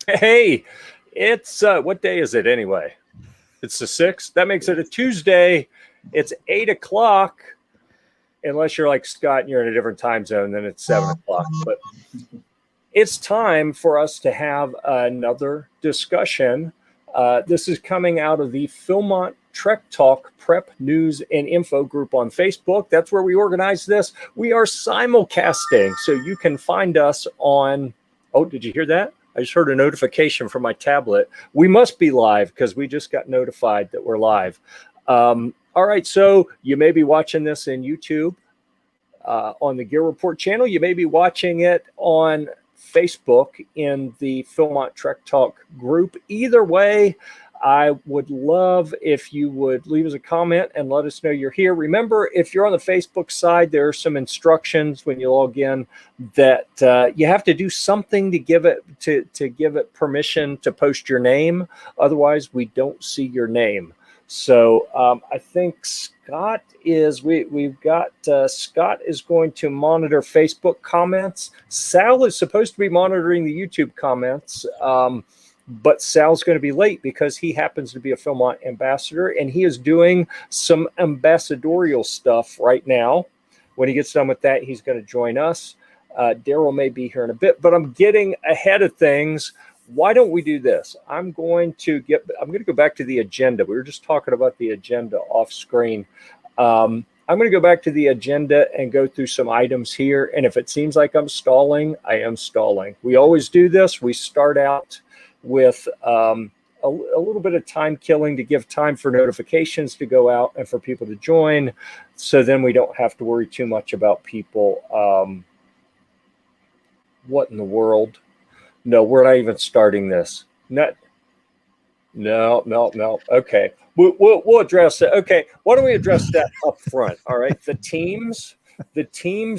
Hey, it's what day is it anyway? It's the 6th. That makes it a Tuesday. It's 8 o'clock. Unless you're like Scott and you're in a different time zone, then it's 7 o'clock. But it's time for us to have another discussion. This is coming out of the Philmont Trek Talk Prep News and Info group on Facebook. That's where we organize this. We are simulcasting, so you can find us on. Oh, did you hear that? I just heard a notification from my tablet. We must be live because we just got notified that we're live. All right, so you may be watching this in YouTube on the Gear Report channel. You may be watching it on Facebook in the Philmont Trek Talk group. Either way, I would love if you would leave us a comment and let us know you're here. Remember, if you're on the Facebook side, there are some instructions when you log in that you have to do something to give it to give it permission to post your name. Otherwise, we don't see your name. So I think Scott is Scott is going to monitor Facebook comments. Sal is supposed to be monitoring the YouTube comments. But Sal's going to be late because he happens to be a Philmont ambassador and he is doing some ambassadorial stuff right now. When he gets done with that, he's going to join us. Daryl may be here in a bit, but I'm getting ahead of things. Why don't we do this? I'm going to go back to the agenda. We were just talking about the agenda off screen. I'm going to go back to the agenda and go through some items here. And if it seems like I'm stalling, I am stalling. We always do this. We start out with a little bit of time killing to give time for notifications to go out and for people to join. So then we don't have to worry too much about people. What in the world? No, we're not even starting this. No. Okay. We'll address it. Okay. Why don't we address that up front? All right. The teams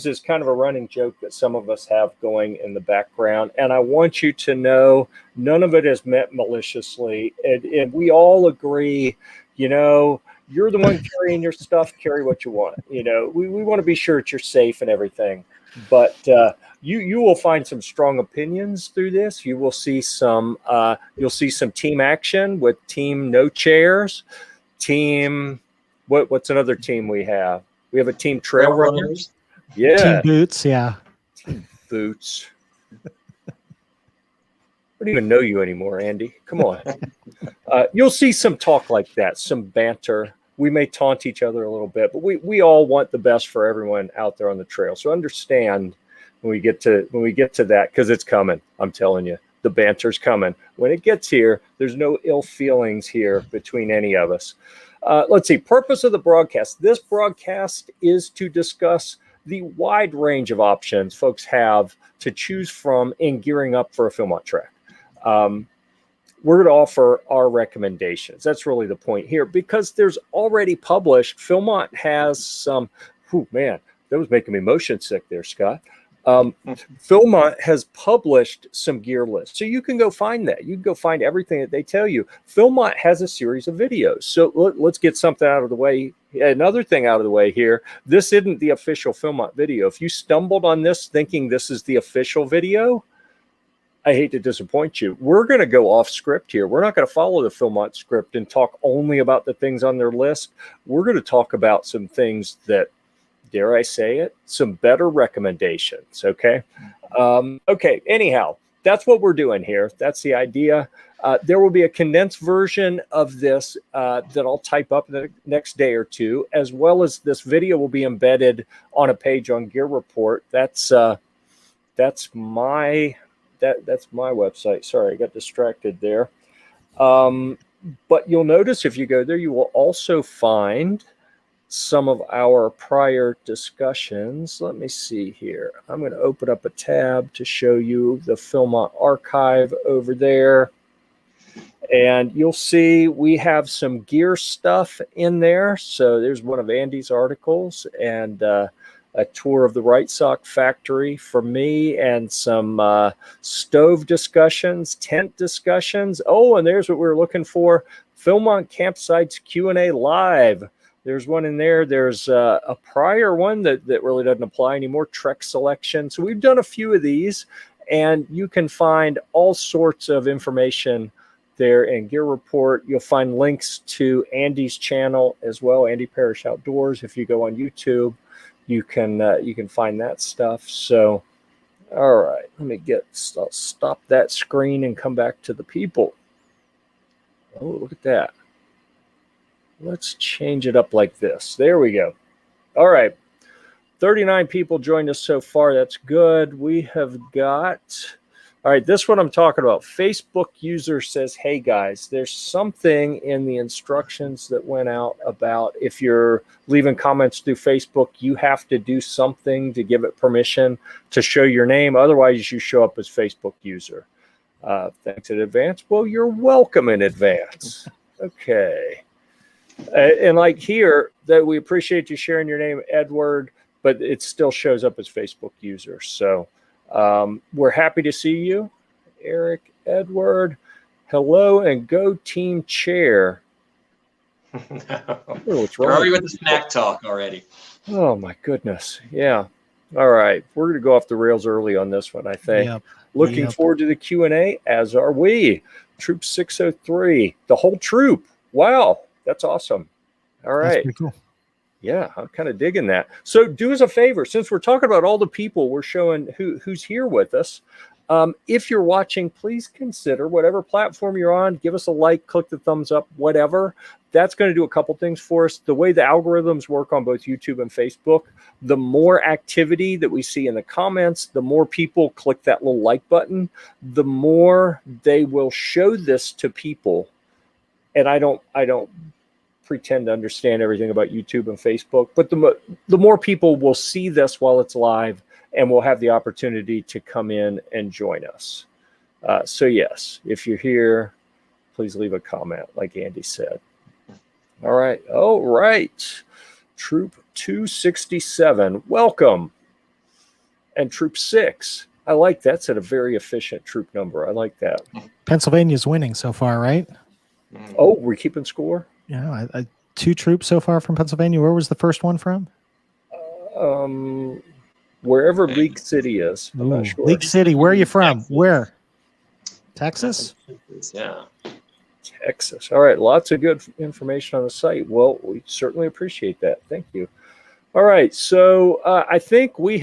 is kind of a running joke that some of us have going in the background. And I want you to know none of it is meant maliciously. And we all agree, you're the one carrying your stuff, carry what you want. We want to be sure that you're safe and everything. But you will find some strong opinions through this. You will see you'll see some team action with team no chairs, team. What's another team we have? We have a team trail runners. Yeah. Team boots. Yeah. Team boots. I don't even know you anymore, Andy. Come on. You'll see some talk like that, some banter. We may taunt each other a little bit, but we all want the best for everyone out there on the trail. So understand when we get to that, because it's coming. I'm telling you, the banter's coming. When it gets here, there's no ill feelings here between any of us. Let's see. Purpose of the broadcast. This broadcast is to discuss the wide range of options folks have to choose from in gearing up for a Philmont trek. We're going to offer our recommendations. That's really the point here, because there's already published. Philmont has some. Oh man, that was making me motion sick there, Scott. Philmont has published some gear lists. So you can go find that. You can go find everything that they tell you. Philmont has a series of videos. So let's get something out of the way. Another thing out of the way here. This isn't the official Philmont video. If you stumbled on this thinking this is the official video, I hate to disappoint you. We're going to go off script here. We're not going to follow the Philmont script and talk only about the things on their list. We're going to talk about some things that, dare I say it, some better recommendations. Okay. Okay. Anyhow, that's what we're doing here. That's the idea. There will be a condensed version of this that I'll type up in the next day or two, as well as this video will be embedded on a page on Gear Report. That's my website. Sorry, I got distracted there. But you'll notice if you go there, you will also find some of our prior discussions. Let me see here. I'm going to open up a tab to show you the Philmont archive over there. And you'll see we have some gear stuff in there. So there's one of Andy's articles and a tour of the Right Sock factory for me, and some stove discussions, tent discussions. Oh, and there's what we were looking for. Philmont Campsites Q&A Live. There's one in there. There's a prior one that really doesn't apply anymore, Trek Selection. So we've done a few of these. And you can find all sorts of information there in Gear Report. You'll find links to Andy's channel as well, Andy Parrish Outdoors. If you go on YouTube, you can find that stuff. So, all right, let me stop that screen and come back to the people. Oh, look at that. Let's change it up like this. There we go. All right. 39 people joined us so far. That's good. We have got, all right, this one I'm talking about. Facebook user says, hey guys, there's something in the instructions that went out about if you're leaving comments through Facebook, you have to do something to give it permission to show your name. Otherwise, you show up as Facebook user. Thanks in advance. Well, you're welcome in advance. Okay. And like here, that we appreciate you sharing your name, Edward, but it still shows up as Facebook user. So we're happy to see you, Eric, Edward. Hello and go team chair. What's wrong? You're already with the snack talk already. Oh my goodness. Yeah. All right. We're going to go off the rails early on this one, I think. Yep. Looking forward to the Q&A, as are we. Troop 603, the whole troop. Wow. That's awesome. All right. That's pretty cool. Yeah, I'm kind of digging that. So do us a favor, since we're talking about all the people we're showing who's here with us. If you're watching, please consider whatever platform you're on, give us a like, click the thumbs up, whatever. That's going to do a couple things for us. The way the algorithms work on both YouTube and Facebook, the more activity that we see in the comments, the more people click that little like button, the more they will show this to people. And I don't pretend to understand everything about YouTube and Facebook, but the more people will see this while it's live and will have the opportunity to come in and join us. So yes, if you're here, please leave a comment like Andy said. All right. All right. Troop 267, welcome. And Troop 6, I like that. That's a very efficient troop number. I like that. Pennsylvania's winning so far, right? Oh, we're keeping score? Yeah, 2 troops so far from Pennsylvania. Where was the first one from? Wherever League City is. I'm not sure. League City. Where are you from? Where? Texas? Yeah. Texas. All right. Lots of good information on the site. Well, we certainly appreciate that. Thank you. All right. So I think we've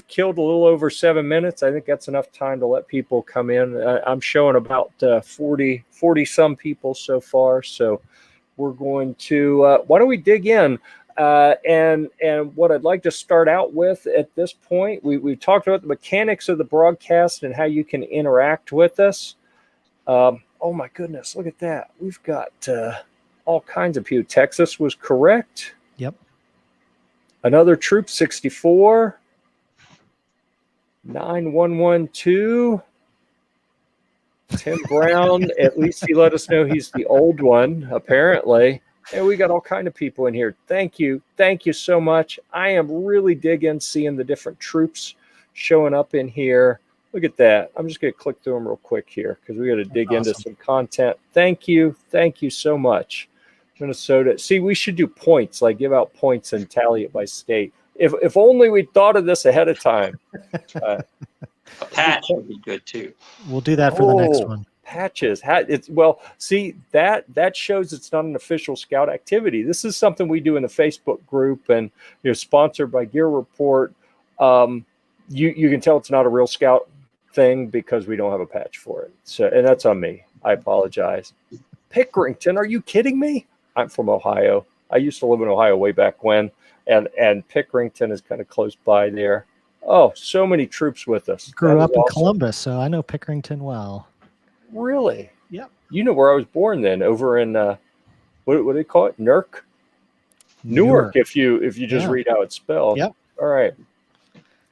killed a little over 7 minutes. I think that's enough time to let people come in. I'm showing about 40 some people so far. So we're going to, why don't we dig in? And what I'd like to start out with at this point, we've talked about the mechanics of the broadcast and how you can interact with us. Oh my goodness, look at that. We've got all kinds of people. Texas was correct. Yep. Another Troop 64. 9112. Tim Brown, at least he let us know he's the old one, apparently. And we got all kind of people in here. Thank you. Thank you so much. I am really digging seeing the different troops showing up in here. Look at that. I'm just going to click through them real quick here because we got to dig into some content. Thank you. Thank you so much. Minnesota. See, we should do points, like give out points and tally it by state. If only we thought of this ahead of time. A patch would be good too. We'll do that for the next one. Patches. See, that shows it's not an official scout activity. This is something we do in the Facebook group, and sponsored by Gear Report. You can tell it's not a real scout thing because we don't have a patch for it. So, and that's on me. I apologize. Pickerington, are you kidding me? I'm from Ohio. I used to live in Ohio way back when, and Pickerington is kind of close by there. Oh, so many troops with us. Grew up in Columbus, so I know Pickerington well. Really? Yep. You know where I was born then, over in what do they call it? Newark, if you just read how it's spelled. Yep. All right.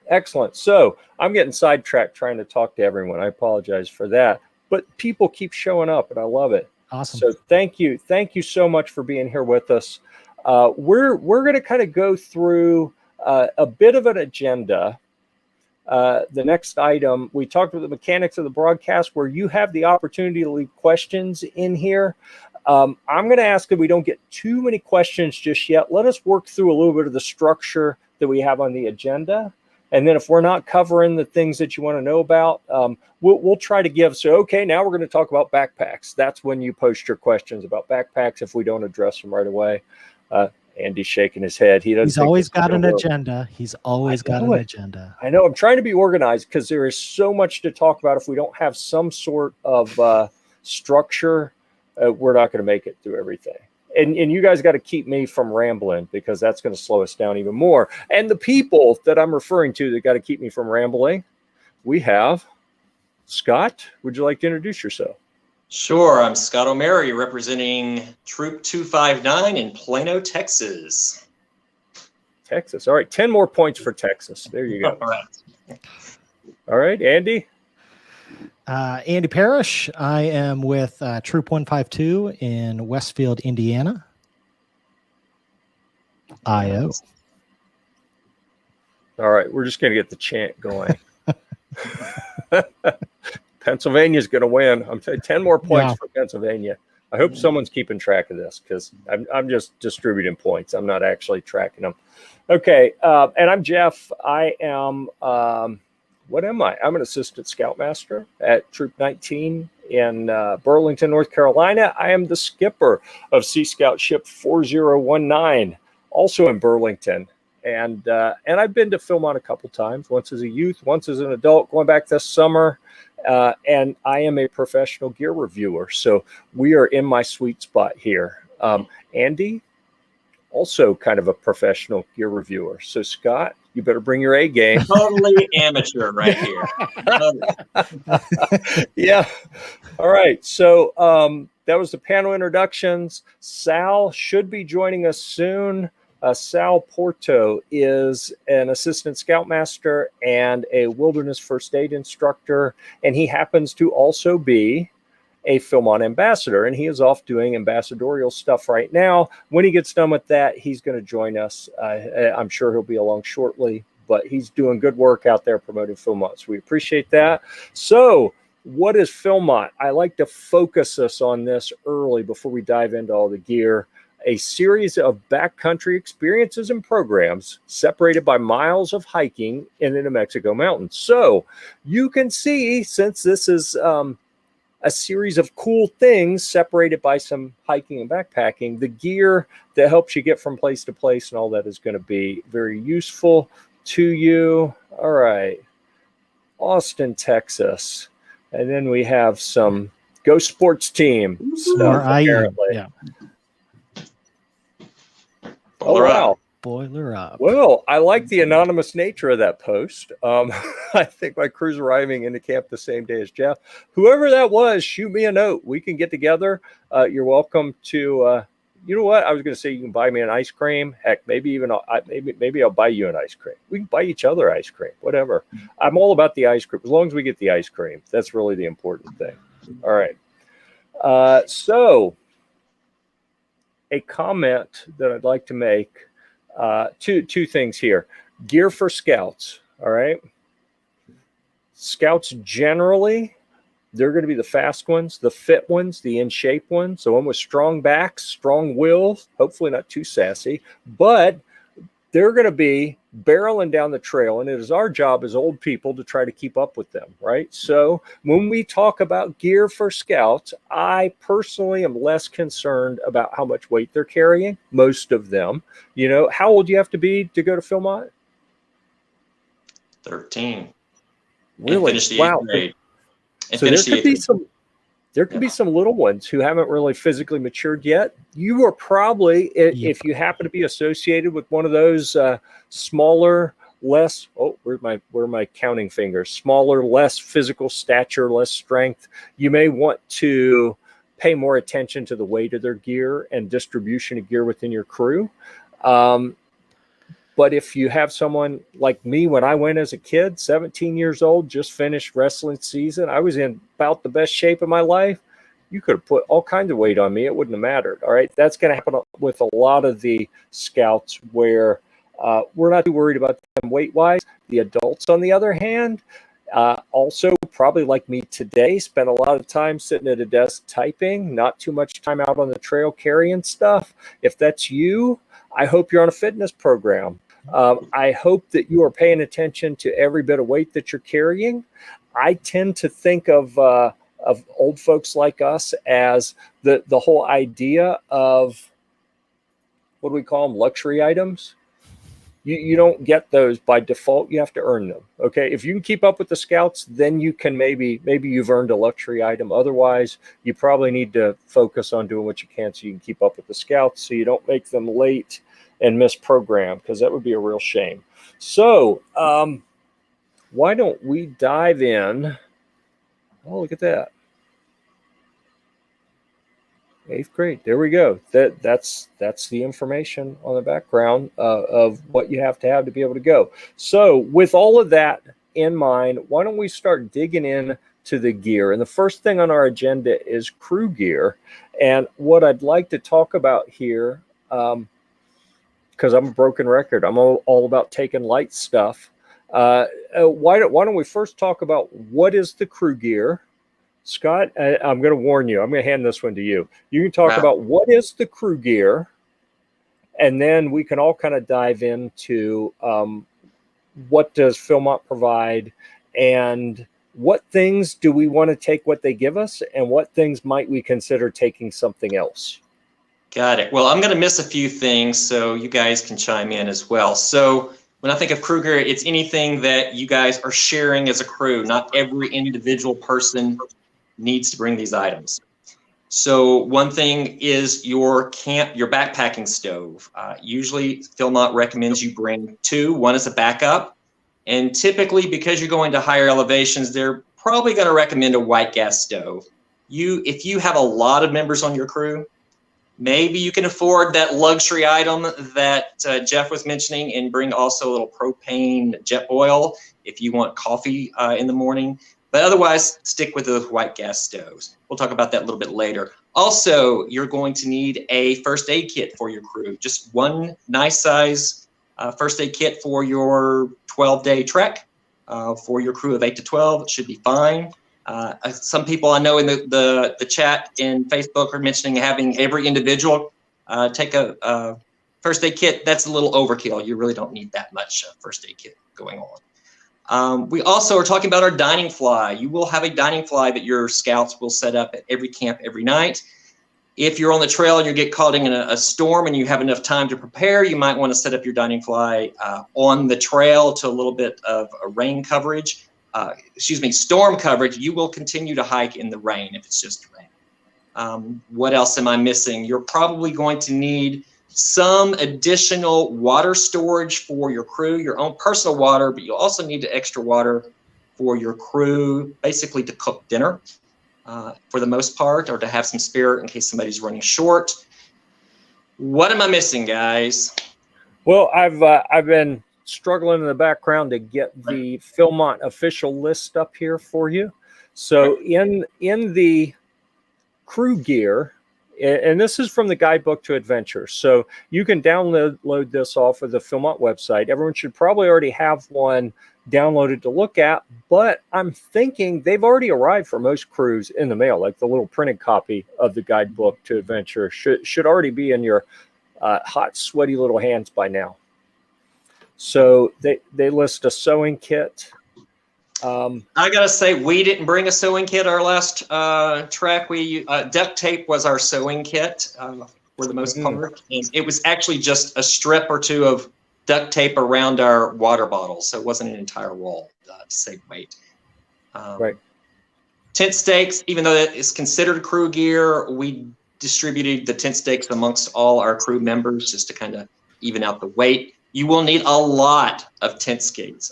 Excellent. So I'm getting sidetracked trying to talk to everyone. I apologize for that. But people keep showing up, and I love it. Awesome. So thank you. Thank you so much for being here with us. We're going to kind of go through a bit of an agenda. The next item, we talked about the mechanics of the broadcast, where you have the opportunity to leave questions in here. I'm going to ask that we don't get too many questions just yet. Let us work through a little bit of the structure that we have on the agenda. And then if we're not covering the things that you want to know about, we'll try to give. So, okay, now we're going to talk about backpacks. That's when you post your questions about backpacks if we don't address them right away. Andy's shaking his head. He's always got an agenda. He's always got an agenda. I know. I'm trying to be organized because there is so much to talk about. If we don't have some sort of structure, we're not going to make it through everything. And you guys got to keep me from rambling because that's going to slow us down even more. And the people that I'm referring to that got to keep me from rambling, we have Scott. Would you like to introduce yourself? Sure. I'm Scott O'Mary, representing Troop 259 in Plano, Texas. Texas. All right. 10 more points for Texas. There you go. All right. All right. Andy? Andy Parrish. I am with Troop 152 in Westfield, Indiana. IO. All right. We're just going to get the chant going. Pennsylvania's going to win. I'm saying 10 more points for Pennsylvania. I hope someone's keeping track of this because I'm just distributing points. I'm not actually tracking them. Okay. And I'm Jeff. I am, what am I? I'm an assistant scoutmaster at Troop 19 in Burlington, North Carolina. I am the skipper of Sea Scout Ship 4019, also in Burlington. And I've been to Philmont a couple times, once as a youth, once as an adult, going back this summer. And I am a professional gear reviewer. So we are in my sweet spot here. Andy, also kind of a professional gear reviewer. So Scott, you better bring your A game. Totally amateur right here. Yeah. All right. So that was the panel introductions. Sal should be joining us soon. Sal Porto is an assistant scoutmaster and a wilderness first aid instructor, and he happens to also be a Philmont ambassador, and he is off doing ambassadorial stuff right now. When he gets done with that, he's going to join us. I'm sure he'll be along shortly, but he's doing good work out there promoting Philmont, so we appreciate that. So what is Philmont? I like to focus us on this early before we dive into all the gear. A series of backcountry experiences and programs separated by miles of hiking in the New Mexico mountains. So you can see, since this is a series of cool things separated by some hiking and backpacking, the gear that helps you get from place to place and all that is going to be very useful to you. All right. Austin, Texas. And then we have some Go Sports Team stuff, apparently. Yeah. Oh, wow. Boiler up. Well, I like the anonymous nature of that post. I think my crew's arriving into camp the same day as Jeff. Whoever that was, shoot me a note. We can get together. You're welcome to, you know what? I was going to say you can buy me an ice cream. Heck, maybe even maybe I'll buy you an ice cream. We can buy each other ice cream, whatever. I'm all about the ice cream. As long as we get the ice cream, that's really the important thing. All right. So a comment that I'd like to make, two things here. Gear for scouts, all right? Scouts generally, they're going to be the fast ones, the fit ones, the in-shape ones, the one with strong backs, strong wills, hopefully not too sassy, but they're going to be barreling down the trail, and it is our job as old people to try to keep up with them, right? So when we talk about gear for scouts, I personally am less concerned about how much weight they're carrying, most of them. You know, how old do you have to be to go to Philmont? 13. Really? Wow. So there could be some little ones who haven't really physically matured yet. You are probably, if you happen to be associated with one of those smaller, less, where are my counting fingers? Smaller, less physical stature, less strength. You may want to pay more attention to the weight of their gear and distribution of gear within your crew. But if you have someone like me, when I went as a kid, 17 years old, just finished wrestling season, I was in about the best shape of my life. You could have put all kinds of weight on me. It wouldn't have mattered. All right. That's going to happen with a lot of the scouts where we're not too worried about them weight wise. The adults, on the other hand, also probably like me today, spent a lot of time sitting at a desk typing, not too much time out on the trail carrying stuff. If that's you, I hope you're on a fitness program. I hope that you are paying attention to every bit of weight that you're carrying. I tend to think of old folks like us as the whole idea of, what do we call them, luxury items. You don't get those by default. You have to earn them. Okay. If you can keep up with the scouts, then you can maybe you've earned a luxury item. Otherwise, you probably need to focus on doing what you can so you can keep up with the scouts, so you don't make them late and miss program, because that would be a real shame. So why don't we dive in? Oh, look at that. 8th grade. There we go. That's the information on the background of what you have to be able to go. So with all of that in mind, why don't we start digging in to the gear? And the first thing on our agenda is crew gear. And what I'd like to talk about here, because I'm a broken record, I'm all about taking light stuff. Why don't we first talk about what is the crew gear? Scott, I'm going to warn you. I'm going to hand this one to you. You can talk about what is the crew gear, and then we can all kind of dive into what does Philmont provide, and what things do we want to take what they give us, and what things might we consider taking something else. Got it. Well, I'm going to miss a few things, so you guys can chime in as well. So when I think of crew gear, it's anything that you guys are sharing as a crew. Not every individual person needs to bring these items. So one thing is your backpacking stove. Usually Philmont recommends you bring 2. One is a backup, and typically because you're going to higher elevations, they're probably going to recommend a white gas stove. If you have a lot of members on your crew, maybe you can afford that luxury item that Jeff was mentioning, and bring also a little propane jet oil if you want coffee in the morning. But otherwise, stick with the white gas stoves. We'll talk about that a little bit later. Also, you're going to need a first aid kit for your crew. Just one nice size first aid kit for your 12-day trek. For your crew of 8 to 12, it should be fine. Some people I know in the chat in Facebook are mentioning having every individual take a first aid kit. That's a little overkill. You really don't need that much first aid kit going on. We also are talking about our dining fly. You will have a dining fly that your scouts will set up at every camp every night. If you're on the trail and you get caught in a storm and you have enough time to prepare, you might want to set up your dining fly on the trail to a little bit of a rain coverage. Storm coverage. You will continue to hike in the rain if it's just rain. What else am I missing? You're probably going to need some additional water storage for your crew, your own personal water, but you'll also need extra water for your crew, basically to cook dinner for the most part, or to have some spare in case somebody's running short. What am I missing, guys? Well, I've been struggling in the background to get the Philmont official list up here for you. So in the crew gear, and this is from the guidebook to adventure, so you can download this off of the Philmont website. Everyone should probably already have one downloaded to look at, but I'm thinking they've already arrived for most crews in the mail. Like the little printed copy of the guidebook to adventure should already be in your hot, sweaty little hands by now. So they list a sewing kit. I gotta say, we didn't bring a sewing kit our last trek. We duct tape was our sewing kit for the most part, and it was actually just a strip or 2 of duct tape around our water bottles, so it wasn't an entire roll to save weight. Right. Tent stakes, even though that is considered crew gear, we distributed the tent stakes amongst all our crew members just to kind of even out the weight. You will need a lot of tent stakes,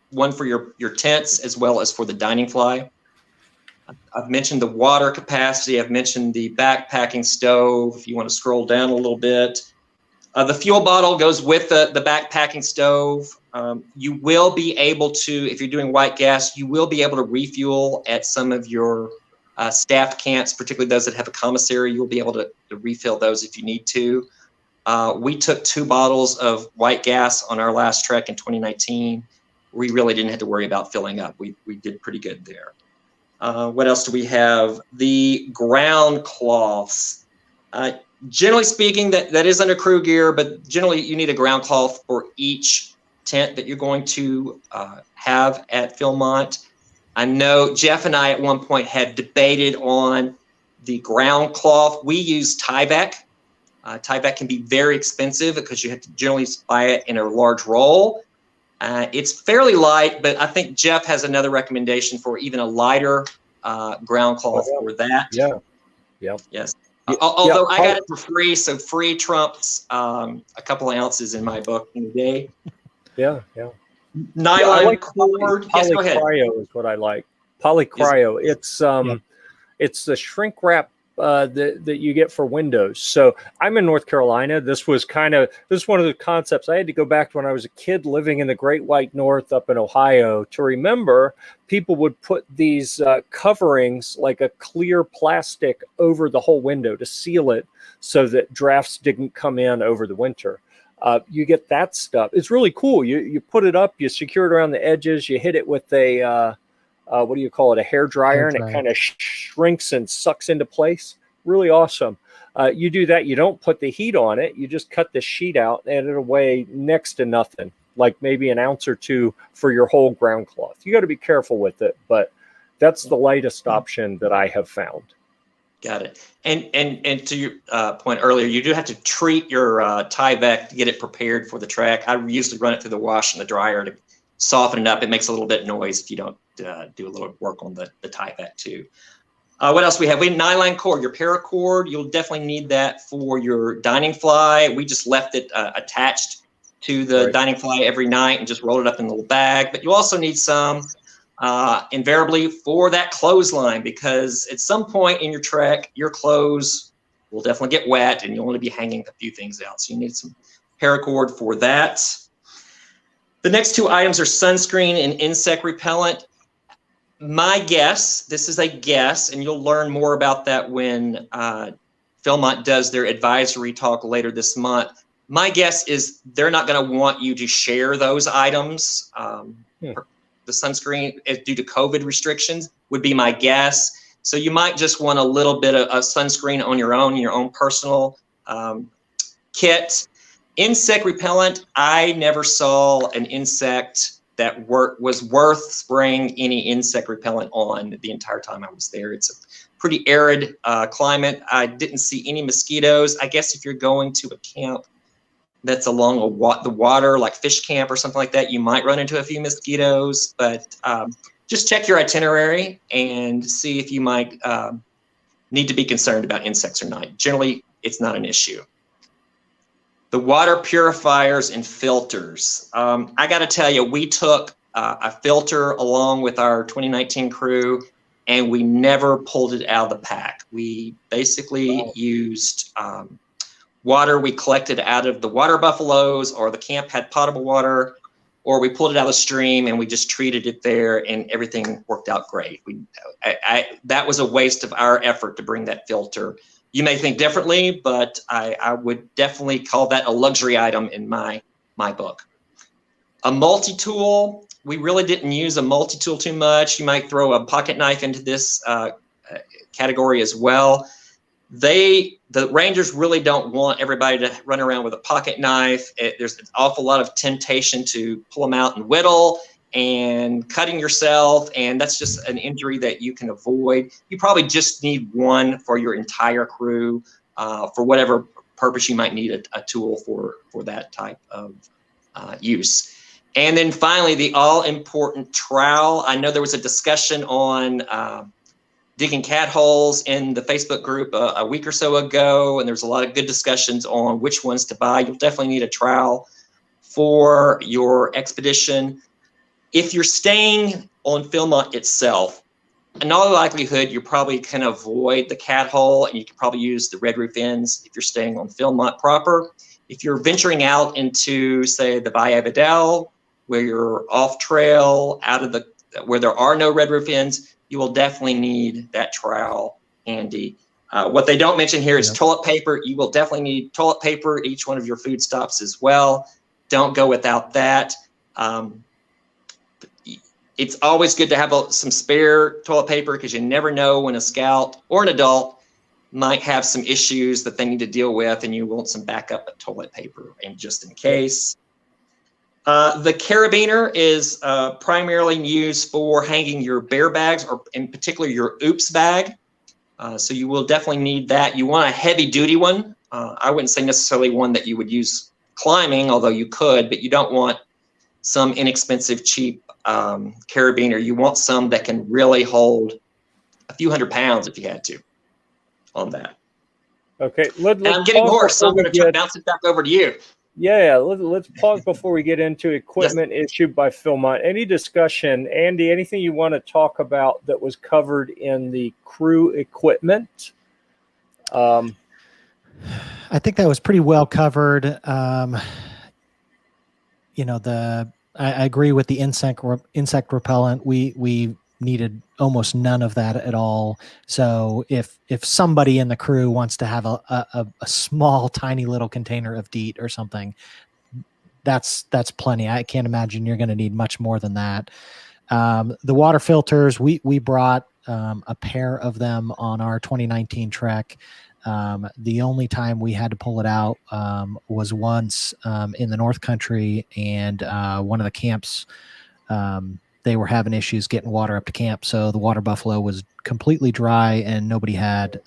one for your tents as well as for the dining fly. I've mentioned the water capacity. I've mentioned the backpacking stove. If you want to scroll down a little bit, the fuel bottle goes with the backpacking stove. You will be able to, if you're doing white gas, you will be able to refuel at some of your staff camps, particularly those that have a commissary. You'll be able to refill those if you need to. We took 2 bottles of white gas on our last trek in 2019. We really didn't have to worry about filling up. We did pretty good there. What else do we have? The ground cloths. Generally speaking, that is under crew gear, but generally you need a ground cloth for each tent that you're going to have at Philmont. I know Jeff and I at one point had debated on the ground cloth. We use Tyvek. Tyvek can be very expensive because you have to generally buy it in a large roll. It's fairly light, but I think Jeff has another recommendation for even a lighter ground cloth for that. Yeah. Yes. Although I got it for free, so free trumps a couple of ounces in my book in a day. Yeah. Nylon cord. Yes, go ahead. Polycryo is what I like. Polycryo. It's the shrink wrap that you get for windows. So I'm in North Carolina. This was one of the concepts I had to go back to when I was a kid living in the Great White North up in Ohio to remember. People would put these coverings, like a clear plastic, over the whole window to seal it so that drafts didn't come in over the winter. You get that stuff. It's really cool. You put it up, you secure it around the edges, you hit it with a what do you call it? A hair dryer, and it kind of shrinks and sucks into place. Really awesome. You do that. You don't put the heat on it. You just cut the sheet out, and it'll weigh next to nothing, like maybe an ounce or two for your whole ground cloth. You got to be careful with it, but that's the lightest option that I have found. Got it. And to your point earlier, you do have to treat your Tyvek to get it prepared for the track. I usually run it through the wash and the dryer to soften it up. It makes a little bit of noise if you don't do a little work on the Tyvek too. What else we have? We have nylon cord, your paracord. You'll definitely need that for your dining fly. We just left it attached to the dining fly every night and just rolled it up in a little bag. But you also need some invariably for that clothesline, because at some point in your trek, your clothes will definitely get wet and you'll want to be hanging a few things out. So you need some paracord for that. The next two items are sunscreen and insect repellent. My guess, this is a guess, and you'll learn more about that when Philmont does their advisory talk later this month. My guess is they're not going to want you to share those items. The sunscreen, due to COVID restrictions, would be my guess. So you might just want a little bit of sunscreen on your own personal kit. Insect repellent, I never saw an insect that was worth spraying any insect repellent on the entire time I was there. It's a pretty arid climate. I didn't see any mosquitoes. I guess if you're going to a camp that's along the water, like fish camp or something like that, you might run into a few mosquitoes, but just check your itinerary and see if you might need to be concerned about insects or not. Generally, it's not an issue. The water purifiers and filters. I got to tell you, we took a filter along with our 2019 crew, and we never pulled it out of the pack. We basically used water we collected out of the water buffaloes, or the camp had potable water, or we pulled it out of the stream and we just treated it there, and everything worked out great. That was a waste of our effort to bring that filter. You may think differently, but I would definitely call that a luxury item in my book. A multi-tool, we really didn't use a multi-tool too much. You might throw a pocket knife into this category as well. The rangers really don't want everybody to run around with a pocket knife. There's an awful lot of temptation to pull them out and whittle and cutting yourself, and that's just an injury that you can avoid. You probably just need one for your entire crew for whatever purpose you might need a tool for that type of use. And then finally, the all-important trowel. I know there was a discussion on digging cat holes in the Facebook group a week or so ago, and there's a lot of good discussions on which ones to buy. You'll definitely need a trowel for your expedition. If you're staying on Philmont itself, in all likelihood, you probably can avoid the cat hole, and you can probably use the red roof ends if you're staying on Philmont proper. If you're venturing out into, say, the Valle Vidal, where you're off trail, where there are no red roof ends, you will definitely need that trowel handy. What they don't mention here is toilet paper. You will definitely need toilet paper at each one of your food stops as well. Don't go without that. It's always good to have some spare toilet paper, because you never know when a scout or an adult might have some issues that they need to deal with, and you want some backup toilet paper, and just in case. The carabiner is primarily used for hanging your bear bags, or in particular your oops bag. So you will definitely need that. You want a heavy duty one. I wouldn't say necessarily one that you would use climbing, although you could, but you don't want some inexpensive, cheap carabiner. You want some that can really hold a few hundred pounds if you had to on that. Okay. I'm getting hoarse, so I'm going to bounce it back over to you. Yeah, let's pause before we get into equipment issued by Philmont. Any discussion, Andy, anything you want to talk about that was covered in the crew equipment? I think that was pretty well covered. You know, I agree with the insect repellent. We needed almost none of that at all. So if somebody in the crew wants to have a small, tiny little container of DEET or something, that's plenty. I can't imagine you're going to need much more than that. The water filters, we brought a pair of them on our 2019 trek. The only time we had to pull it out was once in the North Country, and one of the camps, they were having issues getting water up to camp. So the water buffalo was completely dry, and nobody had,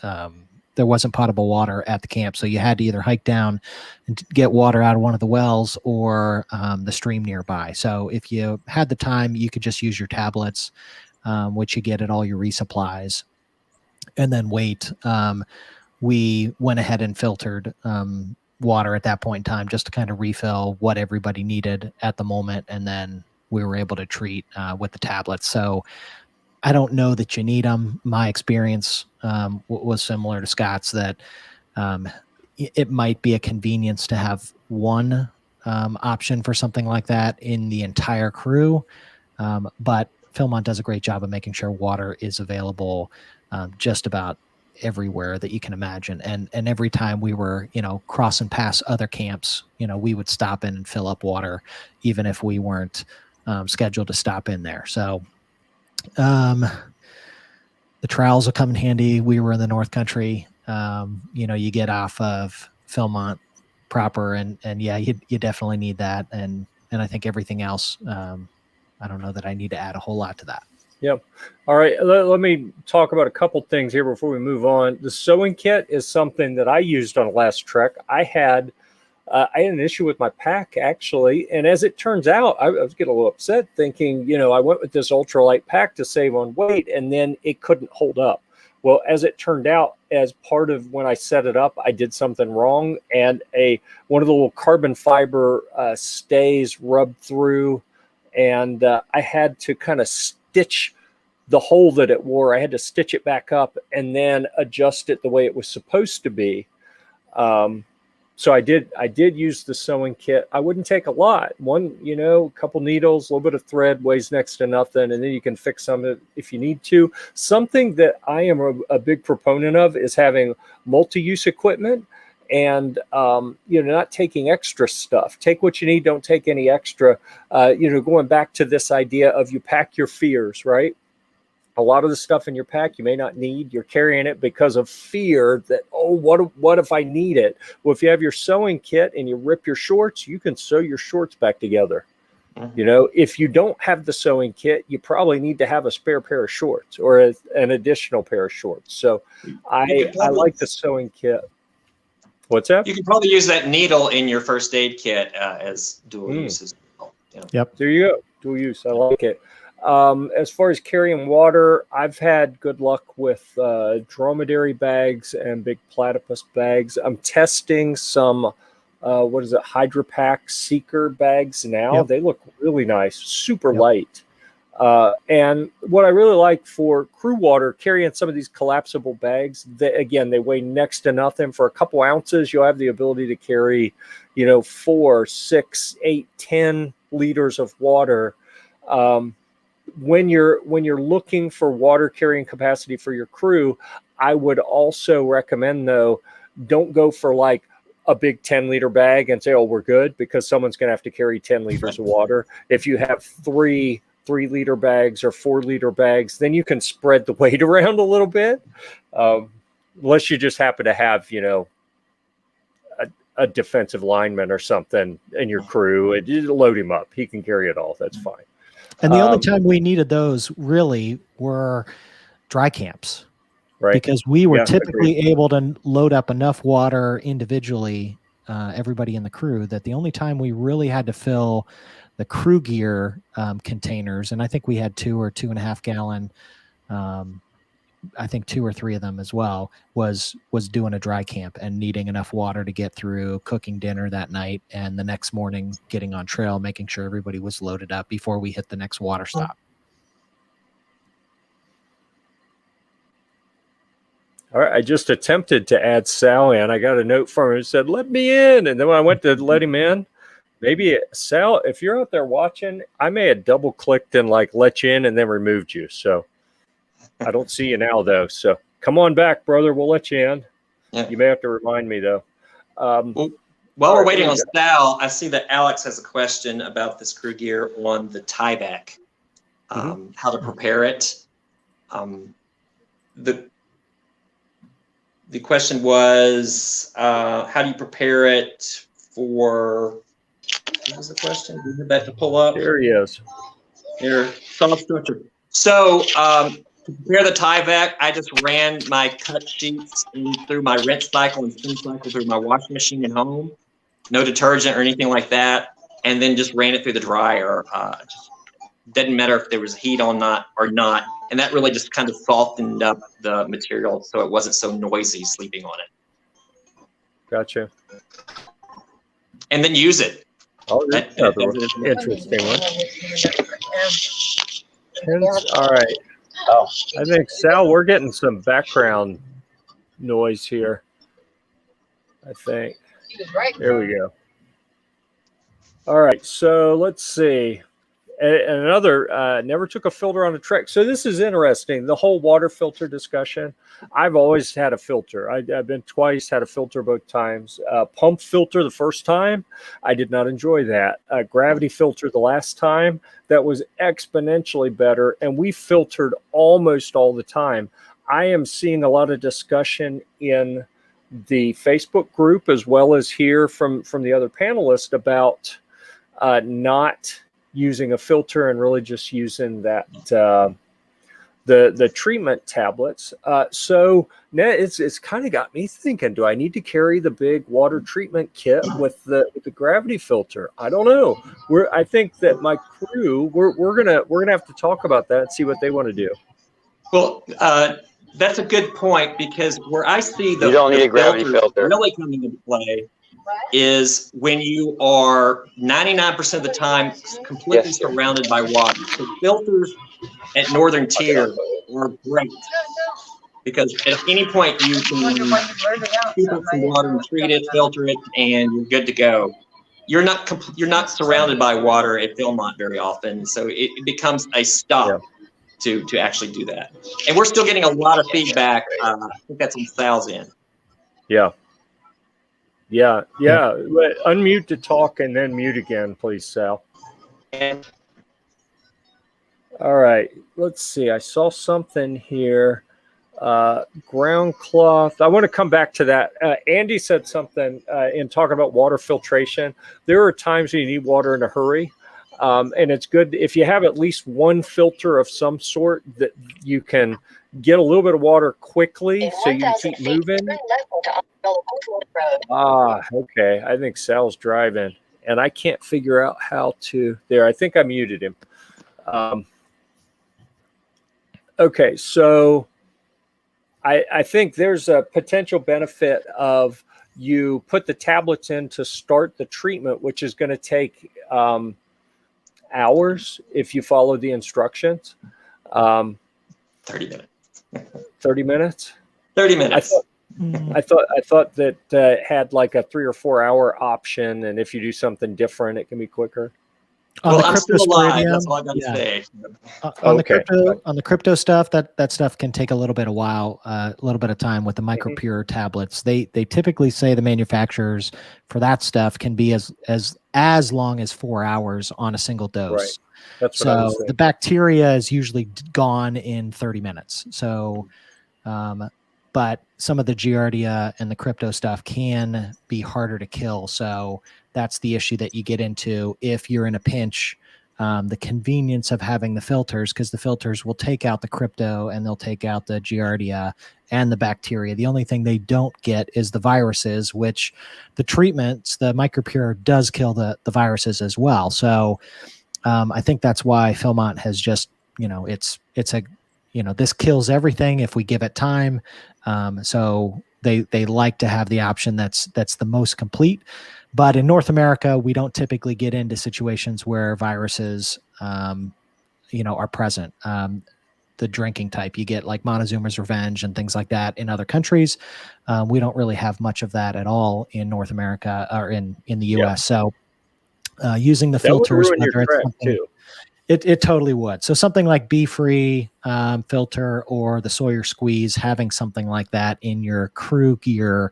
there wasn't potable water at the camp. So you had to either hike down and get water out of one of the wells or the stream nearby. So if you had the time, you could just use your tablets, which you get at all your resupplies, and then wait. We went ahead and filtered water at that point in time just to kind of refill what everybody needed at the moment. And then we were able to treat with the tablets. So I don't know that you need them. My experience was similar to Scott's, that it might be a convenience to have one option for something like that in the entire crew. But Philmont does a great job of making sure water is available just about everywhere that you can imagine. And every time we were, crossing past other camps, we would stop in and fill up water, even if we weren't scheduled to stop in there. So the trowels will come in handy. We were in the North Country. You get off of Philmont proper, and yeah, you definitely need that. And I think everything else, I don't know that I need to add a whole lot to that. Yep. All right. Let me talk about a couple things here before we move on. The sewing kit is something that I used on the last trek. I had an issue with my pack, actually. And as it turns out, I was getting a little upset thinking, I went with this ultralight pack to save on weight, and then it couldn't hold up. Well, as it turned out, as part of when I set it up, I did something wrong, and one of the little carbon fiber stays rubbed through, and I had to kind of stitch the hole that it wore. I had to stitch it back up and then adjust it the way it was supposed to be. So I did use the sewing kit. I wouldn't take a lot. One, a couple needles, a little bit of thread, weighs next to nothing, and then you can fix some if you need to. Something that I am a big proponent of is having multi-use equipment, and not taking extra stuff. Take what you need, don't take any extra. Going back to this idea of you pack your fears, right? A lot of the stuff in your pack you may not need. You're carrying it because of fear that, what if I need it? Well, if you have your sewing kit and you rip your shorts, you can sew your shorts back together. Mm-hmm. If you don't have the sewing kit, you probably need to have a spare pair of shorts or an additional pair of shorts. So I like the sewing kit. What's that? You can probably use that needle in your first aid kit as dual use as well. Yeah. Yep. There you go. Dual use. I like it. As far as carrying water, I've had good luck with dromedary bags and big platypus bags. I'm testing some, Hydropack Seeker bags now. Yep. They look really nice, super light. And what I really like for crew water, carrying some of these collapsible bags, they weigh next to nothing. For a couple ounces, you'll have the ability to carry, 4, 6, 8, 10 liters of water. When you're looking for water carrying capacity for your crew, I would also recommend, though, don't go for like a big 10-liter bag and say, we're good, because someone's going to have to carry 10 liters of water. If you have 3-liter bags or 4-liter bags, then you can spread the weight around a little bit. unless you just happen to have, a defensive lineman or something in your crew, and you load him up. He can carry it all. That's fine. And the only time we needed those really were dry camps, Right? because we were Yeah, typically able to load up enough water individually, everybody in the crew, that the only time we really had to fill the crew gear containers, and I think we had 2 or 2.5 gallon, I think 2 or 3 of them as well, was doing a dry camp and needing enough water to get through cooking dinner that night, and the next morning getting on trail, making sure everybody was loaded up before we hit the next water stop. All right. I just attempted to add Sal in. I got a note from him that said, "Let me in." And then when I went to let him in, maybe Sal, if you're out there watching, I may have double clicked and let you in and then removed you. So I don't see you now, though. So come on back, brother. We'll let you in. Yeah. You may have to remind me, though. Well, while we're waiting on Sal, I see that Alex has a question about this crew gear on the tieback, how to prepare it. The question was, how do you prepare it for, what was the question? We had that to pull up. There he is. Here, solid structure. So, to prepare the tieback, I just ran my cut sheets through my rinse cycle and spin cycle through my washing machine at home. No detergent or anything like that. And then just ran it through the dryer. Just didn't matter if there was heat on or not. And that really just kind of softened up the material so it wasn't so noisy sleeping on it. Gotcha. And then use it. Oh, that's another interesting one. All right. Oh, I think, Sal, we're getting some background noise here. I think. There we go. All right. So let's see. And another, never took a filter on a trek. So this is interesting. The whole water filter discussion. I've always had a filter. I've been twice, had a filter both times. Pump filter the first time, I did not enjoy that. Gravity filter the last time, that was exponentially better. And we filtered almost all the time. I am seeing a lot of discussion in the Facebook group, as well as here from the other panelists, about not using a filter and really just using that the treatment tablets. So now it's kind of got me thinking, do I need to carry the big water treatment kit with the gravity filter? I don't know. I think that my crew, we're gonna have to talk about that and see what they want to do. Well, that's a good point, because where I see the, you don't need a gravity filter really coming into play is when you are 99% of the time completely surrounded by water. So filters at Northern Tier are great, because at any point you can keep up some water and treat it, filter it, and you're good to go. You're not surrounded by water at Philmont very often, so it becomes a stop to actually do that. And we're still getting a lot of feedback. I think that's on Sal's end. Yeah. Unmute to talk and then mute again, please, Sal. All right. Let's see. I saw something here. Ground cloth. I want to come back to that. Andy said something in talking about water filtration. There are times when you need water in a hurry. And it's good if you have at least one filter of some sort that you can get a little bit of water quickly so you can keep moving. Okay. I think Sal's driving and I can't figure out how to there. I think I muted him. Okay. So I think there's a potential benefit of you put the tablets in to start the treatment, which is going to take, hours if you follow the instructions. 30 minutes. 30 minutes? 30 minutes. I thought that had like a 3 or 4 hour option, and if you do something different, it can be quicker. Well, I'm still alive. That's all I got to say. On the crypto stuff, that stuff can take a little bit of time with the micropure tablets. They typically say the manufacturers for that stuff can be as long as 4 hours on a single dose. Right. That's what I was so thinking. the bacteria is usually gone in 30 minutes. So but some of the Giardia and the crypto stuff can be harder to kill. So that's the issue that you get into if you're in a pinch. The convenience of having the filters, because the filters will take out the crypto and they'll take out the Giardia and the bacteria. The only thing they don't get is the viruses, which the treatments, the MicroPure does kill the viruses as well. So I think that's why Philmont has just, it's a, this kills everything if we give it time. So they like to have the option that's the most complete. But in North America, we don't typically get into situations where viruses, are present. The drinking type, you get like Montezuma's Revenge and things like that in other countries. We don't really have much of that at all in North America or in the U.S. So using the filters, whether it's something, it totally would. So something like Be Free filter or the Sawyer Squeeze, having something like that in your crew gear.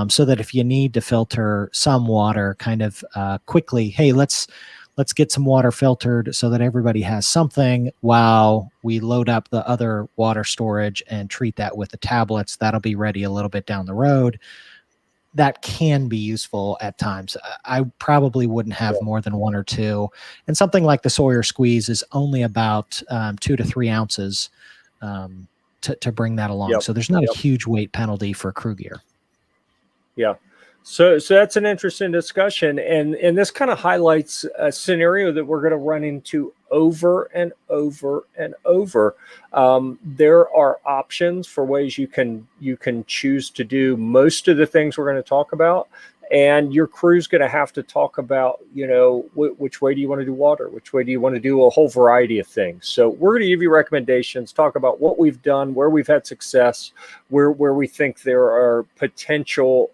So that if you need to filter some water kind of quickly, hey, let's get some water filtered so that everybody has something while we load up the other water storage and treat that with the tablets. That'll be ready a little bit down the road. That can be useful at times. I probably wouldn't have more than one or two. And something like the Sawyer Squeeze is only about 2 to 3 ounces to bring that along. So there's not a huge weight penalty for crew gear. Yeah. So that's an interesting discussion. And this kind of highlights a scenario that we're going to run into over and over and over. There are options for ways you can choose to do most of the things we're going to talk about. And your crew's going to have to talk about, which way do you want to do water? Which way do you want to do a whole variety of things? So we're going to give you recommendations, talk about what we've done, where we've had success, where we think there are potential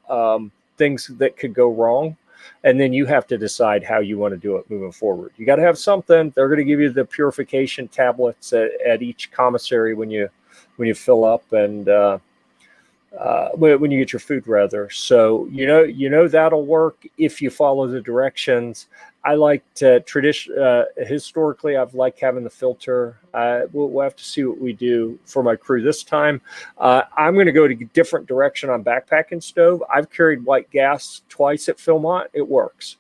things that could go wrong. And then you have to decide how you want to do it moving forward. You got to have something. They're going to give you the purification tablets at each commissary when you fill up and when you get your food, rather. So that'll work if you follow the directions. I like to historically, I've liked having the filter. We'll have to see what we do for my crew this time. I'm going to go to a different direction on backpacking stove. I've carried white gas twice at Philmont. It works,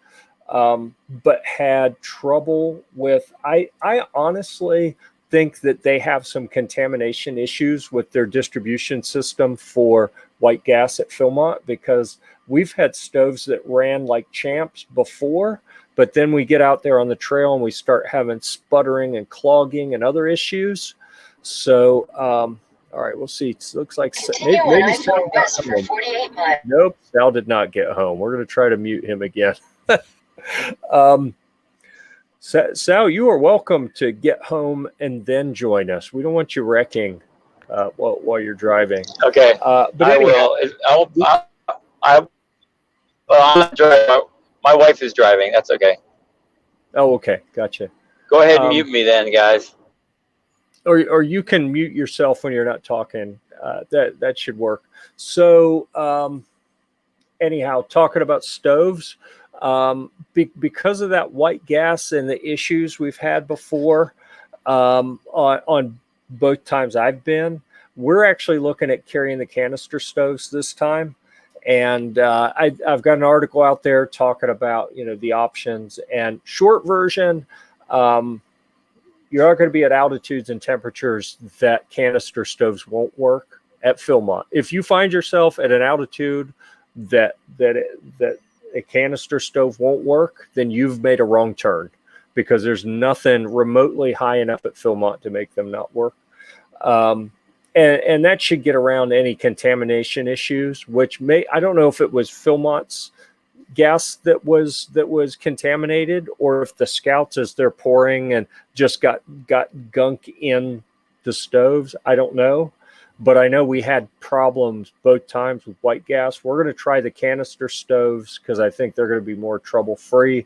but had trouble with. I honestly think that they have some contamination issues with their distribution system for white gas at Philmont, because we've had stoves that ran like champs before, but then we get out there on the trail and we start having sputtering and clogging and other issues. So, all right, we'll see. It looks like maybe Sal got home. Nope, Sal did not get home. We're going to try to mute him again. Sal, you are welcome to get home and then join us. We don't want you wrecking while you're driving. Okay, but I will. I'm not driving. My wife is driving. That's okay. Oh, okay, gotcha. Go ahead and mute me then, guys. Or you can mute yourself when you're not talking. That should work. So anyhow, talking about stoves. Because of that white gas and the issues we've had before on both times I've been, we're actually looking at carrying the canister stoves this time. And I've got an article out there talking about, the options. And short version, you're not going to be at altitudes and temperatures that canister stoves won't work at Philmont. If you find yourself at an altitude that a canister stove won't work, then you've made a wrong turn, because there's nothing remotely high enough at Philmont to make them not work. And that should get around any contamination issues, which I don't know if it was Philmont's gas that was contaminated, or if the scouts, as they're pouring, and just got gunk in the stoves. I don't know. But I know we had problems both times with white gas. We're going to try the canister stoves because I think they're going to be more trouble-free.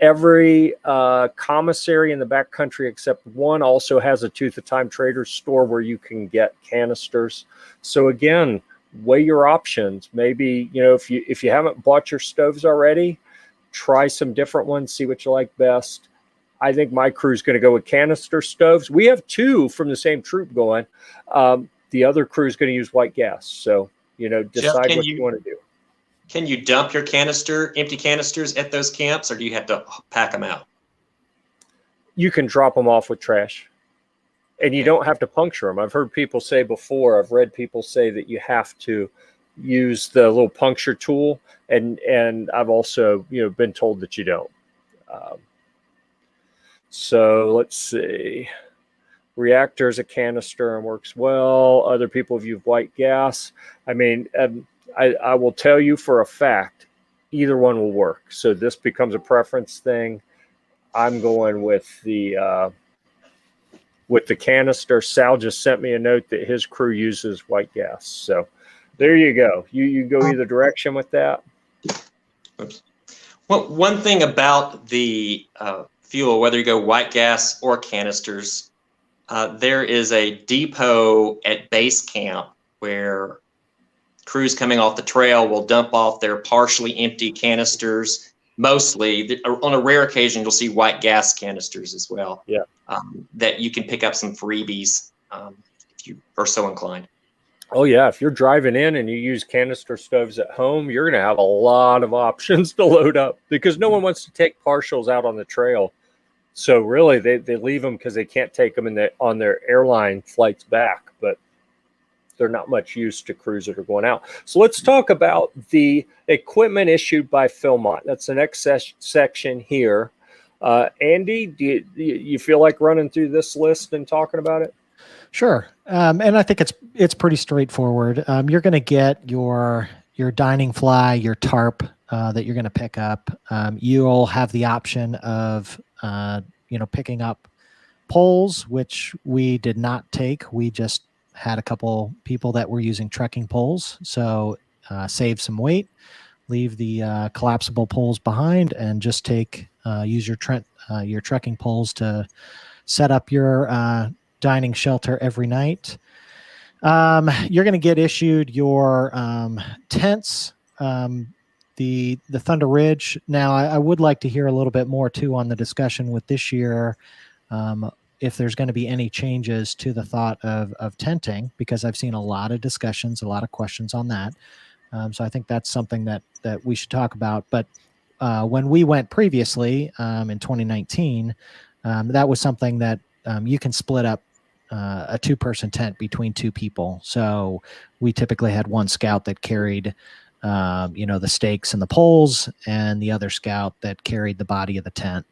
Every commissary in the backcountry except one also has a Tooth of Time Traders store where you can get canisters. So again, weigh your options. Maybe, if you haven't bought your stoves already, try some different ones, see what you like best. I think my crew's going to go with canister stoves. We have 2 from the same troop going. the other crew is going to use white gas. So, decide Jeff, what you want to do. Can you dump your empty canisters at those camps, or do you have to pack them out? You can drop them off with trash, and you don't have to puncture them. I've heard people say before, I've read people say that you have to use the little puncture tool, and I've also, been told that you don't. So let's see. Reactor is a canister and works well. Other people have used white gas. I mean, I will tell you for a fact, either one will work. So this becomes a preference thing. I'm going with the canister. Sal just sent me a note that his crew uses white gas. So there you go. You go either direction with that. Oops. Well, one thing about the fuel, whether you go white gas or canisters, there is a depot at base camp where crews coming off the trail will dump off their partially empty canisters. Mostly, on a rare occasion, you'll see white gas canisters as well. Yeah. That you can pick up some freebies if you are so inclined. Oh yeah, if you're driving in and you use canister stoves at home, you're going to have a lot of options to load up because no one wants to take partials out on the trail. So really, they leave them because they can't take them on their airline flights back, but they're not much use to crews that are going out. So let's talk about the equipment issued by Philmont. That's the next section here. Andy, do you feel like running through this list and talking about it? Sure. And I think it's pretty straightforward. You're going to get your dining fly, your tarp that you're going to pick up. You'll have the option of picking up poles, which we did not take. We just had a couple people that were using trekking poles, so save some weight, leave the collapsible poles behind, and just use your trekking poles to set up your dining shelter every night. You're going to get issued your tents, the Thunder Ridge. Now, I would like to hear a little bit more too on the discussion with this year. If there's going to be any changes to the thought of tenting, because I've seen a lot of discussions, a lot of questions on that. So I think that's something that we should talk about. But when we went previously in 2019, that was something that you can split up a 2-person tent between 2 people. So we typically had one scout that carried the stakes and the poles, and the other scout that carried the body of the tent.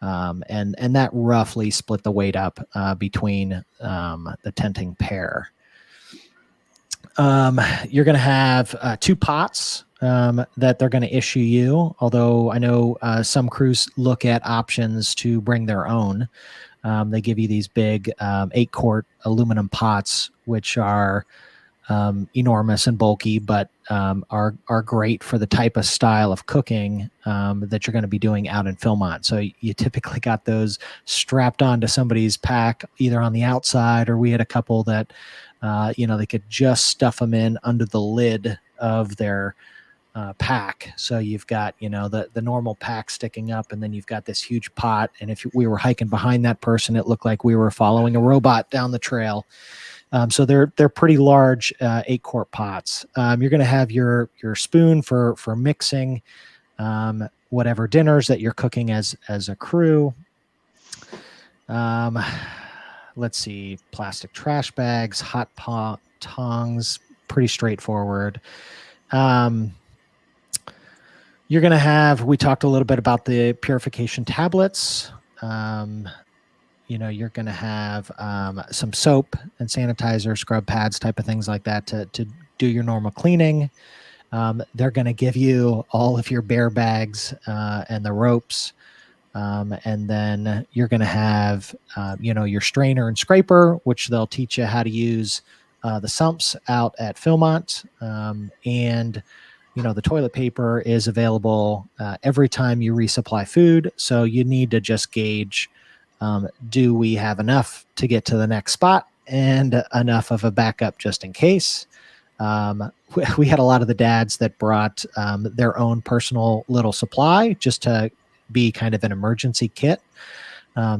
And that roughly split the weight up between the tenting pair. You're going to have 2 pots that they're going to issue you, although I know some crews look at options to bring their own. They give you these big 8-quart aluminum pots, which are enormous and bulky, but are great for the type of style of cooking that you're going to be doing out in Philmont. So you typically got those strapped onto somebody's pack, either on the outside, or we had a couple that they could just stuff them in under the lid of their pack. So you've got the normal pack sticking up, and then you've got this huge pot. And if we were hiking behind that person, it looked like we were following a robot down the trail. So they're pretty large 8-quart pots. You're going to have your spoon for mixing whatever dinners that you're cooking as a crew. Let's see, plastic trash bags, hot pot tongs, pretty straightforward. You're going to have, we talked a little bit about the purification tablets. You're going to have some soap and sanitizer, scrub pads, type of things like that to do your normal cleaning. They're going to give you all of your bear bags and the ropes. And then you're going to have, your strainer and scraper, which they'll teach you how to use the sumps out at Philmont. And the toilet paper is available every time you resupply food. So you need to just gauge, do we have enough to get to the next spot and enough of a backup just in case? We had a lot of the dads that brought their own personal little supply just to be kind of an emergency kit,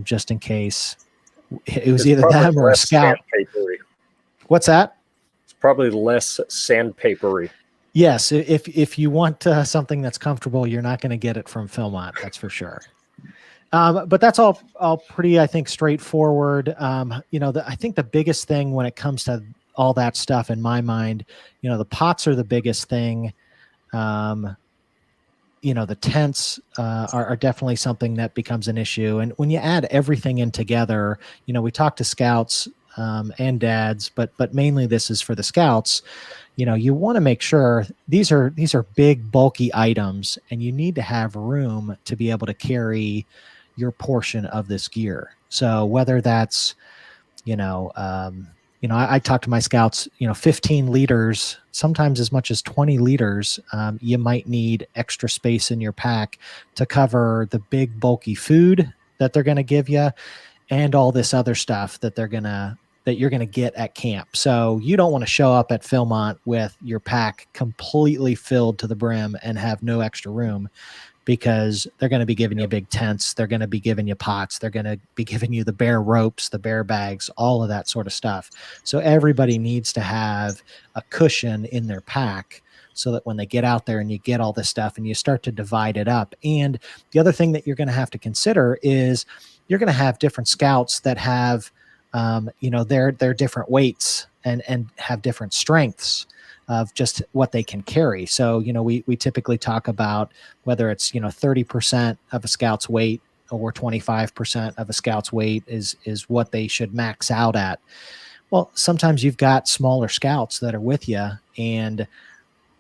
just in case it was either them or a scout. What's that? It's probably less sandpapery. Yes, if you want something that's comfortable, you're not going to get it from Philmont, that's for sure. But that's all pretty, I think, straightforward. I think the biggest thing when it comes to all that stuff in my mind, the pots are the biggest thing. The tents are definitely something that becomes an issue. And when you add everything in together, we talk to scouts and dads, but mainly this is for the scouts. You want to make sure these are big, bulky items, and you need to have room to be able to carry your portion of this gear. So whether that's, I talk to my scouts, 15 liters, sometimes as much as 20 liters, you might need extra space in your pack to cover the big, bulky food that they're going to give you and all this other stuff that you're going to get at camp. So you don't want to show up at Philmont with your pack completely filled to the brim and have no extra room, because they're going to be giving you big tents. They're going to be giving you pots. They're going to be giving you the bear ropes, the bear bags, all of that sort of stuff. So everybody needs to have a cushion in their pack so that when they get out there and you get all this stuff and you start to divide it up. And the other thing that you're going to have to consider is you're going to have different scouts that have, their different weights and have different strengths of just what they can carry. So, we typically talk about whether it's, 30% of a scout's weight or 25% of a scout's weight is what they should max out at. Well, sometimes you've got smaller scouts that are with you, and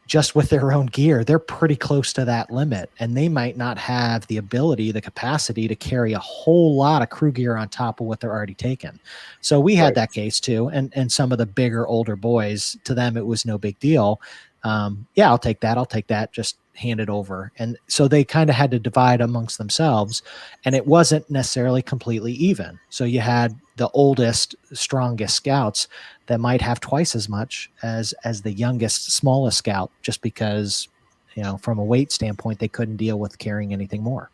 just with their own gear, they're pretty close to that limit, and they might not have the ability, the capacity to carry a whole lot of crew gear on top of what they're already taking. So we had that case too. And some of the bigger, older boys, to them, it was no big deal. I'll take that. Just hand it over. And so they kind of had to divide amongst themselves, and it wasn't necessarily completely even. So you had the oldest, strongest scouts that might have twice as much as the youngest, smallest scout, just because, from a weight standpoint, they couldn't deal with carrying anything more.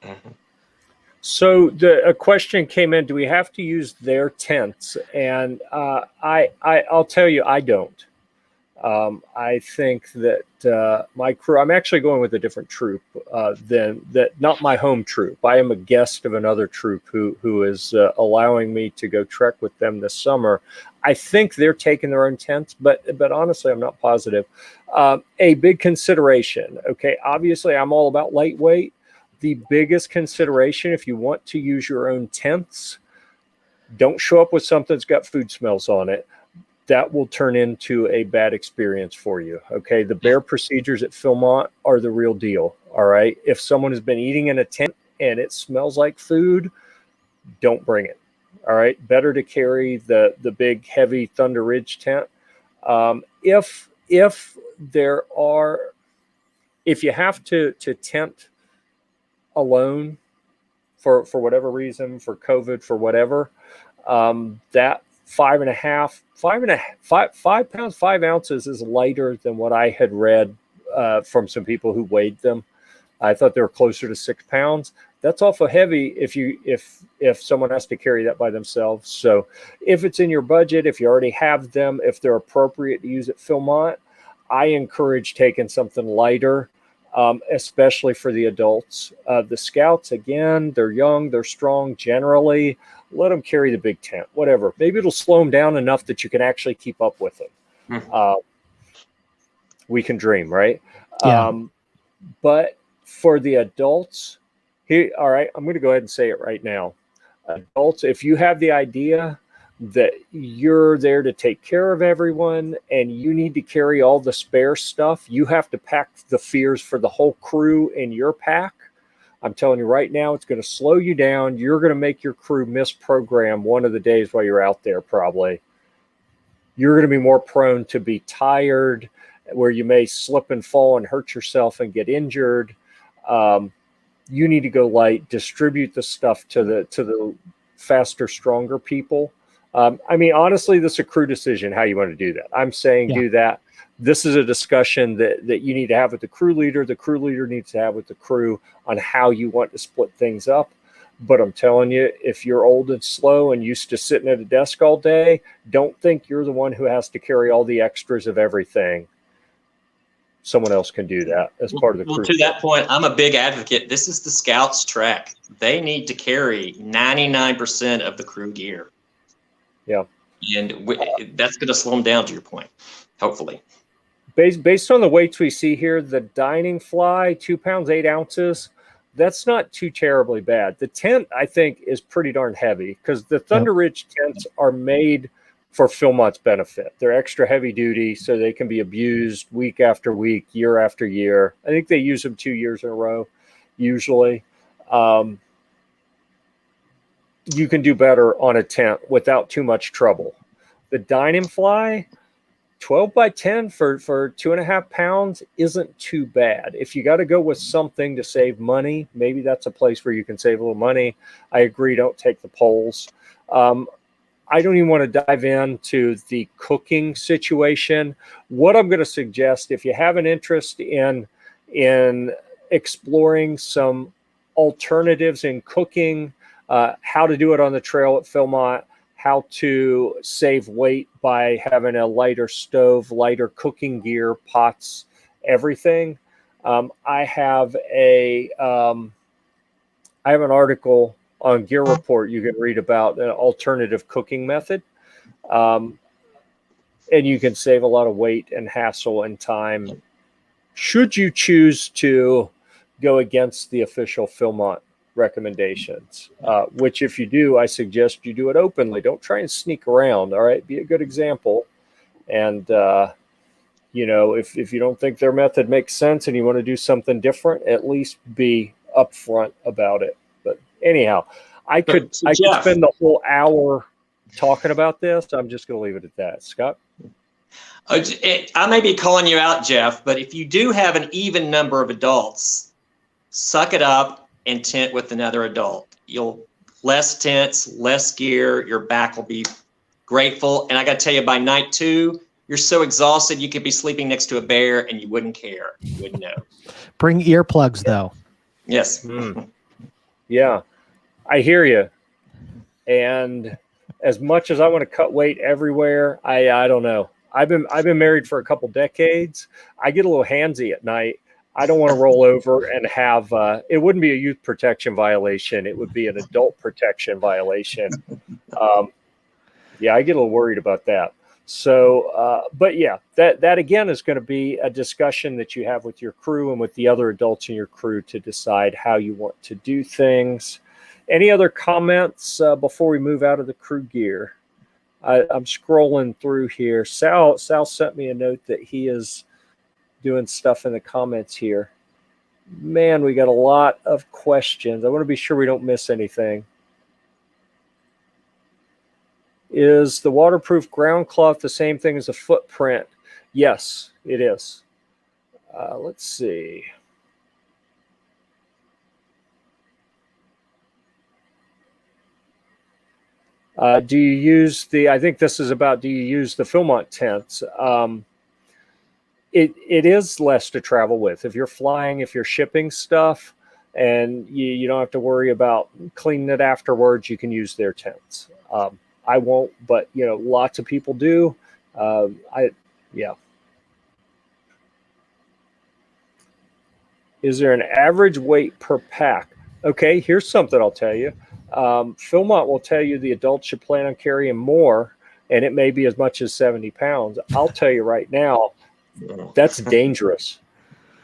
Mm-hmm. So a question came in: do we have to use their tents? And I'll tell you, I don't. I think that my crew, I'm actually going with a different troop than that, not my home troop. I am a guest of another troop who is allowing me to go trek with them this summer. I think they're taking their own tents, but honestly, I'm not positive. A big consideration, okay, obviously I'm all about lightweight. The biggest consideration, if you want to use your own tents, don't show up with something that's got food smells on it. That will turn into a bad experience for you. Okay. The bear procedures at Philmont are the real deal. All right. If someone has been eating in a tent and it smells like food, don't bring it. All right. Better to carry the big, heavy Thunder Ridge tent. If you have to tent alone for whatever reason, for COVID, for whatever, that 5 pounds, 5 ounces is lighter than what I had read from some people who weighed them. I thought they were closer to 6 pounds. That's awful heavy if someone has to carry that by themselves. So if it's in your budget, if you already have them, if they're appropriate to use at Philmont, I encourage taking something lighter, especially for the adults. The scouts, again, they're young, they're strong generally. Let them carry the big tent, whatever. Maybe it'll slow them down enough that you can actually keep up with them. Mm-hmm. We can dream, right? Yeah. But for the adults, here, all right, I'm going to go ahead and say it right now. Adults, if you have the idea that you're there to take care of everyone and you need to carry all the spare stuff, you have to pack the fears for the whole crew in your pack. I'm telling you right now, it's going to slow you down. You're going to make your crew miss program one of the days while you're out there, probably. You're going to be more prone to be tired, where you may slip and fall and hurt yourself and get injured. You need to go light, distribute the stuff to the faster, stronger people. Honestly, this is a crew decision how you want to do that. I'm saying do that. This is a discussion that you need to have with the crew leader. The crew leader needs to have with the crew on how you want to split things up. But I'm telling you, if you're old and slow and used to sitting at a desk all day, don't think you're the one who has to carry all the extras of everything. Someone else can do that as part of the crew. Well, to that point, I'm a big advocate. This is the Scouts track. They need to carry 99% of the crew gear. Yeah. And that's going to slow them down, to your point, hopefully. Based on the weights we see here, the dining fly, 2 pounds, 8 ounces, that's not too terribly bad. The tent, I think, is pretty darn heavy because the Thunder Ridge tents are made for Philmont's benefit. They're extra heavy duty, so they can be abused week after week, year after year. I think they use them 2 years in a row, usually. You can do better on a tent without too much trouble. The dining fly, 12 by 10 for 2.5 pounds isn't too bad. If you got to go with something to save money, maybe that's a place where you can save a little money. I agree. Don't take the poles. I don't even want to dive into the cooking situation. What I'm going to suggest, if you have an interest in exploring some alternatives in cooking, how to do it on the trail at Philmont, how to save weight by having a lighter stove, lighter cooking gear, pots, everything. I have an article on Gear Report you can read about an alternative cooking method. And you can save a lot of weight and hassle and time should you choose to go against the official Philmont recommendations, which if you do, I suggest you do it openly. Don't try and sneak around. All right. Be a good example. And, if you don't think their method makes sense and you want to do something different, at least be upfront about it. But anyhow, I could spend the whole hour talking about this. I'm just going to leave it at that. Scott? I may be calling you out, Jeff, but if you do have an even number of adults, suck it up and tent with another adult. You'll less tents, less gear. Your back will be grateful. And I got to tell you, by night 2, you're so exhausted you could be sleeping next to a bear and you wouldn't care. You wouldn't know. Bring earplugs, though. Yes. Yeah, I hear you. And as much as I want to cut weight everywhere, I don't know. I've been married for a couple decades. I get a little handsy at night. I don't want to roll over and have, it wouldn't be a youth protection violation. It would be an adult protection violation. I get a little worried about that. So, but yeah, that again is going to be a discussion that you have with your crew and with the other adults in your crew to decide how you want to do things. Any other comments before we move out of the crew gear? I'm scrolling through here. Sal sent me a note that he is doing stuff in the comments here. Man, we got a lot of questions. I want to be sure we don't miss anything. Is the waterproof ground cloth the same thing as a footprint? Yes, it is. Let's see. Do you use I think this is about, do you use the Philmont tents? It is less to travel with. If you're flying, if you're shipping stuff, and you don't have to worry about cleaning it afterwards, you can use their tents. I won't, but lots of people do. Is there an average weight per pack? Okay, here's something I'll tell you. Philmont will tell you the adults should plan on carrying more, and it may be as much as 70 pounds. I'll tell you right now, that's dangerous.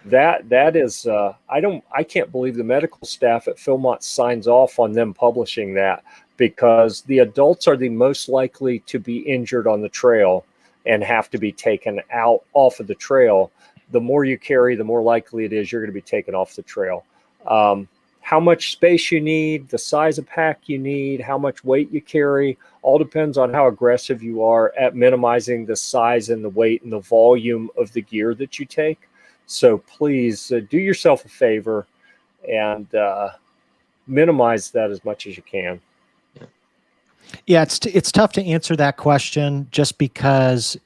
That is, I can't believe the medical staff at Philmont signs off on them publishing that, because the adults are the most likely to be injured on the trail and have to be taken off of the trail. The more you carry, the more likely it is you're going to be taken off the trail. How much space you need, the size of pack you need, how much weight you carry, all depends on how aggressive you are at minimizing the size and the weight and the volume of the gear that you take. So please do yourself a favor and minimize that as much as you can. Yeah, it's tough to answer that question just because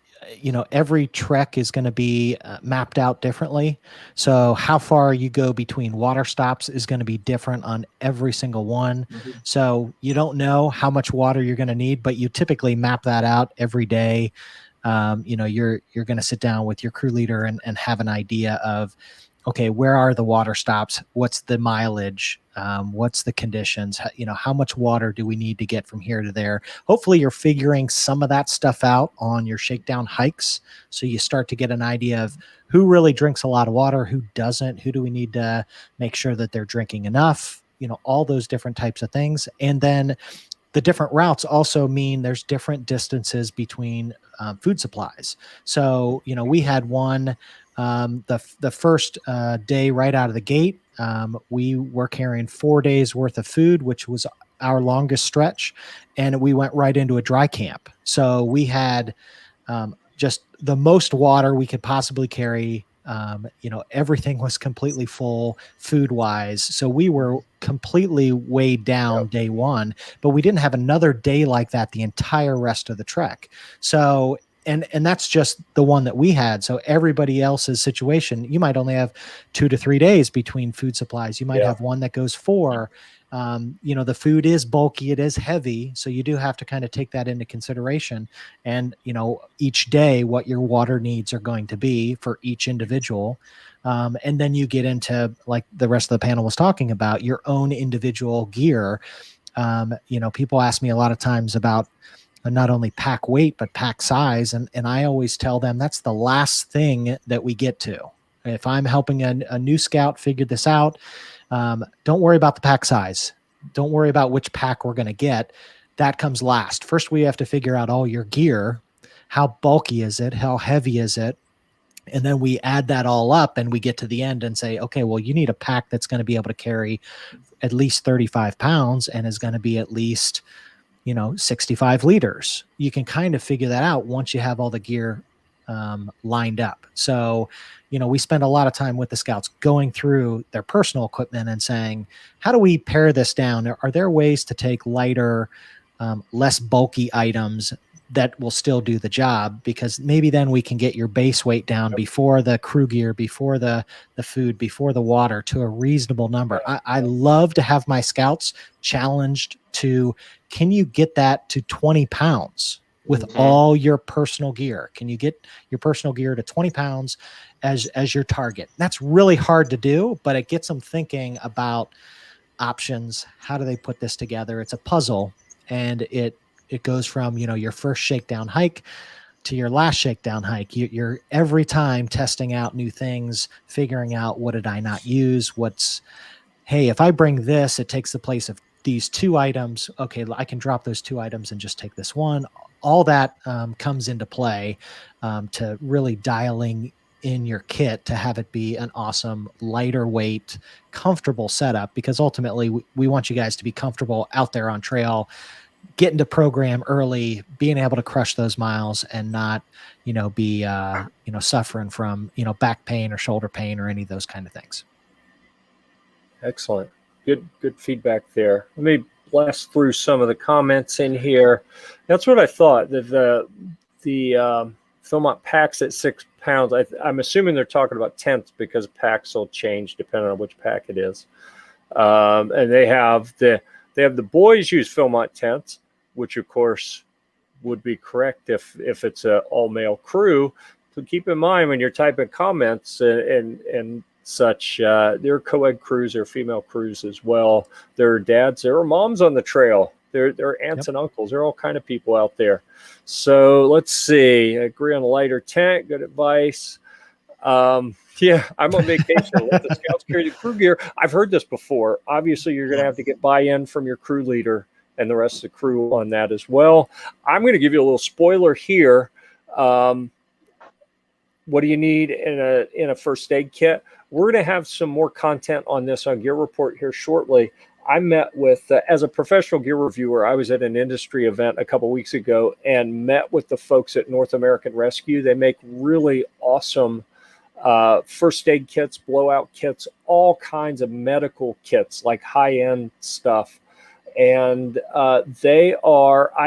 every trek is going to be mapped out differently. So how far you go between water stops is going to be different on every single one. Mm-hmm. So you don't know how much water you're going to need, but you typically map that out every day. You're going to sit down with your crew leader and have an idea of, okay, where are the water stops? What's the mileage? What's the conditions? How much water do we need to get from here to there? Hopefully you're figuring some of that stuff out on your shakedown hikes. So you start to get an idea of who really drinks a lot of water, who doesn't, who do we need to make sure that they're drinking enough, all those different types of things. And then the different routes also mean there's different distances between food supplies. So, we had one, the first day right out of the gate, we were carrying 4 days worth of food, which was our longest stretch. And we went right into a dry camp. So we had just the most water we could possibly carry. Everything was completely full food wise. So we were completely weighed down day one, but we didn't have another day like that the entire rest of the trek. So, and that's just the one that we had. So everybody else's situation, you might only have 2 to 3 days between food supplies. You might have one that goes 4. The food is bulky, it is heavy. So you do have to kind of take that into consideration. And, each day what your water needs are going to be for each individual. And then you get into, like the rest of the panel was talking about, your own individual gear. People ask me a lot of times about not only pack weight, but pack size. And I always tell them that's the last thing that we get to. If I'm helping a new scout figure this out, don't worry about the pack size. Don't worry about which pack we're going to get. That comes last. First, we have to figure out all your gear. How bulky is it? How heavy is it? And then we add that all up and we get to the end and say, okay, well, you need a pack that's going to be able to carry at least 35 pounds and is going to be at least, 65 liters. You can kind of figure that out once you have all the gear lined up. So, we spend a lot of time with the scouts going through their personal equipment and saying, how do we pare this down? Are there ways to take lighter, less bulky items that will still do the job? Because maybe then we can get your base weight down before the crew gear, before the food, before the water, to a reasonable number. I love to have my scouts challenged to, can you get that to 20 pounds with all your personal gear? Can you get your personal gear to 20 pounds as your target? That's really hard to do, but it gets them thinking about options. How do they put this together? It's a puzzle, and it goes from, your first shakedown hike to your last shakedown hike. You're every time testing out new things, figuring out, what did I not use? Hey, if I bring this, it takes the place of these 2 items. Okay, I can drop those 2 items and just take this one. All that comes into play to really dialing in your kit to have it be an awesome, lighter weight, comfortable setup, because ultimately we want you guys to be comfortable out there on trail, getting to program early, being able to crush those miles and not, be, suffering from, back pain or shoulder pain or any of those kind of things. Excellent. Good feedback there. Let me blast through some of the comments in here. That's what I thought. The Philmont packs at 6 pounds. I'm assuming they're talking about tents, because packs will change depending on which pack it is. And they have the boys use Philmont tents, which of course would be correct if it's an all male crew. So keep in mind when you're typing comments and such, there are co-ed crews, there are female crews as well. There are dads, there are moms on the trail. There are aunts and uncles. There are all kind of people out there. So let's see. Agree on a lighter tent. Good advice. Yeah, I'm on vacation. Let the scouts carry the crew gear. I've heard this before. Obviously, you're going to have to get buy-in from your crew leader and the rest of the crew on that as well. I'm going to give you a little spoiler here. What do you need in a first aid kit? We're going to have some more content on this on Gear Report here shortly. I met with, as a professional gear reviewer, I was at an industry event a couple weeks ago and met with the folks at North American Rescue. They make really awesome first aid kits, blowout kits, all kinds of medical kits, like high-end stuff. And I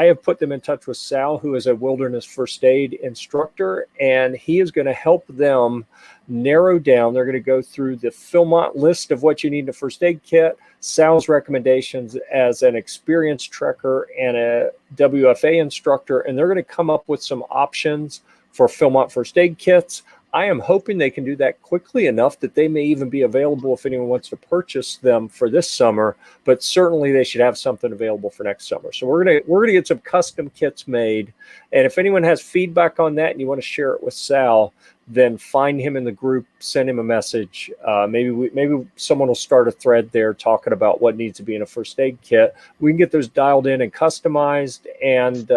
have put them in touch with Sal, who is a wilderness first aid instructor, and he is going to help them narrow down. They're going to go through the Philmont list of what you need in a first aid kit, Sal's recommendations as an experienced trekker and a WFA instructor, and they're going to come up with some options for Philmont first aid kits. I am hoping they can do that quickly enough that they may even be available if anyone wants to purchase them for this summer, but certainly they should have something available for next summer. So we're gonna get some custom kits made, and if anyone has feedback on that and you want to share it with Sal, then find him in the group, send him a message. Maybe someone will start a thread there talking about what needs to be in a first aid kit. We can get those dialed in and customized. And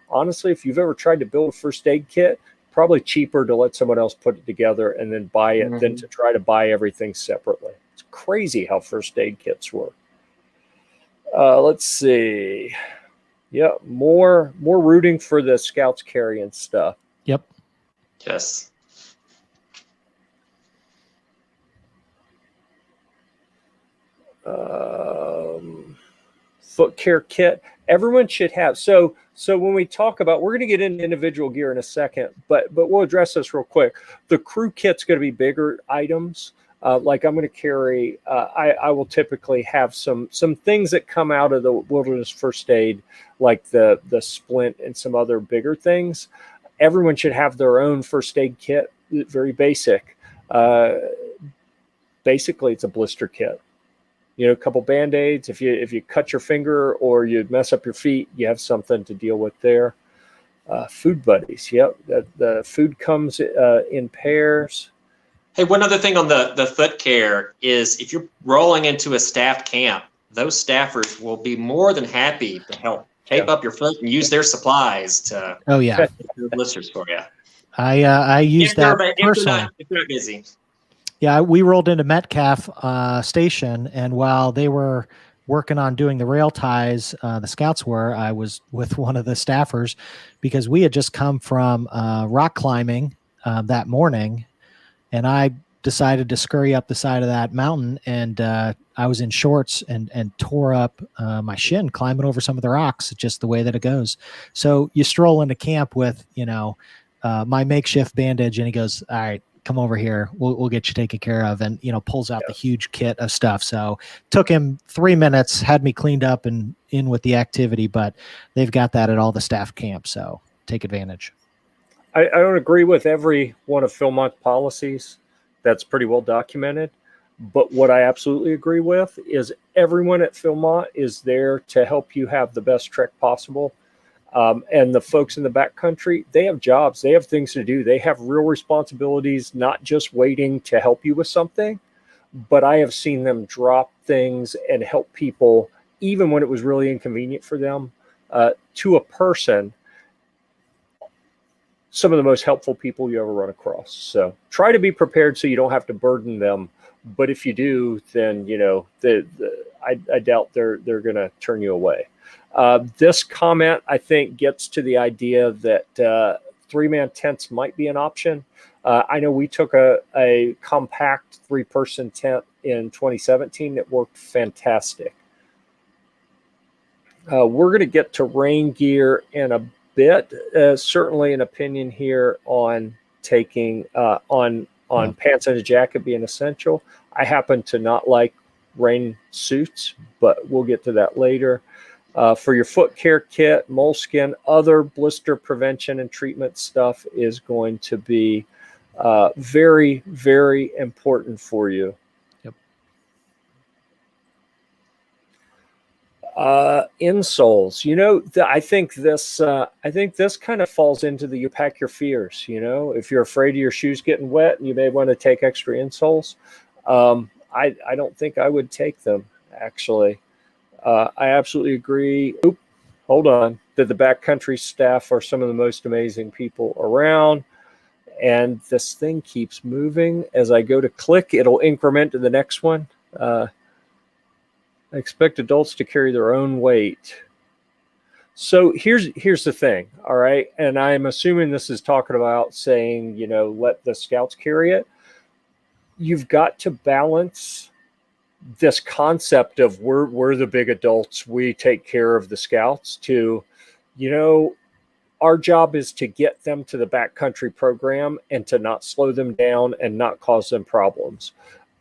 honestly, if you've ever tried to build a first aid kit, probably cheaper to let someone else put it together and then buy it than to try to buy everything separately. It's crazy how first aid kits work. Let's see. Yeah, more rooting for the scouts carrying stuff. Yep. Yes. Foot care kit. Everyone should have. So when we talk about, we're going to get into individual gear in a second, but we'll address this real quick. The crew kit's going to be bigger items. Like I'm going to carry, I will typically have some things that come out of the wilderness first aid, like the splint and some other bigger things. Everyone should have their own first aid kit, very basic. Basically, it's a blister kit. You know, a couple Band-Aids. If you cut your finger or you mess up your feet, you have something to deal with there. Food buddies. Yep. The food comes in pairs. Hey, one other thing on the foot care is if you're rolling into a staffed camp, those staffers will be more than happy to help tape up your foot and use their supplies to do blisters for you. I use that personally. If they're not busy. Yeah, we rolled into Metcalf Station, and while they were working on doing the rail ties, the scouts were, I was with one of the staffers because we had just come from rock climbing that morning, and I decided to scurry up the side of that mountain, and I was in shorts and tore up my shin climbing over some of the rocks, just the way that it goes. So you stroll into camp with, my makeshift bandage, and he goes, "All right, come over here. We'll get you taken care of," and pulls out the huge kit of stuff. So took him 3 minutes, had me cleaned up and in with the activity, but they've got that at all the staff camps, so take advantage. I don't agree with every one of Philmont's policies. That's pretty well documented. But what I absolutely agree with is everyone at Philmont is there to help you have the best trek possible. And the folks in the backcountry, they have jobs, they have things to do, they have real responsibilities, not just waiting to help you with something. But I have seen them drop things and help people, even when it was really inconvenient for them, to a person. Some of the most helpful people you ever run across. So try to be prepared so you don't have to burden them. But if you do, then I doubt they're going to turn you away. This comment, I think, gets to the idea that 3-man tents might be an option. I know we took a compact 3-person tent in 2017 that worked fantastic. We're going to get to rain gear in a bit. Certainly an opinion here on taking on pants and a jacket being essential. I happen to not like rain suits, but we'll get to that later. For your foot care kit, moleskin, other blister prevention and treatment stuff is going to be very, very important for you. Yep. Insoles. I think this kind of falls into the you pack your fears. If you're afraid of your shoes getting wet, you may want to take extra insoles. I don't think I would take them, actually. I absolutely agree. Hold on. That the backcountry staff are some of the most amazing people around. And this thing keeps moving. As I go to click, it'll increment to the next one. I expect adults to carry their own weight. So here's the thing, all right? And I'm assuming this is talking about saying, let the scouts carry it. You've got to balance this concept of we're the big adults, we take care of the scouts, to, you know, our job is to get them to the backcountry program and to not slow them down and not cause them problems.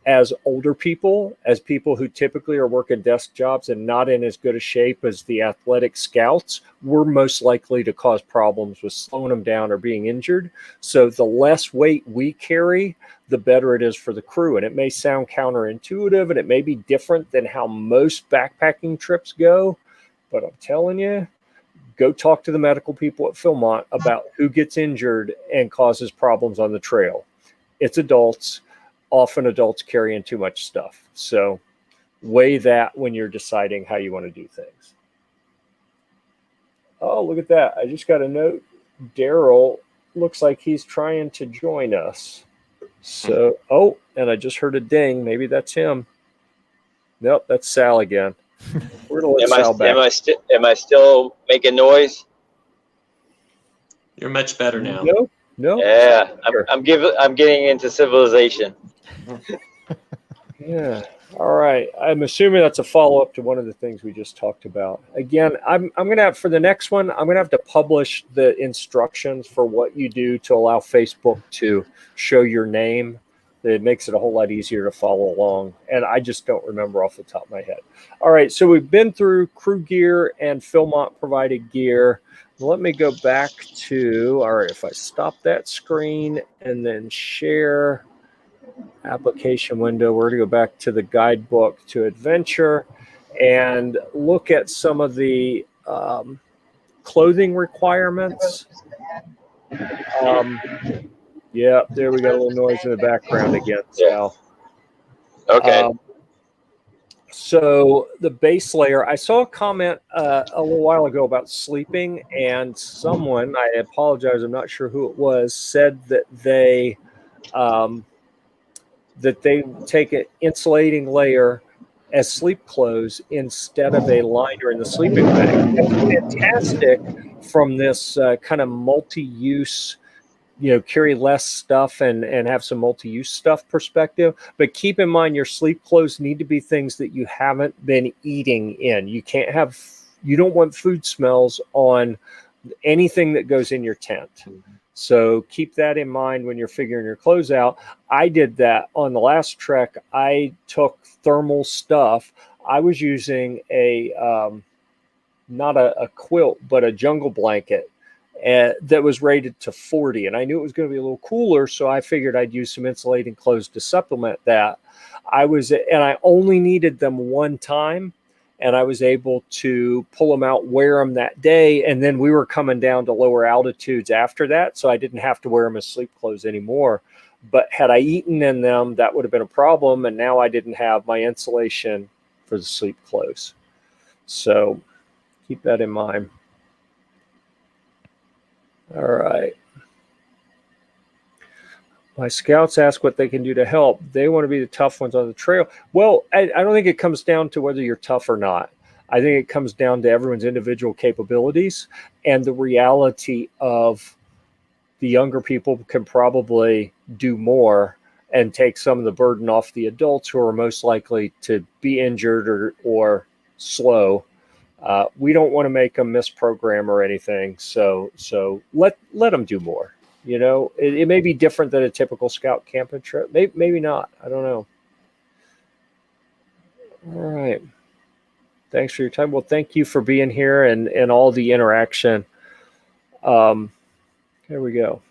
As older people, as people who typically are working desk jobs and not in as good a shape as the athletic scouts, we're most likely to cause problems with slowing them down or being injured. So the less weight we carry, the better it is for the crew. And it may sound counterintuitive and it may be different than how most backpacking trips go, but I'm telling you, go talk to the medical people at Philmont about who gets injured and causes problems on the trail. It's adults. Often adults carrying too much stuff. So weigh that when you're deciding how you want to do things. Oh, look at that. I just got a note. Daryl looks like he's trying to join us. So, oh, and I just heard a ding. Maybe that's him. Nope, that's Sal again. We're gonna let Sal back. Am I still making noise? You're much better now. No. Yeah, I'm getting into civilization. Yeah. All right. I'm assuming that's a follow-up to one of the things we just talked about. Again, I'm going to have, for the next one, I'm going to have to publish the instructions for what you do to allow Facebook to show your name. It makes it a whole lot easier to follow along. And I just don't remember off the top of my head. All right. So we've been through crew gear and Philmont provided gear. Let me go back to, all right, if I stop that screen and then share application window, we're going to go back to the guidebook to adventure and look at some of the clothing requirements. Yeah, there we got a little noise in the background again, Sal. Okay. So the base layer, I saw a comment a little while ago about sleeping, and someone, I apologize, I'm not sure who it was, said that they take an insulating layer as sleep clothes instead of a liner in the sleeping bag. That's fantastic from this kind of multi-use, you know, carry less stuff and have some multi-use stuff perspective. But keep in mind, your sleep clothes need to be things that you haven't been eating in. You don't want food smells on anything that goes in your tent. So keep that in mind when you're figuring your clothes out. I did that on the last trek. I took thermal stuff. I was using not a quilt, but a jungle blanket that was rated to 40. And I knew it was going to be a little cooler, so I figured I'd use some insulating clothes to supplement that. I only needed them one time, and I was able to pull them out, wear them that day. And then we were coming down to lower altitudes after that, so I didn't have to wear them as sleep clothes anymore. But had I eaten in them, that would have been a problem. And now I didn't have my insulation for the sleep clothes. So keep that in mind. All right. My scouts ask what they can do to help. They want to be the tough ones on the trail. Well, I don't think it comes down to whether you're tough or not. I think it comes down to everyone's individual capabilities and the reality of the younger people can probably do more and take some of the burden off the adults who are most likely to be injured or slow. We don't want to make them misprogram or anything. So let them do more. You know, it may be different than a typical scout camping trip. Maybe not. I don't know. All right. Thanks for your time. Well, thank you for being here and all the interaction. Here we go.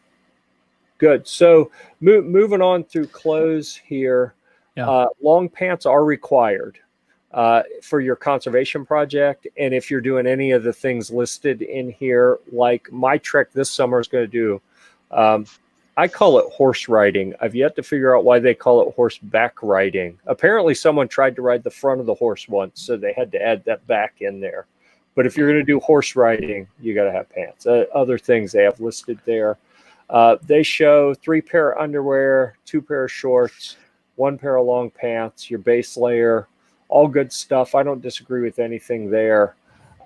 Good. So moving on through clothes here. Yeah. Long pants are required for your conservation project. And if you're doing any of the things listed in here, like my trek this summer is going to do, I call it horse riding. I've yet to figure out why they call it horseback riding. Apparently someone tried to ride the front of the horse once, so they had to add that back in there. But if you're going to do horse riding, you got to have pants. Other things they have listed there. They show 3 pair of underwear, 2 pair of shorts, 1 pair of long pants, your base layer, all good stuff. I don't disagree with anything there.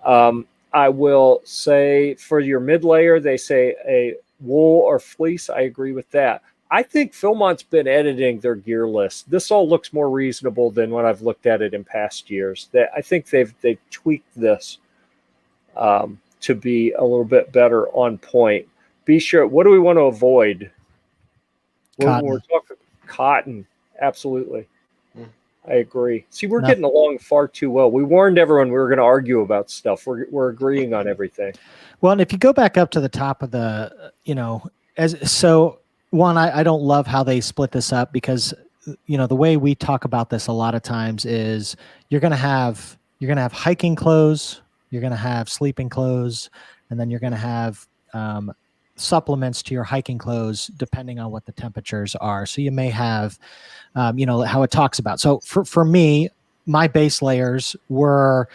I will say for your mid layer, they say a wool or fleece. I agree with that. I think Philmont's been editing their gear list. This all looks more reasonable than when I've looked at it in past years. I think they've tweaked this to be a little bit better on point. Be sure. What do we want to avoid? Cotton. We're talking cotton. Absolutely. I agree. See, we're No. getting along far too well. We warned everyone we were going to argue about stuff. We're agreeing on everything. Well, and if you go back up to the top of the, I don't love how they split this up because, the way we talk about this a lot of times is you're going to have hiking clothes, you're going to have sleeping clothes, and then you're going to have supplements to your hiking clothes depending on what the temperatures are. So you may have, how it talks about. So for me, my base layers were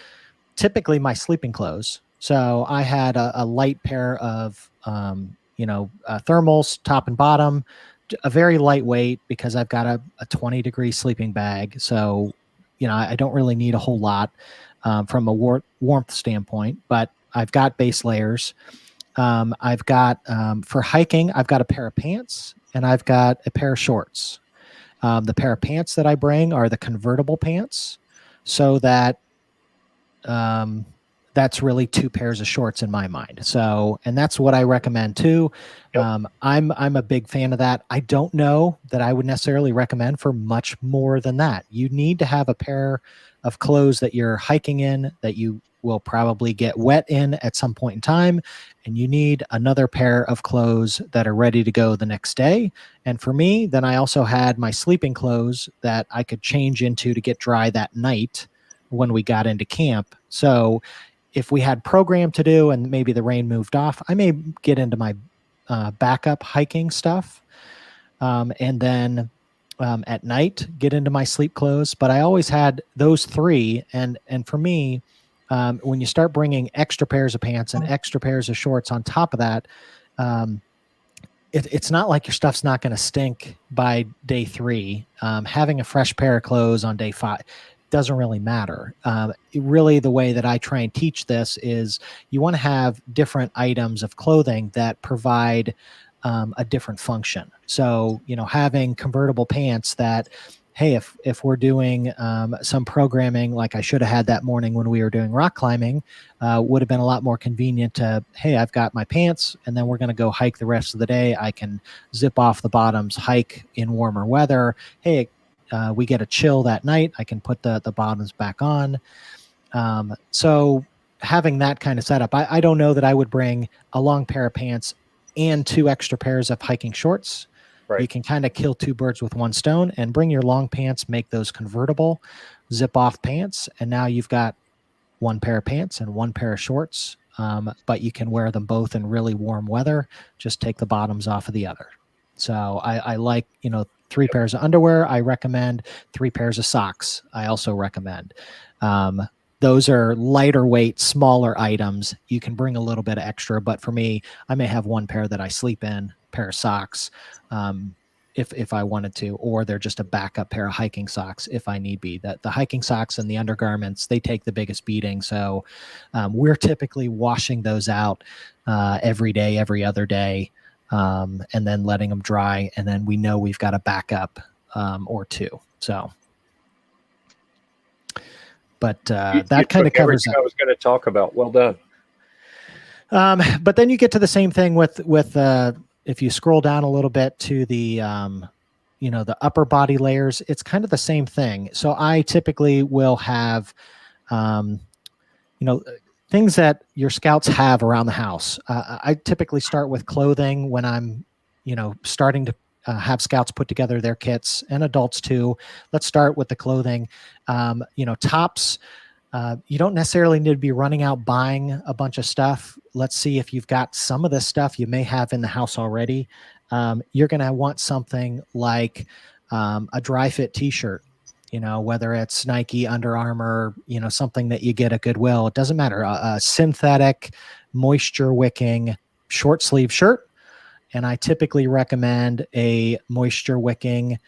typically my sleeping clothes. So I had a light pair of, thermals, top and bottom, a very lightweight because I've got a 20-degree sleeping bag. So, I don't really need a whole lot from a warmth standpoint, but I've got base layers. I've got, for hiking, I've got a pair of pants and I've got a pair of shorts. The pair of pants that I bring are the convertible pants, so that that's really two pairs of shorts in my mind. So, and that's what I recommend too. Yep. I'm a big fan of that. I don't know that I would necessarily recommend for much more than that. You need to have a pair of clothes that you're hiking in that you will probably get wet in at some point in time. And you need another pair of clothes that are ready to go the next day. And for me, then I also had my sleeping clothes that I could change into to get dry that night when we got into camp. So if we had program to do and maybe the rain moved off, I may get into my backup hiking stuff. And then at night, get into my sleep clothes. But I always had those three. And for me, when you start bringing extra pairs of pants and extra pairs of shorts on top of that, it's not like your stuff's not going to stink by day 3. Having a fresh pair of clothes on day 5 doesn't really matter. Really, the way that I try and teach this is you want to have different items of clothing that provide a different function. So, having convertible pants that, hey, if we're doing some programming like I should have had that morning when we were doing rock climbing, would have been a lot more convenient to, hey, I've got my pants and then we're going to go hike the rest of the day. I can zip off the bottoms, hike in warmer weather. Hey, we get a chill that night. I can put the bottoms back on. So having that kind of setup, I don't know that I would bring a long pair of pants and 2 extra pairs of hiking shorts. Right. You can kind of kill 2 birds with 1 stone and bring your long pants, make those convertible, zip off pants. And now you've got 1 pair of pants and 1 pair of shorts, but you can wear them both in really warm weather. Just take the bottoms off of the other. So I like, 3 pairs of underwear. I recommend 3 pairs of socks. I also recommend. Those are lighter weight, smaller items. You can bring a little bit of extra, but for me, I may have 1 pair that I sleep in, pair of socks, if I wanted to, or they're just a backup pair of hiking socks if I need be. That the hiking socks and the undergarments, they take the biggest beating. So we're typically washing those out every day, every other day. And then letting them dry, and then we know we've got a backup or 2. So, but that kind of covers that. I was going to talk about. Well done. But then you get to the same thing with if you scroll down a little bit to the the upper body layers, it's kind of the same thing. So I typically will have things that your scouts have around the house. I typically start with clothing when I'm, starting to have scouts put together their kits, and adults too. Let's start with the clothing. Tops. You don't necessarily need to be running out buying a bunch of stuff. Let's see if you've got some of this stuff you may have in the house already. You're going to want something like a dry fit t-shirt. Whether it's Nike, Under Armour, something that you get at Goodwill, it doesn't matter. A synthetic, moisture wicking short sleeve shirt. And I typically recommend a moisture wicking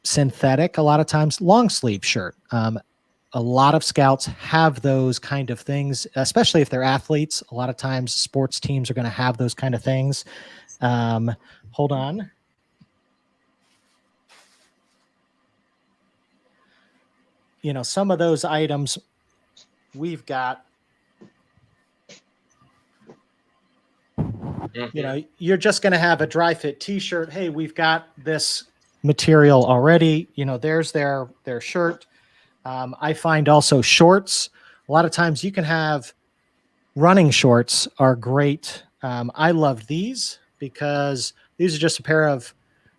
synthetic, a lot of times long sleeve shirt. A lot of scouts have those kind of things, especially if they're athletes. A lot of times sports teams are going to have those kind of things. Hold on. some of those items we've got, you're just going to have a dry fit t-shirt. Hey, we've got this material already. There's their shirt. I find also shorts. A lot of times you can have running shorts are great. I love these because these are just a pair of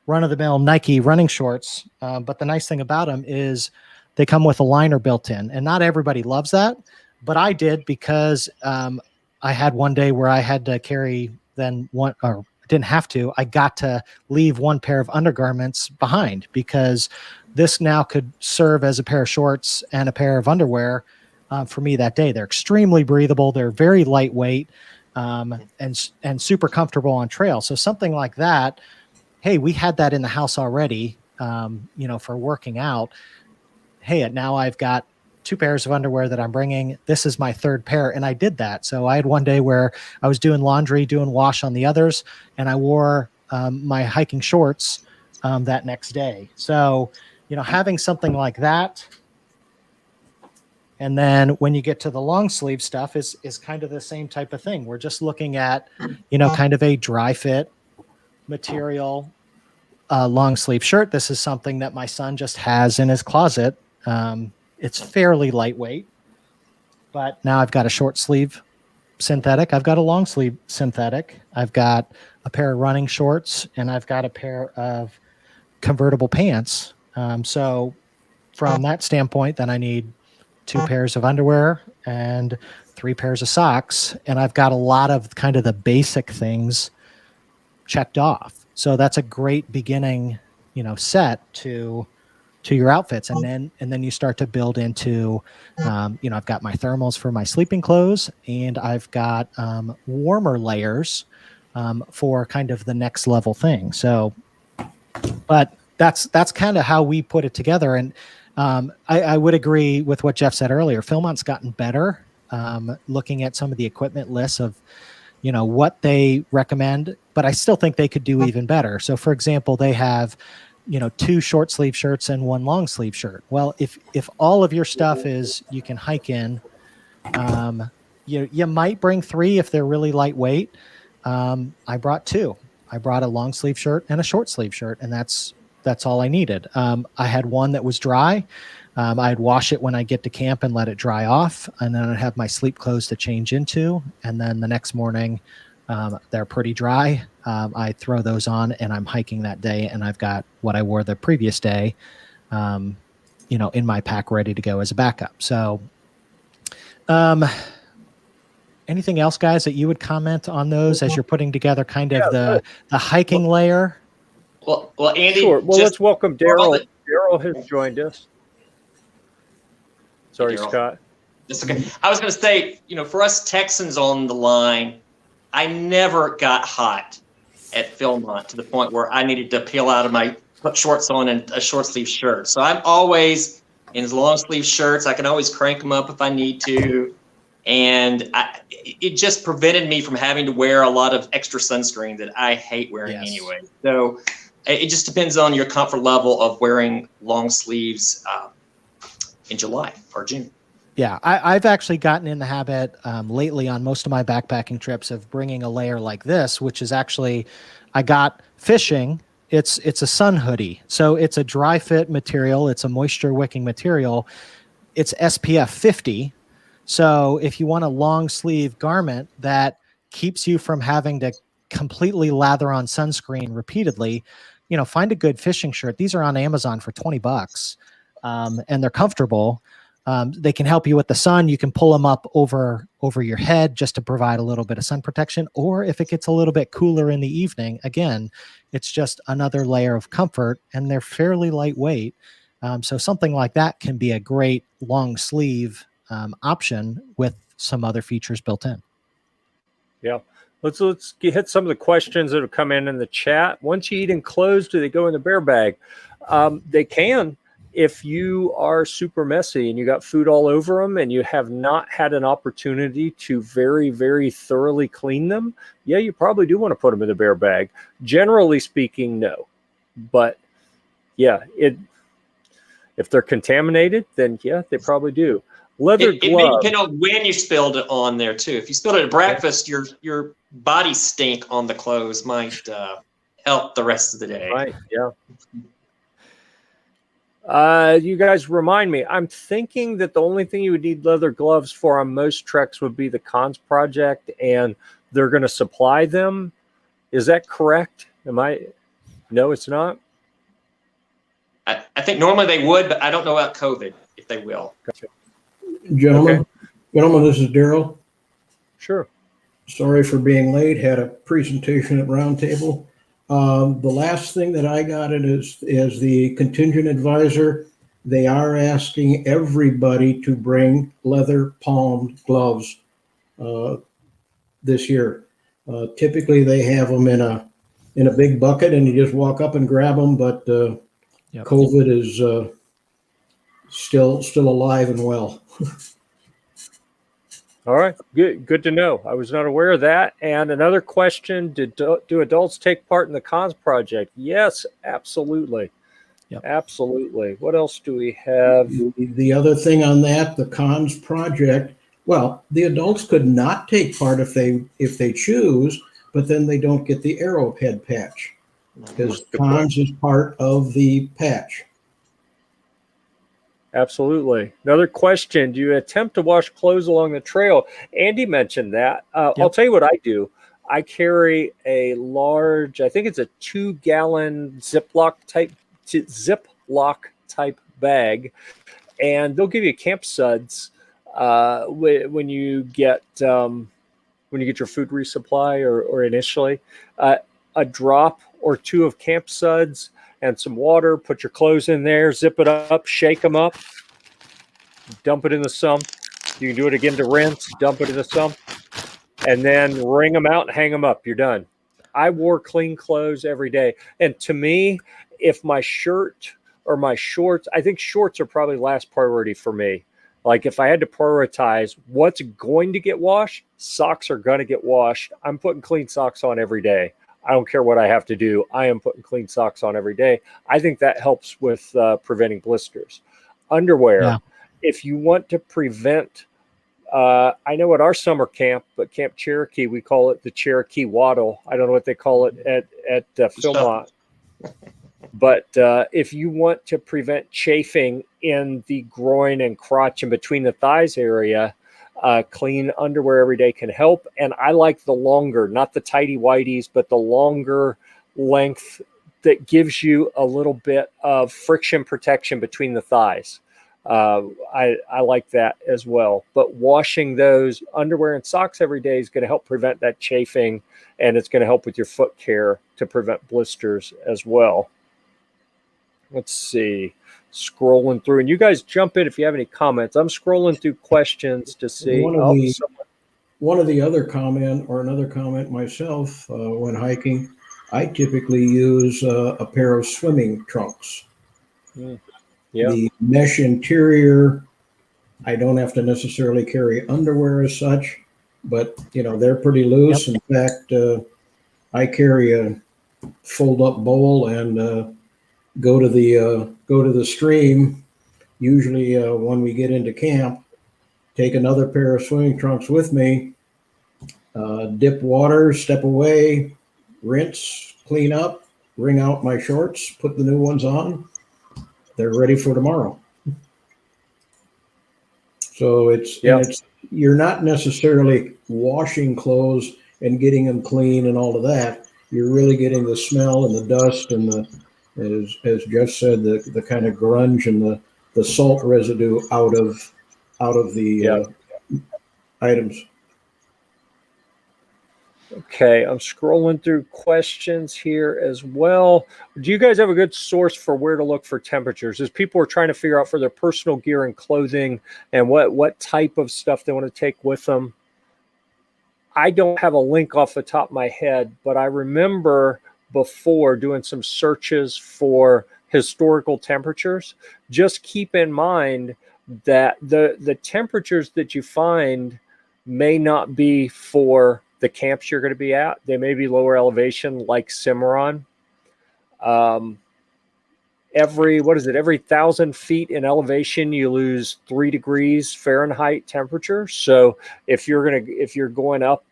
run-of-the-mill Nike running shorts. But the nice thing about them is they come with a liner built in, and not everybody loves that, but I did because I had one day where I had to carry didn't have to. I got to leave one pair of undergarments behind because this now could serve as a pair of shorts and a pair of underwear for me that day. They're extremely breathable. They're very lightweight and super comfortable on trail. So something like that, hey, we had that in the house already, for working out. Hey, now I've got 2 pairs of underwear that I'm bringing. This is my 3rd pair. And I did that. So I had one day where I was doing laundry, doing wash on the others, and I wore my hiking shorts that next day. So, having something like that. And then when you get to the long sleeve stuff is kind of the same type of thing. We're just looking at, kind of a dry fit material long sleeve shirt. This is something that my son just has in his closet. It's fairly lightweight, but now I've got a short sleeve synthetic. I've got a long sleeve synthetic. I've got a pair of running shorts, and I've got a pair of convertible pants. So from that standpoint, then I need 2 pairs of underwear and 3 pairs of socks. And I've got a lot of kind of the basic things checked off. So that's a great beginning, set to your outfits. And then you start to build into, I've got my thermals for my sleeping clothes, and I've got warmer layers for kind of the next level thing. So, but that's kind of how we put it together. And I would agree with what Jeff said earlier. Philmont's gotten better looking at some of the equipment lists of, what they recommend, but I still think they could do even better. So for example, they have, 2 short sleeve shirts and 1 long sleeve shirt. Well, if all of your stuff is you can hike in, you might bring 3 if they're really lightweight. I brought 2. I brought a long sleeve shirt and a short sleeve shirt, and that's all I needed. I had one that was dry. I'd wash it when I get to camp and let it dry off, and then I'd have my sleep clothes to change into. And then the next morning, they're pretty dry. I throw those on, and I'm hiking that day, and I've got what I wore the previous day, in my pack ready to go as a backup. So, anything else, guys, that you would comment on those as you're putting together kind of the hiking layer? Well, Andy. Sure. Well, let's welcome Daryl. Daryl has joined us. Sorry, Daryl. Scott. That's okay. I was going to say, for us Texans on the line, I never got hot at Philmont to the point where I needed to peel out of put shorts on and a short sleeve shirt. So I'm always in long sleeve shirts. I can always crank them up if I need to. And it just prevented me from having to wear a lot of extra sunscreen that I hate wearing anyway. So it just depends on your comfort level of wearing long sleeves in July or June. Yeah, I've actually gotten in the habit lately on most of my backpacking trips of bringing a layer like this, which is actually, I got fishing. It's a sun hoodie. So it's a dry fit material. It's a moisture wicking material. It's SPF 50. So if you want a long sleeve garment that keeps you from having to completely lather on sunscreen repeatedly, find a good fishing shirt. These are on Amazon for $20, and they're comfortable. They can help you with the sun. You can pull them up over your head just to provide a little bit of sun protection. Or if it gets a little bit cooler in the evening, again, it's just another layer of comfort, and they're fairly lightweight. So something like that can be a great long sleeve option with some other features built in. Yeah. Let's hit some of the questions that have come in the chat. Once you eat and clothes, do they go in the bear bag? They can. If you are super messy and you got food all over them and you have not had an opportunity to very, very thoroughly clean them, yeah, you probably do want to put them in the bear bag. Generally speaking, no. But yeah, If they're contaminated, then yeah, they probably do. Leather It may gloves. depend on when you spilled it on there too. If you spilled it at breakfast, your body stink on the clothes might help the rest of the day. Right. Yeah. You guys remind me. I'm thinking that the only thing you would need leather gloves for on most treks would be the cons project, and they're going to supply them. Is that correct? No, it's not. I think normally they would, but I don't know about COVID if they will. Gotcha. Gentlemen, this is Daryl. Sure. Sorry for being late. Had a presentation at Roundtable. The last thing that I got is the contingent advisor. They are asking everybody to bring leather palmed gloves this year. Typically, they have them in a big bucket, and you just walk up and grab them. But COVID is still alive and well. All right, good to know. I was not aware of that. And another question: do adults take part in the cons project? Yes, absolutely. Yep. Absolutely. What else do we have? The other thing on that, the cons project. Well, the adults could not take part if they choose, but then they don't get the arrowhead patch because cons is part of the patch. Absolutely. Another question: do you attempt to wash clothes along the trail? Andy mentioned that. I'll tell you what I do. I carry a large, I think it's a 2-gallon Ziploc type bag, and they'll give you camp suds when you get your food resupply or initially, a drop or two of camp suds and some water. Put your clothes in there, zip it up, shake them up, dump it in the sump. You can do it again to rinse, dump it in the sump, and then wring them out and hang them up. You're done. I wore clean clothes every day. And to me, if my shirt or my shorts, I think shorts are probably last priority for me. Like if I had to prioritize what's going to get washed, socks are going to get washed. I'm putting clean socks on every day. I don't care what I have to do. I am putting clean socks on every day. I think that helps with preventing blisters. Underwear, if you want to prevent, I know at our summer camp, but Camp Cherokee, we call it the Cherokee Waddle. I don't know what they call it at Philmont. But if you want to prevent chafing in the groin and crotch and between the thighs area, clean underwear every day can help. And I like the longer, not the tighty whities, but the longer length that gives you a little bit of friction protection between the thighs. I like that as well. But washing those underwear and socks every day is going to help prevent that chafing, and it's going to help with your foot care to prevent blisters as well. Let's see. Scrolling through, and you guys jump in if you have any comments. I'm scrolling through questions to see. One of the other another comment myself when hiking, I typically use a pair of swimming trunks. The mesh interior, I don't have to necessarily carry underwear as such, but they're pretty loose. In fact, I carry a fold-up bowl and go to the stream. Usually, when we get into camp, take another pair of swimming trunks with me. Dip water, step away, rinse, clean up, wring out my shorts, put the new ones on. They're ready for tomorrow. So you're not necessarily washing clothes and getting them clean and all of that. You're really getting the smell and the dust and as Jeff said, the kind of grunge and the salt residue out of the items. Okay, I'm scrolling through questions here as well. Do you guys have a good source for where to look for temperatures? As people are trying to figure out for their personal gear and clothing and what type of stuff they want to take with them. I don't have a link off the top of my head, but I remember before doing some searches for historical temperatures. Just keep in mind that the temperatures that you find may not be for the camps you're going to be at. They may be lower elevation like Cimarron. every 1,000 feet in elevation, you lose 3 degrees Fahrenheit temperature. So if you're going up,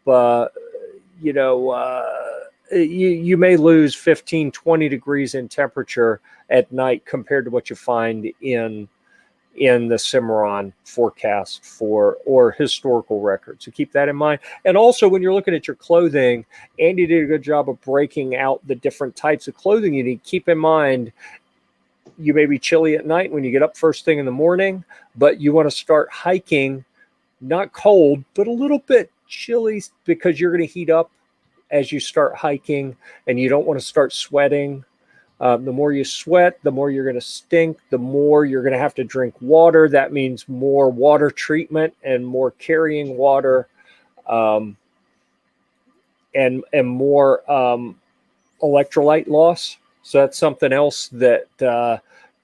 you may lose 15, 20 degrees in temperature at night compared to what you find in the Cimarron forecast or historical records. So keep that in mind. And also when you're looking at your clothing, Andy did a good job of breaking out the different types of clothing you need. Keep in mind, you may be chilly at night when you get up first thing in the morning, but you want to start hiking, not cold, but a little bit chilly, because you're going to heat up as you start hiking and you don't want to start sweating. The more you sweat, the more you're going to stink, the more you're going to have to drink water. That means more water treatment and more carrying water, and more electrolyte loss. So that's something else that,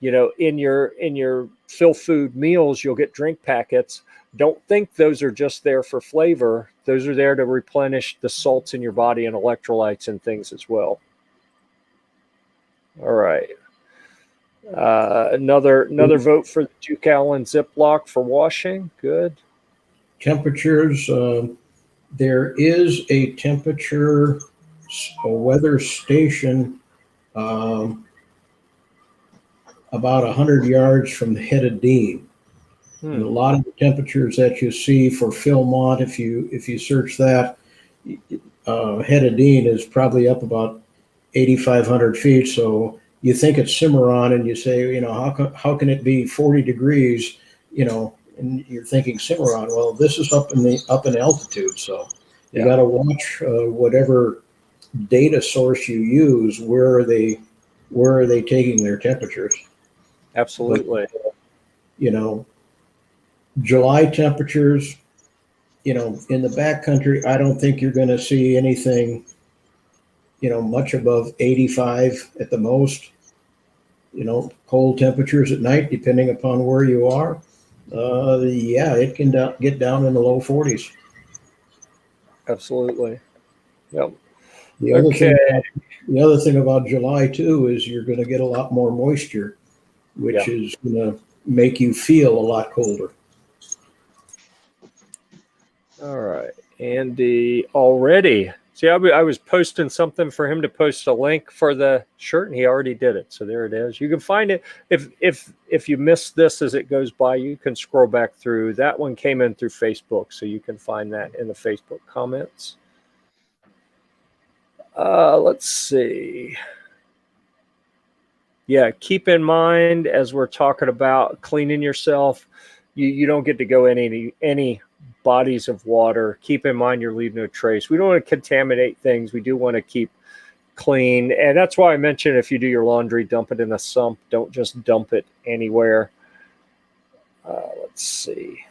in your Phil Food meals, you'll get drink packets. Don't think those are just there for flavor. Those are there to replenish the salts in your body and electrolytes and things as well. All right. Another vote for the 2-gallon Ziploc for washing. Good. Temperatures. There is a weather station about 100 yards from the head of Dean. And a lot of the temperatures that you see for Philmont, if you search that, head of Dean is probably up about 8,500 feet. So you think it's Cimarron and you say, how can it be 40 degrees, and you're thinking Cimarron. Well, this is up in altitude. So you got to watch whatever data source you use. Where are they taking their temperatures? Absolutely. But, July temperatures, in the backcountry, I don't think you're going to see anything, much above 85 at the most. Cold temperatures at night, depending upon where you are. It can get down in the low 40s. Absolutely. Yep. The other thing about July too is you're going to get a lot more moisture, which is going to make you feel a lot colder. All right, Andy already. See, I was posting something for him to post a link for the shirt, and he already did it. So there it is. You can find it. If you miss this as it goes by, you can scroll back through. That one came in through Facebook, so you can find that in the Facebook comments. Let's see. Yeah, keep in mind as we're talking about cleaning yourself, you don't get to go in any bodies of water. Keep in mind you're leaving no trace. We don't want to contaminate things. We do want to keep clean. And that's why I mentioned if you do your laundry, dump it in a sump. Don't just dump it anywhere. Let's see.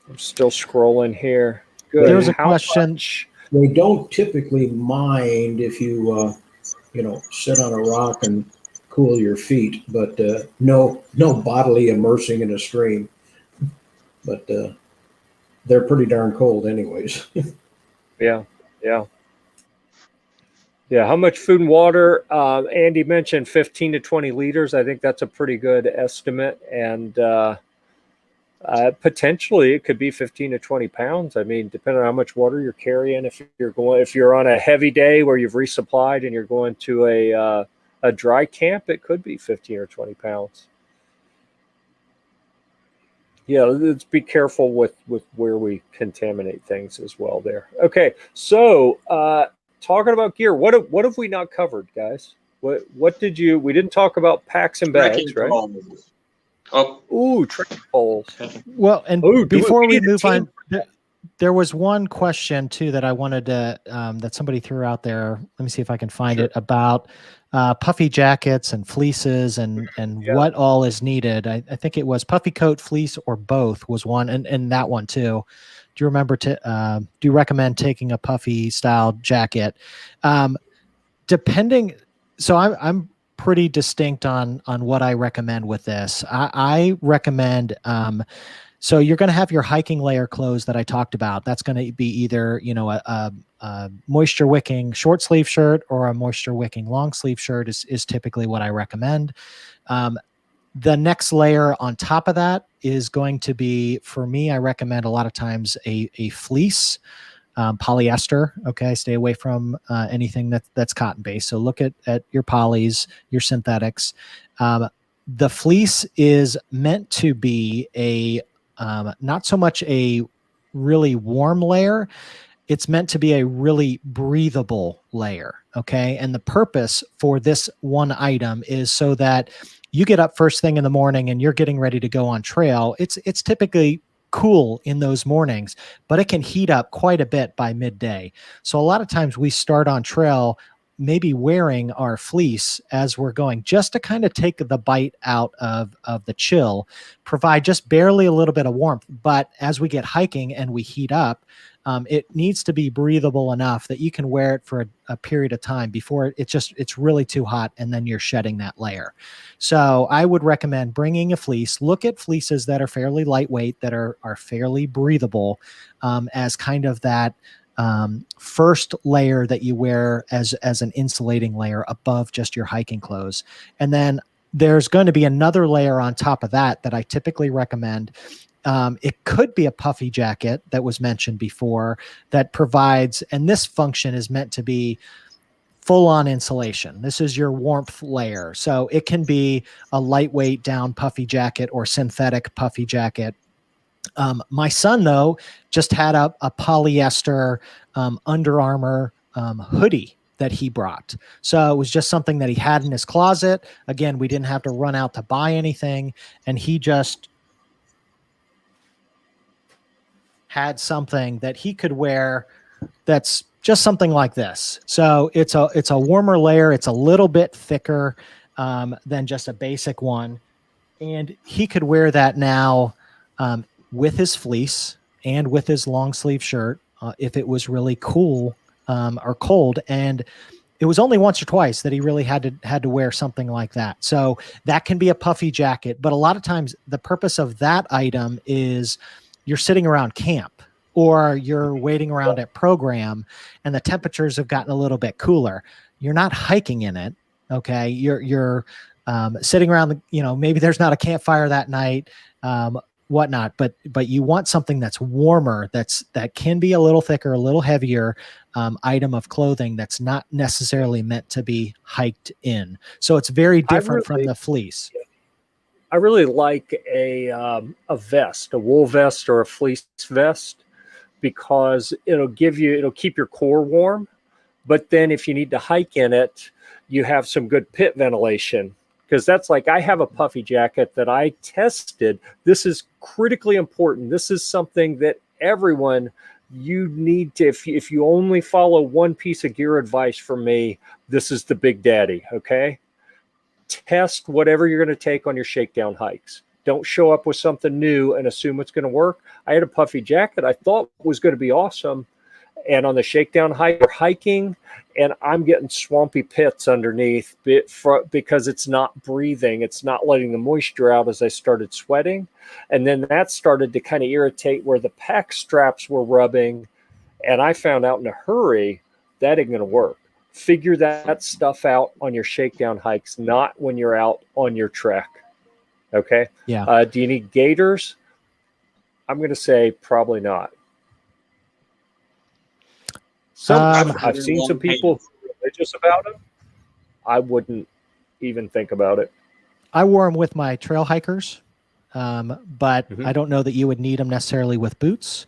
I'm still scrolling here. Good. There was a question. They don't typically mind if you, sit on a rock and cool your feet, but no bodily immersing in a stream. But they're pretty darn cold anyways. Yeah. How much food and water? Andy mentioned 15 to 20 liters. I think that's a pretty good estimate. And potentially it could be 15 to 20 pounds. I mean, depending on how much water you're carrying. If you're on a heavy day where you've resupplied and you're going to a dry camp, it could be 15 or 20 pounds. Yeah, let's be careful with where we contaminate things as well there. Okay, so talking about gear, what have we not covered, guys? We didn't talk about packs and bags, right? Trekking poles. Well, and before we move on, there was one question too that I wanted to that somebody threw out there. Let me see if I can find it, about puffy jackets and fleeces and what all is needed. I think it was puffy coat, fleece, or both was one, and that one too. Do you recommend taking a puffy style jacket? Depending, so I'm pretty distinct on what I recommend with this. I recommend So you're going to have your hiking layer clothes that I talked about. That's going to be either, a moisture wicking short sleeve shirt or a moisture wicking long sleeve shirt is typically what I recommend. The next layer on top of that is going to be, for me, I recommend a lot of times a fleece, polyester. Okay. Stay away from anything that's cotton based. So look at your polys, your synthetics. The fleece is meant to be not so much a really warm layer. It's meant to be a really breathable layer. Okay. And the purpose for this one item is so that you get up first thing in the morning and you're getting ready to go on trail. It's typically cool in those mornings, but it can heat up quite a bit by midday. So a lot of times we start on trail maybe wearing our fleece as we're going, just to kind of take the bite out of the chill, provide just barely a little bit of warmth. But as we get hiking and we heat up, it needs to be breathable enough that you can wear it for a period of time before it's really too hot, and then you're shedding that layer. So I would recommend bringing a fleece. Look at fleeces that are fairly lightweight, that are fairly breathable, as kind of that first layer that you wear as an insulating layer above just your hiking clothes. And then there's going to be another layer on top of that I typically recommend. It could be a puffy jacket that was mentioned before that provides, and this function is meant to be full on insulation. This is your warmth layer. So it can be a lightweight down puffy jacket or synthetic puffy jacket. My son, though, just had a polyester Under Armour hoodie that he brought. So it was just something that he had in his closet. Again, we didn't have to run out to buy anything. And he just had something that he could wear that's just something like this. So it's a warmer layer. It's a little bit thicker than just a basic one. And he could wear that now with his fleece and with his long sleeve shirt if it was really cool or cold. And it was only once or twice that he really had to wear something like that. So that can be a puffy jacket. But a lot of times the purpose of that item is you're sitting around camp or you're waiting around at program and the temperatures have gotten a little bit cooler. You're not hiking in it. Okay. You're sitting around, maybe there's not a campfire that night, whatnot, but you want something that's warmer, that can be a little thicker, a little heavier item of clothing that's not necessarily meant to be hiked in. So it's very different from the fleece. I really like a vest, a wool vest or a fleece vest, because it'll keep your core warm. But then if you need to hike in it, you have some good pit ventilation. Because that's like, I have a puffy jacket that I tested. This is critically important. This is something that everyone, you need to, if you only follow one piece of gear advice from me, this is the big daddy, okay? Test whatever you're going to take on your shakedown hikes. Don't show up with something new and assume it's going to work. I had a puffy jacket I thought was going to be awesome. And on the shakedown hike, we're hiking, and I'm getting swampy pits underneath because it's not breathing. It's not letting the moisture out as I started sweating. And then that started to kind of irritate where the pack straps were rubbing. And I found out in a hurry that ain't going to work. Figure that stuff out on your shakedown hikes, not when you're out on your trek. Okay? Yeah. Do you need gaiters? I'm going to say probably not. I've seen some people religious about them. I wouldn't even think about it. I wore them with my trail hikers, but I don't know that you would need them necessarily with boots.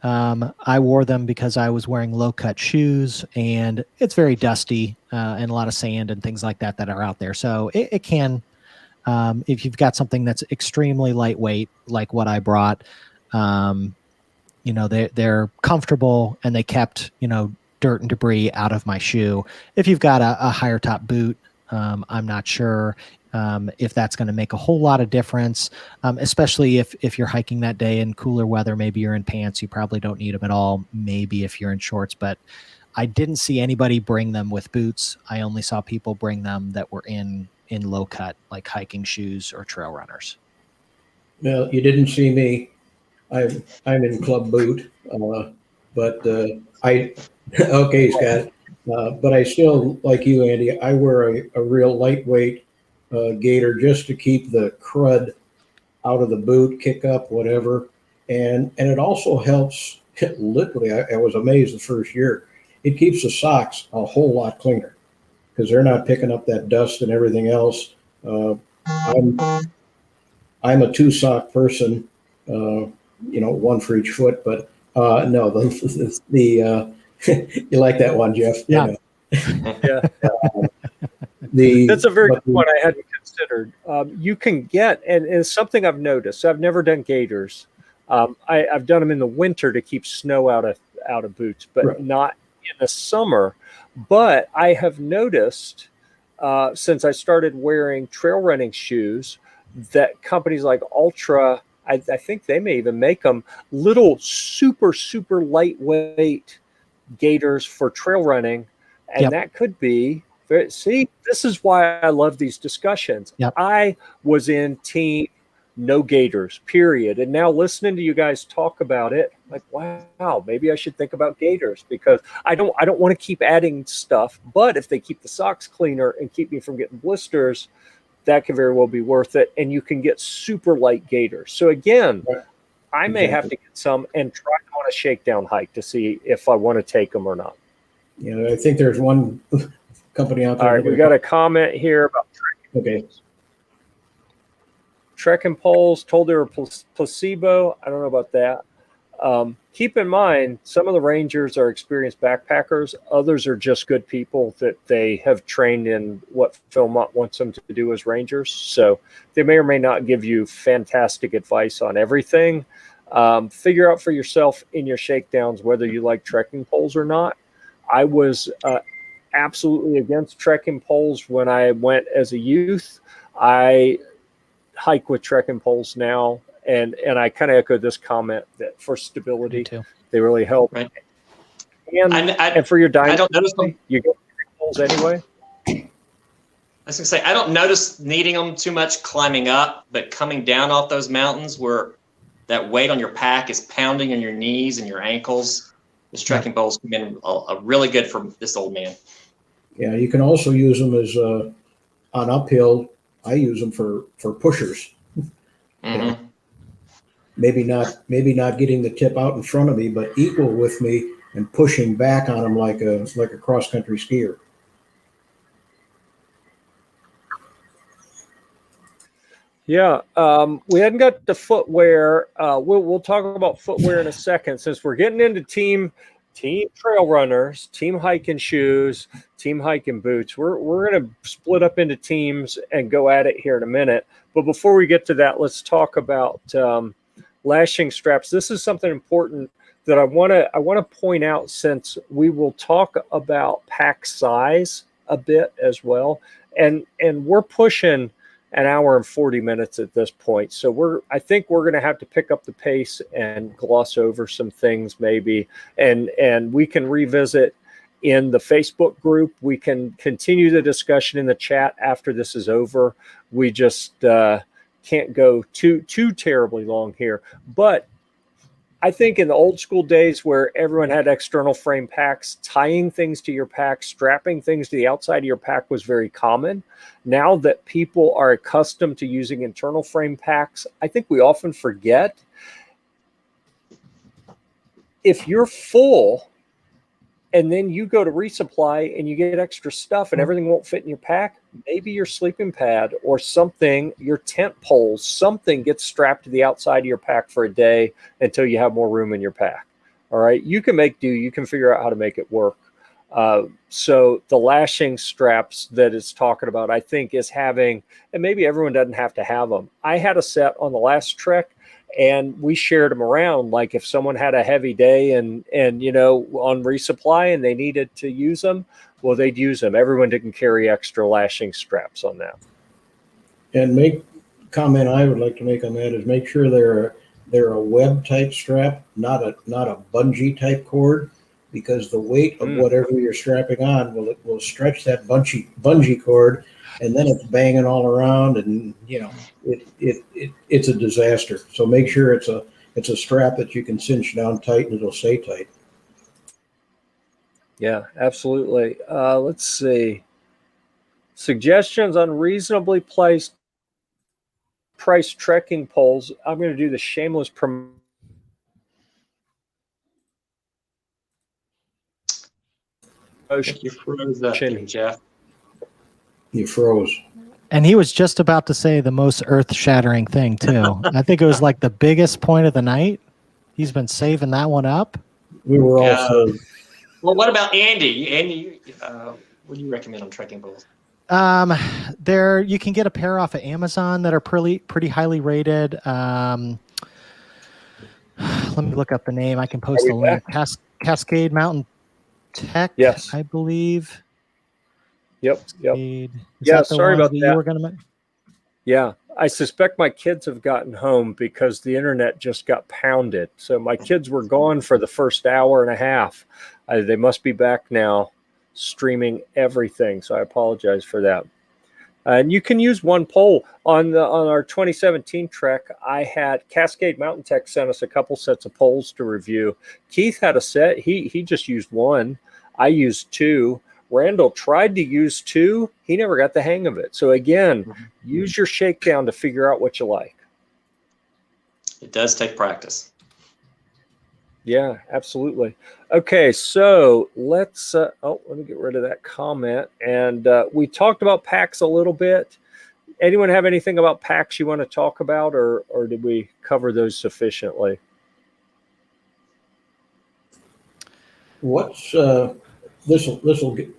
I wore them because I was wearing low-cut shoes, and it's very dusty and a lot of sand and things like that are out there. So it can, if you've got something that's extremely lightweight, like what I brought, they're comfortable and they kept, dirt and debris out of my shoe. If you've got a higher top boot, I'm not sure if that's going to make a whole lot of difference, especially if you're hiking that day in cooler weather. Maybe you're in pants, you probably don't need them at all. Maybe if you're in shorts, but I didn't see anybody bring them with boots. I only saw people bring them that were in low cut, like hiking shoes or trail runners. Well, you didn't see me. I'm in club boot, but I okay, Scott. But I still, like you, Andy, I wear a real lightweight gaiter just to keep the crud out of the boot, kick up, whatever. And it also helps, literally, I was amazed the first year, it keeps the socks a whole lot cleaner because they're not picking up that dust and everything else. I'm a two sock person, one for each foot, but no, the you like that one, Jeff? Yeah. Yeah. The That's a very but good one I hadn't considered. You can get, and it's something I've noticed. I've never done gaiters. I've done them in the winter to keep snow out of boots, but Right. not in the summer. But I have noticed since I started wearing trail running shoes that companies like Ultra, I think they may even make them little super, super lightweight gaiters for trail running. And Yep. that could be, see, this is why I love these discussions. Yep. I was in team no gaiters, period. And now listening to you guys talk about it, like, wow, maybe I should think about gaiters because I don't want to keep adding stuff. But if they keep the socks cleaner and keep me from getting blisters, that could very well be worth it. And you can get super light gaiters. So again, Right. I may have to get some and try on a shakedown hike to see if I want to take them or not. I think there's one company out there. All right, we got a comment here about Okay. trekking poles. Told they were placebo. I don't know about that. Keep in mind, some of the rangers are experienced backpackers. Others are just good people that they have trained in what Philmont wants them to do as rangers. So they may or may not give you fantastic advice on everything. Figure out for yourself in your shakedowns whether you like trekking poles or not. I was absolutely against trekking poles when I went as a youth. I hike with trekking poles now. And I kind of echo this comment that for stability, they really help. Right. And for your diet, I don't notice them. You get poles anyway. I was gonna say I don't notice needing them too much climbing up, but coming down off those mountains where that weight on your pack is pounding on your knees and your ankles, those trekking poles come in really good for this old man. Yeah, you can also use them as on uphill. I use them for pushers. Mm-hmm. Maybe not getting the tip out in front of me, but equal with me and pushing back on them like a cross country skier. Yeah, we hadn't got the footwear. We'll talk about footwear in a second since we're getting into team trail runners, team hiking shoes, team hiking boots. We're going to split up into teams and go at it here in a minute. But before we get to that, let's talk about lashing straps. This is something important that I want to point out since we will talk about pack size a bit as well. And we're pushing an hour and 40 minutes at this point. So I think we're going to have to pick up the pace and gloss over some things maybe. And we can revisit in the Facebook group. We can continue the discussion in the chat after this is over. We just can't go too terribly long here. But I think in the old school days where everyone had external frame packs, tying things to your pack, strapping things to the outside of your pack was very common. Now that people are accustomed to using internal frame packs, I think we often forget if you're full and then you go to resupply and you get extra stuff and everything won't fit in your pack, maybe your sleeping pad or something, your tent poles, something gets strapped to the outside of your pack for a day until you have more room in your pack. All right. You can make do. You can figure out how to make it work. So the lashing straps that it's talking about, I think is having, and maybe everyone doesn't have to have them. I had a set on the last trek and we shared them around. Like if someone had a heavy day and on resupply and they needed to use them, well, they'd use them. Everyone didn't carry extra lashing straps on that. And comment I would like to make on that is make sure they're a web type strap, not a bungee type cord, because the weight of whatever you're strapping on will stretch that bungee cord, and then it's banging all around, and it's a disaster. So make sure it's It's a strap that you can cinch down tight and it'll stay tight. Yeah, absolutely. Let's see. Suggestions on reasonably priced trekking poles. I'm going to do the shameless promotion. I think you froze up there, Jeff. You froze. And he was just about to say the most earth-shattering thing, too. I think it was like the biggest point of the night. He's been saving that one up. We were all well, what about Andy? Andy, what do you recommend on trekking poles? There you can get a pair off of Amazon that are pretty highly rated. Let me look up the name. I can post a link. Cascade Mountain Tech, yes, I believe. Yep. Yeah, sorry about that. You were gonna make? Yeah, I suspect my kids have gotten home because the internet just got pounded. So my kids were gone for the first hour and a half. They must be back now, streaming everything. So I apologize for that. And you can use one pole on our 2017 trek. I had Cascade Mountain Tech sent us a couple sets of poles to review. Keith had a set. He just used one. I used two. Randall tried to use two. He never got the hang of it. So again, use your shakedown to figure out what you like. It does take practice. Yeah, absolutely. Okay, so let's let me get rid of that comment. And we talked about packs a little bit. Anyone have anything about packs you want to talk about, or did we cover those sufficiently? What's this will get.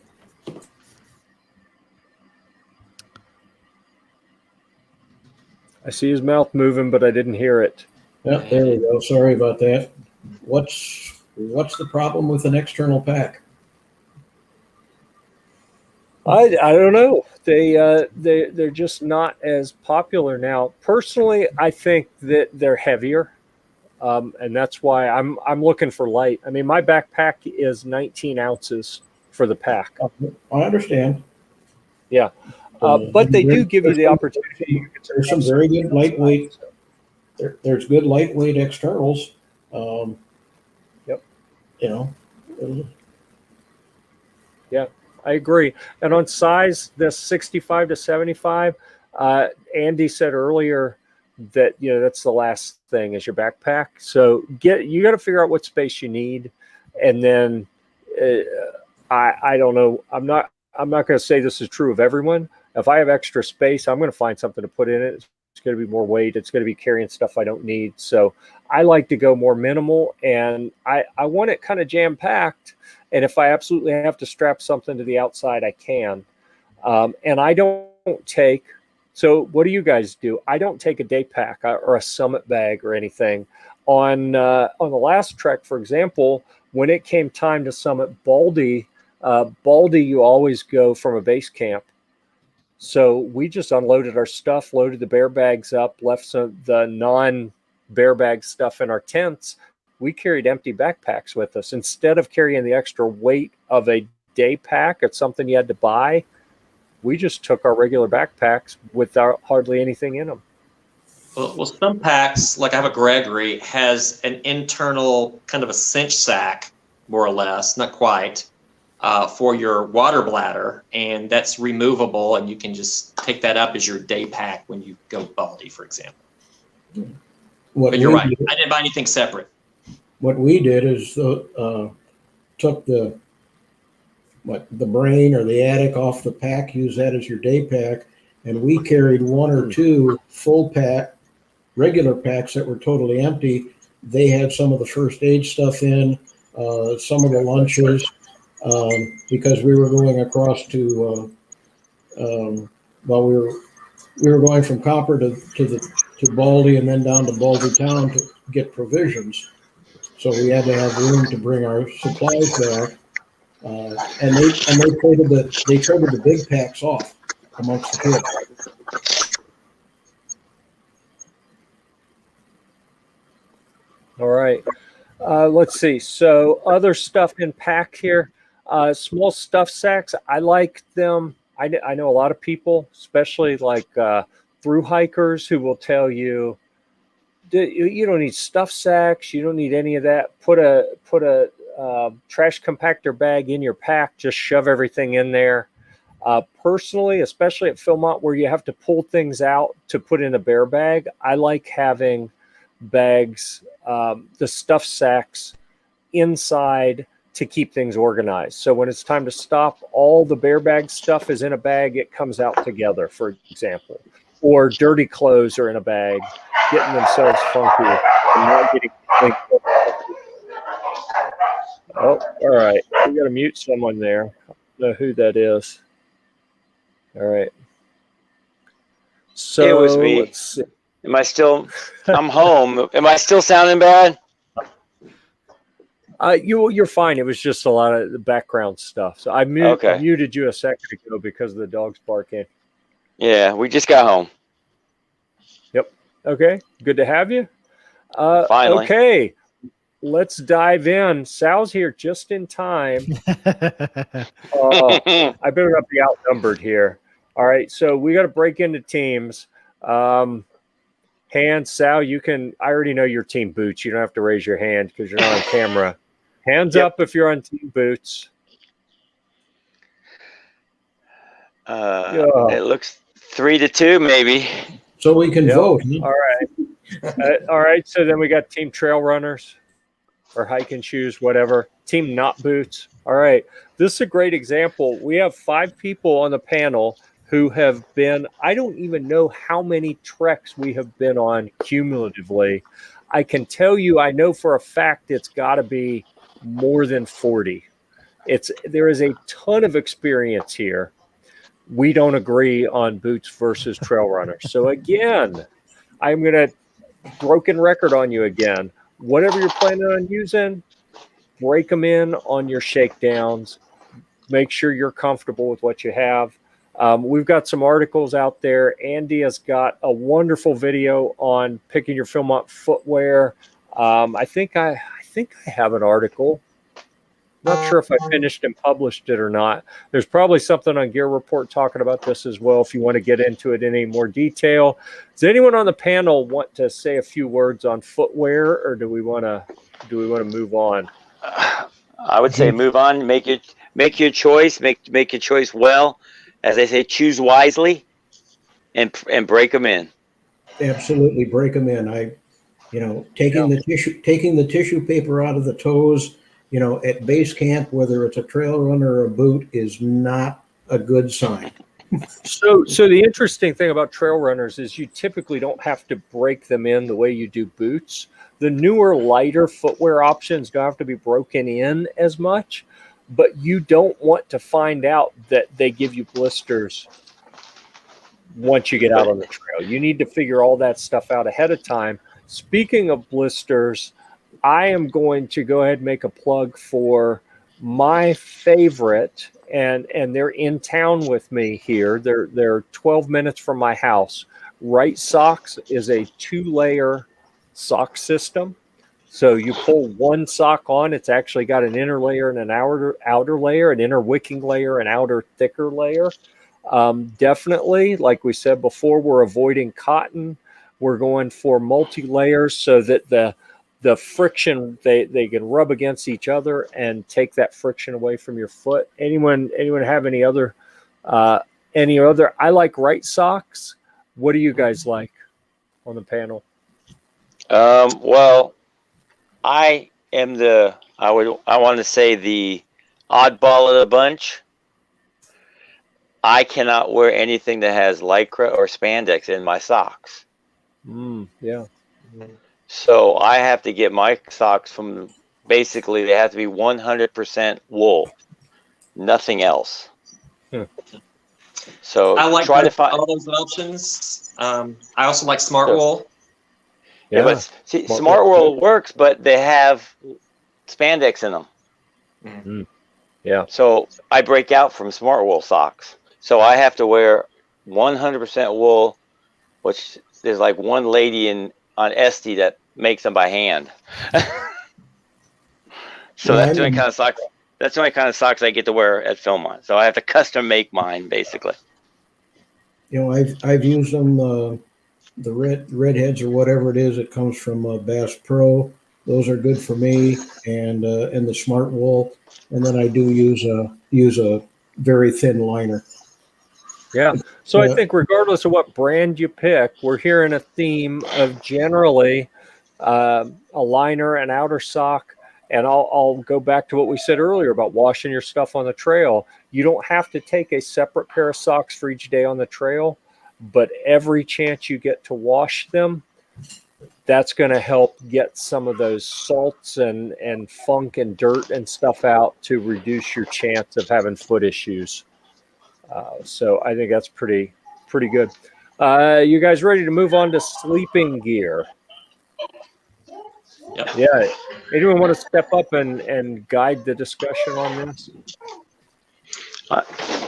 I see his mouth moving, but I didn't hear it. Yeah, there we go. Sorry about that. What's the problem with an external pack? I don't know. They're just not as popular now. Personally, I think that they're heavier, and that's why I'm looking for light. I mean, my backpack is 19 ounces for the pack. I understand. Yeah, but they do give you the opportunity. There's some very good lightweight. There's good lightweight externals. Yep. You know. Yeah, I agree. And on size, this 65 to 75, Andy said earlier that that's the last thing is your backpack. So you got to figure out what space you need, and then I don't know. I'm not going to say this is true of everyone. If I have extra space, I'm going to find something to put in it. It's going to be more weight. It's going to be carrying stuff I don't need. So I like to go more minimal, and I want it kind of jam-packed. And if I absolutely have to strap something to the outside, I can. And I don't take – so what do you guys do? I don't take a day pack or a summit bag or anything. On the last trek, for example, when it came time to summit Baldy, you always go from a base camp. So we just unloaded our stuff, loaded the bear bags up, left some the non-bear bag stuff in our tents. We carried empty backpacks with us. Instead of carrying the extra weight of a day pack or something you had to buy, we just took our regular backpacks without hardly anything in them. Well, some packs, like I have a Gregory, has an internal kind of a cinch sack, more or less, not quite, for your water bladder, and that's removable, and you can just take that up as your day pack when you go Baldy, for example. But you're right. I didn't buy anything separate. What we did is took the brain or the attic off the pack, use that as your day pack, and we carried one or two full pack, regular packs that were totally empty. They had some of the first aid stuff in, some of the lunches, because we were going across to we were going from Copper to Baldy and then down to Baldy town to get provisions. So we had to have room to bring our supplies back, and they traded the big packs off amongst the kids. All right, let's see. So other stuff in pack here, small stuff sacks. I like them. I know a lot of people, especially like through hikers, who will tell you You don't need stuff sacks. You don't need any of that. Put a trash compactor bag in your pack. Just shove everything in there. Personally, especially at Philmont, where you have to pull things out to put in a bear bag, I like having bags, the stuff sacks inside to keep things organized. So when it's time to stop, all the bear bag stuff is in a bag. It comes out together, for example. Or dirty clothes are in a bag, getting themselves funky and not getting clean. Oh, all right. We got to mute someone there. I don't know who that is. All right. So it was me. let's see. Am I still? I'm home. Am I still sounding bad? You're fine. It was just a lot of the background stuff. So I muted you a second ago because of the dogs barking. Yeah, we just got home. Yep. Okay. Good to have you. Finally. Okay. Let's dive in. Sal's here just in time. I better not be outnumbered here. All right. So we got to break into teams. Hands, Sal, you can. I already know your team boots. You don't have to raise your hand because you're not on camera. Hands up if you're on team boots. It looks 3-2, maybe. So we can vote. Huh? All right. All right. So then we got team trail runners or hiking shoes, whatever. Team not boots. All right. This is a great example. We have 5 people on the panel who have been, I don't even know how many treks we have been on cumulatively. I can tell you, I know for a fact it's got to be more than 40. There is a ton of experience here. We don't agree on boots versus trail runners. So again, I'm going to broken record on you again. Whatever you're planning on using, break them in on your shakedowns. Make sure you're comfortable with what you have. We've got some articles out there. Andy has got a wonderful video on picking your Philmont footwear. I think I have an article. Not sure if I finished and published it or not. There's probably something on Gear Report talking about this as well if you want to get into it in any more detail. Does anyone on the panel want to say a few words on footwear, or do we want to move on? I would say move on. Make your choice. Make your choice well. As they say, choose wisely, and break them in. Absolutely, break them in. Taking the tissue paper out of the toes, at base camp, whether it's a trail runner or a boot, is not a good sign. So the interesting thing about trail runners is you typically don't have to break them in the way you do boots. The newer, lighter footwear options don't have to be broken in as much, but you don't want to find out that they give you blisters once you get out on the trail. You need to figure all that stuff out ahead of time. Speaking of blisters, I am going to go ahead and make a plug for my favorite, and they're in town with me here. They're 12 minutes from my house. Right Socks is a 2-layer sock system. So you pull one sock on, it's actually got an inner layer and an outer layer, an inner wicking layer, an outer thicker layer. Definitely, like we said before, we're avoiding cotton. We're going for multi-layers so that the friction, they can rub against each other and take that friction away from your foot. Anyone have any other? I like Right Socks. What do you guys like on the panel? Well, I am I want to say the oddball of the bunch. I cannot wear anything that has Lycra or spandex in my socks. Yeah. So I have to get my socks from, basically they have to be 100% wool, nothing else. So I like try to find all those options. I also like Smart Wool. Yeah, but see, Smart Wool works, but they have spandex in them. Mm-hmm. Yeah. So I break out from Smart Wool socks. So I have to wear 100% wool, which there's like one lady on Asst that makes them by hand. So that's the only kind of socks. That's the only kind of socks I get to wear at Philmont. So I have to custom make mine, basically. I've used them the redheads or whatever it is that comes from Bass Pro. Those are good for me, and the Smart Wool. And then I do use a very thin liner. Yeah. So I think regardless of what brand you pick, we're hearing a theme of generally a liner, an outer sock. And I'll go back to what we said earlier about washing your stuff on the trail. You don't have to take a separate pair of socks for each day on the trail, but every chance you get to wash them, that's going to help get some of those salts and funk and dirt and stuff out to reduce your chance of having foot issues. So I think that's pretty good. You guys ready to move on to sleeping gear? Yep. Yeah. Anyone want to step up and guide the discussion on this?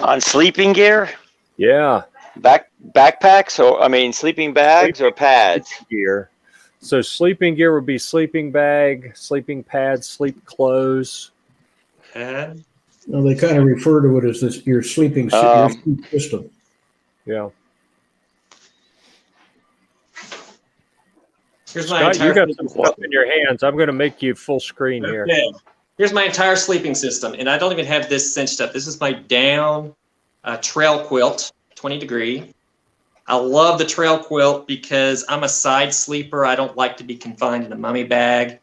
On sleeping gear? Yeah. Backpacks, or sleeping bags or pads? Gear. So sleeping gear would be sleeping bag, sleeping pad, sleep clothes. Pad. Well, they kind of refer to it as your sleep system. Yeah. Here's my Scott, entire you got some stuff in your hands. I'm going to make you full screen here. Okay. Here's my entire sleeping system, and I don't even have this cinched up. This is my down trail quilt, 20 degree. I love the trail quilt because I'm a side sleeper. I don't like to be confined in a mummy bag,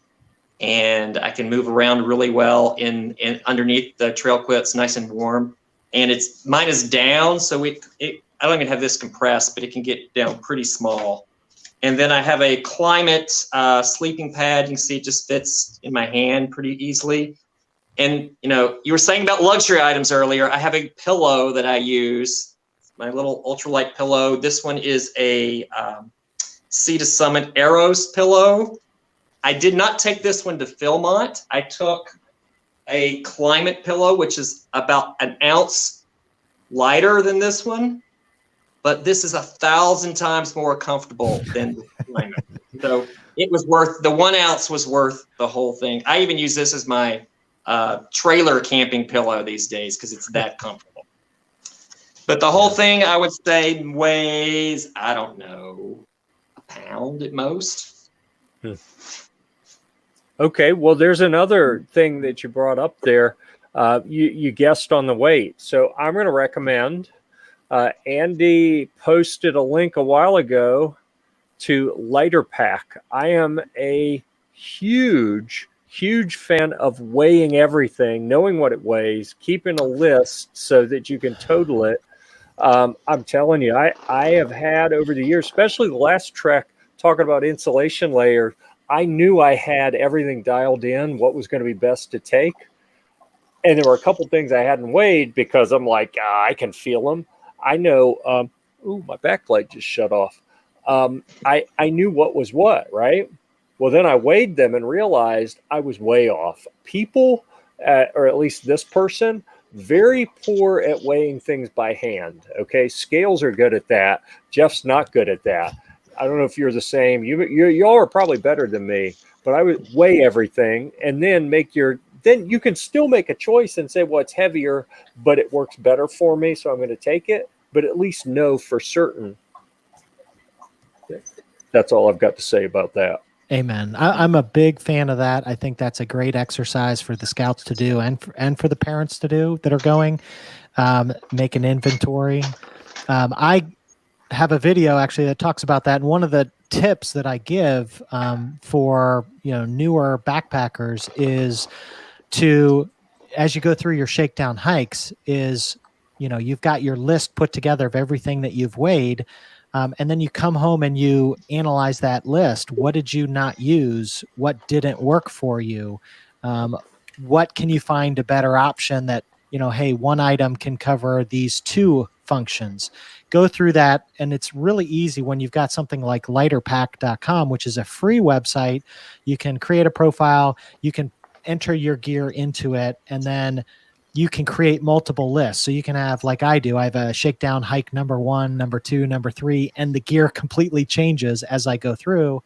and I can move around really well in underneath the trail quilt. It's nice and warm, and mine is down, so I don't even have this compressed, but it can get down pretty small. And then I have a climate sleeping pad. You can see it just fits in my hand pretty easily. And, you were saying about luxury items earlier. I have a pillow that I use, my little ultralight pillow. This one is a Sea to Summit Arrows pillow. I did not take this one to Philmont. I took a climate pillow, which is about an ounce lighter than this one. But this is 1,000 times more comfortable than the climate. So it was the 1 ounce was worth the whole thing. I even use this as my trailer camping pillow these days because it's that comfortable. But the whole thing, I would say, weighs, I don't know, a pound at most. Okay, well, there's another thing that you brought up there. You guessed on the weight. So I'm going to recommend, Andy posted a link a while ago to Lighter Pack. I am a huge fan of weighing everything, knowing what it weighs, keeping a list so that you can total it. I'm telling you, I have had over the years, especially the last trek, talking about insulation layer, I knew I had everything dialed in, what was going to be best to take. And there were a couple things I hadn't weighed because I'm like, I can feel them. I know, my backlight just shut off. I knew what was what, right? Well, then I weighed them and realized I was way off. People, or at least this person, very poor at weighing things by hand. Okay, scales are good at that. Jeff's not good at that. I don't know if you're the same. Y'all are probably better than me, but I would weigh everything and then then you can still make a choice and say, well, it's heavier, but it works better for me, so I'm going to take it, but at least know for certain. That's all I've got to say about that. Amen. I'm a big fan of that. I think that's a great exercise for the scouts to do and for the parents to do that are going. Make an inventory. I have a video actually that talks about that. And one of the tips that I give for newer backpackers is to, as you go through your shakedown hikes, is you've got your list put together of everything that you've weighed. And then you come home and you analyze that list. What did you not use? What didn't work for you? What can you find a better option that, hey, one item can cover these two functions? Go through that. And it's really easy when you've got something like lighterpack.com, which is a free website. You can create a profile, you can enter your gear into it, and then you can create multiple lists. So you can have, like I do, I have a shakedown hike number 1, number 2, number 3, and the gear completely changes as I go through.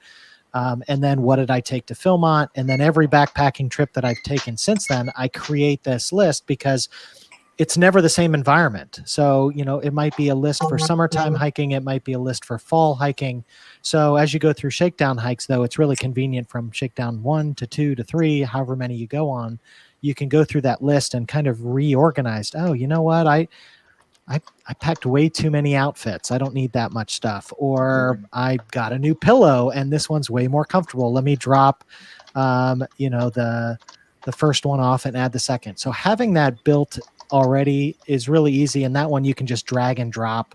And then what did I take to Philmont? And then every backpacking trip that I've taken since then, I create this list because it's never the same environment. So, you know, it might be a list for summertime hiking. It might be a list for fall hiking. So as you go through shakedown hikes, though, it's really convenient from shakedown 1 to 2 to 3, however many you go on, you can go through that list and kind of reorganize. Oh, you know what? I packed way too many outfits. I don't need that much stuff. Or I got a new pillow and this one's way more comfortable. Let me drop, you know, the first one off and add the second. So having that built already is really easy. And that one you can just drag and drop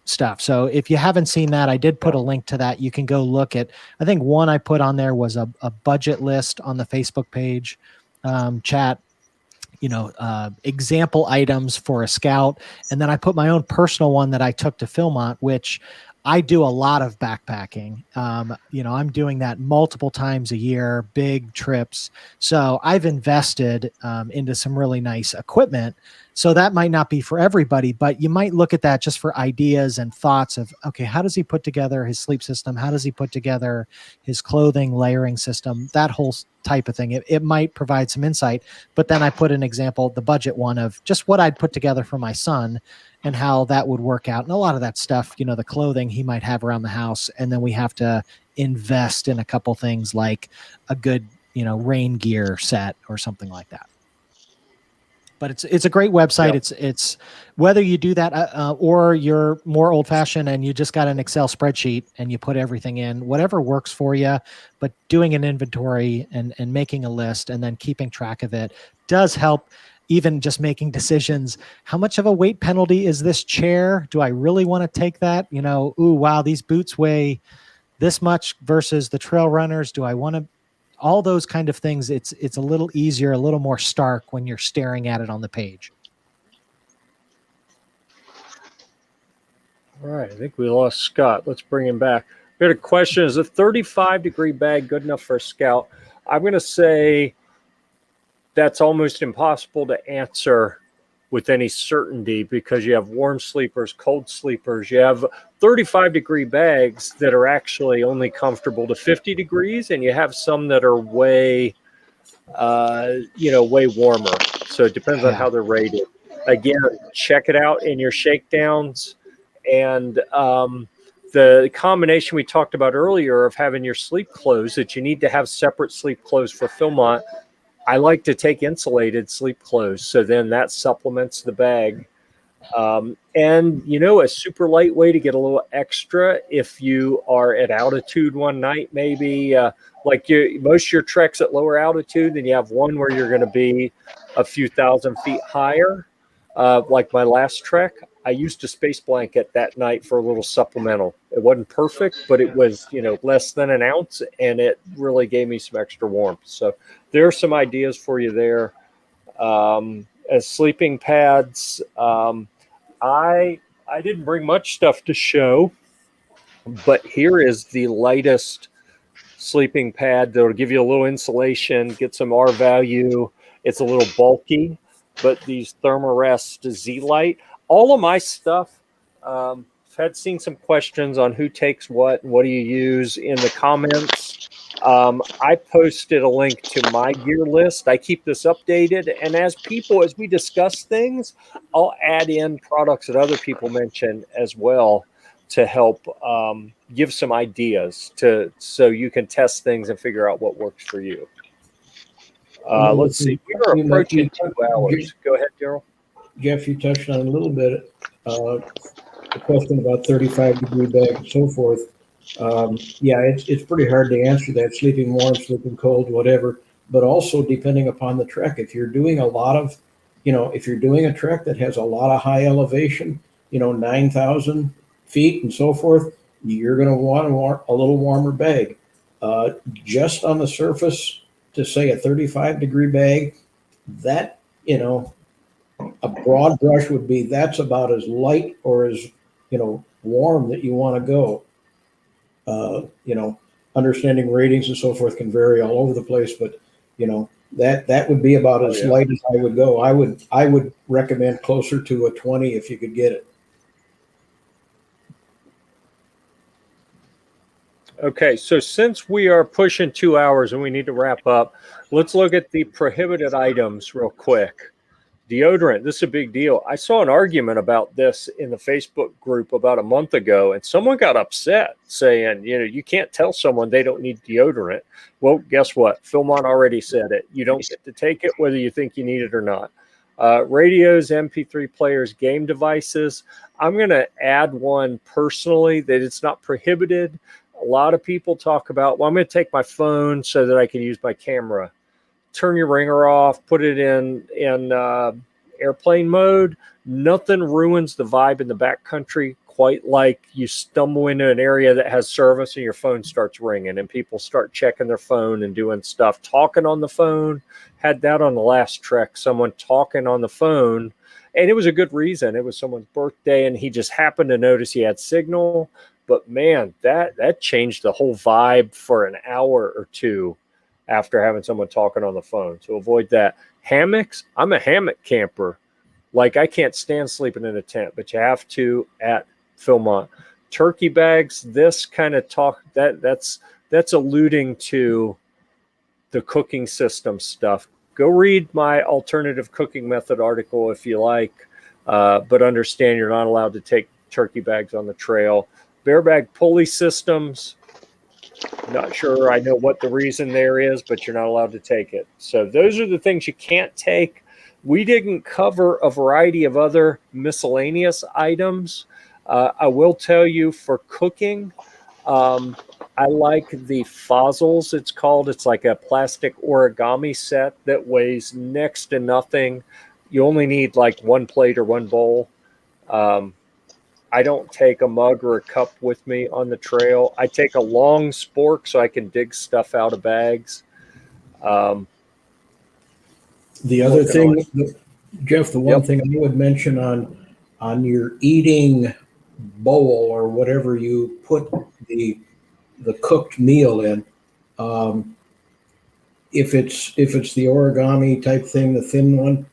stuff. So if you haven't seen that, I did put a link to that. You can go look at, I think one I put on there was a budget list on the Facebook page, chat, you know, example items for a scout. And then I put my own personal one that I took to Philmont, which I do a lot of backpacking. You know, I'm doing that multiple times a year, big trips. So I've invested into some really nice equipment. So that might not be for everybody, but you might look at that just for ideas and thoughts of, okay, how does he put together his sleep system? How does he put together his clothing layering system? That whole type of thing. It might provide some insight, but then I put an example, the budget one of just what I'd put together for my son and how that would work out. And a lot of that stuff, you know, the clothing he might have around the house. And then we have to invest in a couple things like a good, you know, rain gear set or something like that. But it's a great website. Yep. It's whether you do that or you're more old fashioned and you just got an Excel spreadsheet and you put everything in, whatever works for you. But doing an inventory and making a list and then keeping track of it does help. Even just making decisions. How much of a weight penalty is this chair? Do I really want to take that? You know, ooh, wow, these boots weigh this much versus the trail runners. Do I want to? All those kind of things. It's a little easier, a little more stark when you're staring at it on the page. All right, I think we lost Scott. Let's bring him back. We had a question: is a 35-degree bag good enough for a scout? I'm going to say that's almost impossible to answer with any certainty because you have warm sleepers, cold sleepers. You have 35-degree bags that are actually only comfortable to 50 degrees, and you have some that are way, way warmer. So it depends on how they're rated. Again, check it out in your shakedowns. And the combination we talked about earlier of having your sleep clothes, that you need to have separate sleep clothes for Philmont. I like to take insulated sleep clothes, so then that supplements the bag. And, you know, a super light way to get a little extra if you are at altitude one night, maybe like most of your treks at lower altitude, then you have one where you're going to be a few thousand feet higher. Like my last trek, I used a space blanket that night for a little supplemental. It wasn't perfect, but it was, you know, less than an ounce, and it really gave me some extra warmth. So there are some ideas for you there. As sleeping pads, I didn't bring much stuff to show, but here is the lightest sleeping pad that'll give you a little insulation, get some R value. It's a little bulky, but these Thermarest Z-Lite, all of my stuff, I've had seen some questions on who takes what and what do you use in the comments. I posted a link to my gear list. I keep this updated, and as we discuss things, I'll add in products that other people mention as well to help give some ideas so you can test things and figure out what works for you. Let's see. We are approaching 2 hours. Go ahead, Daryl. Jeff, you touched on a little bit the question about 35-degree bag and so forth. It's pretty hard to answer that, sleeping warm, sleeping cold, whatever, but also depending upon the trek. If you're doing if you're doing a trek that has a lot of high elevation, 9,000 feet and so forth, you're going to want a little warmer bag. Just on the surface, to say a 35-degree bag, that, a broad brush would be that's about as light or as, warm that you want to go. Understanding ratings and so forth can vary all over the place, but, that would be about as light as I would go. I would recommend closer to a 20 if you could get it. Okay, so since we are pushing 2 hours and we need to wrap up, let's look at the prohibited items real quick. Deodorant, this is a big deal. I saw an argument about this in the Facebook group about a month ago, and someone got upset saying, you can't tell someone they don't need deodorant. Well, guess what? Philmont already said it. You don't get to take it whether you think you need it or not. Radios, MP3 players, game devices. I'm going to add one personally that it's not prohibited. A lot of people talk about, well, I'm going to take my phone so that I can use my camera. Turn your ringer off, put it in airplane mode. Nothing ruins the vibe in the backcountry quite like you stumble into an area that has service and your phone starts ringing and people start checking their phone and doing stuff, talking on the phone. Had that on the last trek, someone talking on the phone, and it was a good reason. It was someone's birthday and he just happened to notice he had signal. But man, that changed the whole vibe for an hour or two after having someone talking on the phone. So avoid that. Hammocks, I'm a hammock camper. Like, I can't stand sleeping in a tent, but you have to at Philmont. Turkey bags, this kind of talk, that's alluding to the cooking system stuff. Go read my alternative cooking method article if you like, but understand you're not allowed to take turkey bags on the trail. Bear bag pulley systems, not sure I know what the reason there is, but you're not allowed to take it. So those are the things you can't take. We didn't cover a variety of other miscellaneous items. I will tell you, for cooking, I like the fozzles, it's called. It's like a plastic origami set that weighs next to nothing. You only need like one plate or one bowl. I don't take a mug or a cup with me on the trail. I take a long spork so I can dig stuff out of bags. The other thing, Jeff, the one thing I would mention on your eating bowl or whatever you put the cooked meal in, if it's the origami type thing, the thin one,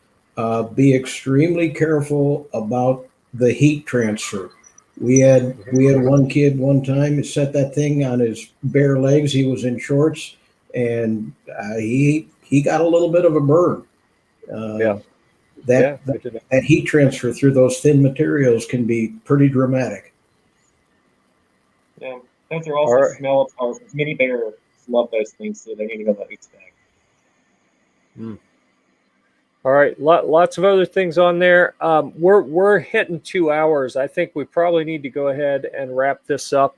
be extremely careful about the heat transfer. We had one kid one time set that thing on his bare legs. He was in shorts, and he got a little bit of a burn. That heat transfer through those thin materials can be pretty dramatic. Yeah, those are also smell of mini bears love those things, so they need to go that eats bag. All right, lots of other things on there. We're hitting 2 hours. I think we probably need to go ahead and wrap this up.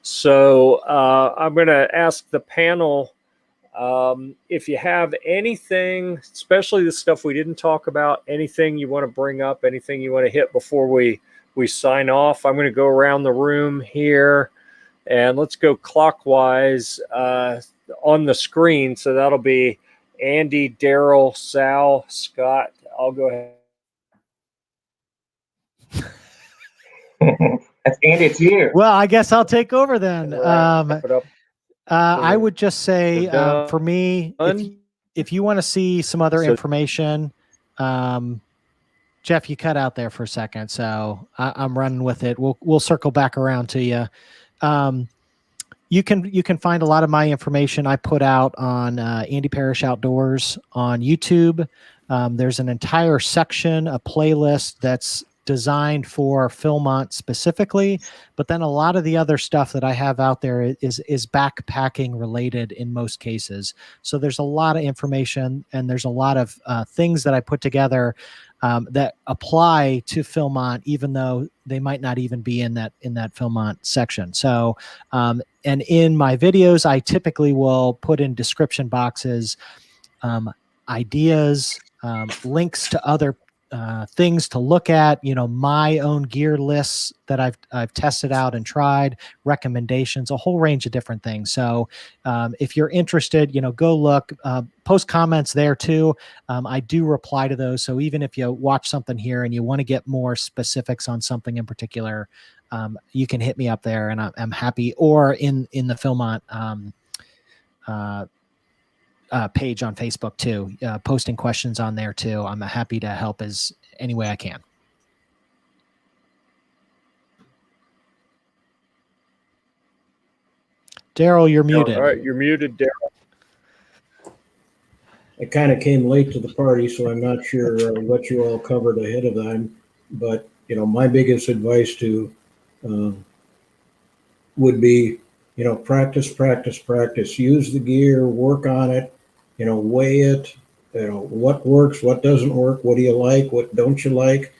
So I'm going to ask the panel if you have anything, especially the stuff we didn't talk about, anything you want to bring up, anything you want to hit before we sign off. I'm going to go around the room here, and let's go clockwise on the screen. So that'll be Andy, Daryl, Sal, Scott. I'll go ahead. That's Andy, it's you. Well, I guess I'll take over then. I would just say, for me, if you want to see some other information, Jeff, you cut out there for a second, so I'm running with it. We'll circle back around to you. You can find a lot of my information I put out on Andy Parrish Outdoors on YouTube. There's an entire section, a playlist that's designed for Philmont specifically, but then a lot of the other stuff that I have out there is backpacking related in most cases. So there's a lot of information, and there's a lot of things that I put together that apply to Philmont, even though they might not even be in that Philmont section. So, and in my videos, I typically will put in description boxes, ideas, links to other things to look at, my own gear lists that I've tested out and tried, recommendations, a whole range of different things. So if you're interested, go look, post comments there too. I do reply to those. So even if you watch something here and you want to get more specifics on something in particular, you can hit me up there, and I'm happy, or in the Philmont page on Facebook too, posting questions on there too. I'm happy to help as any way I can. Daryl, you're muted. All right, you're muted, Daryl. I kind of came late to the party, so I'm not sure what you all covered ahead of time. But my biggest advice to would be, practice, practice, practice. Use the gear, work on it, weigh it. What works, what doesn't work, what do you like, what don't you like.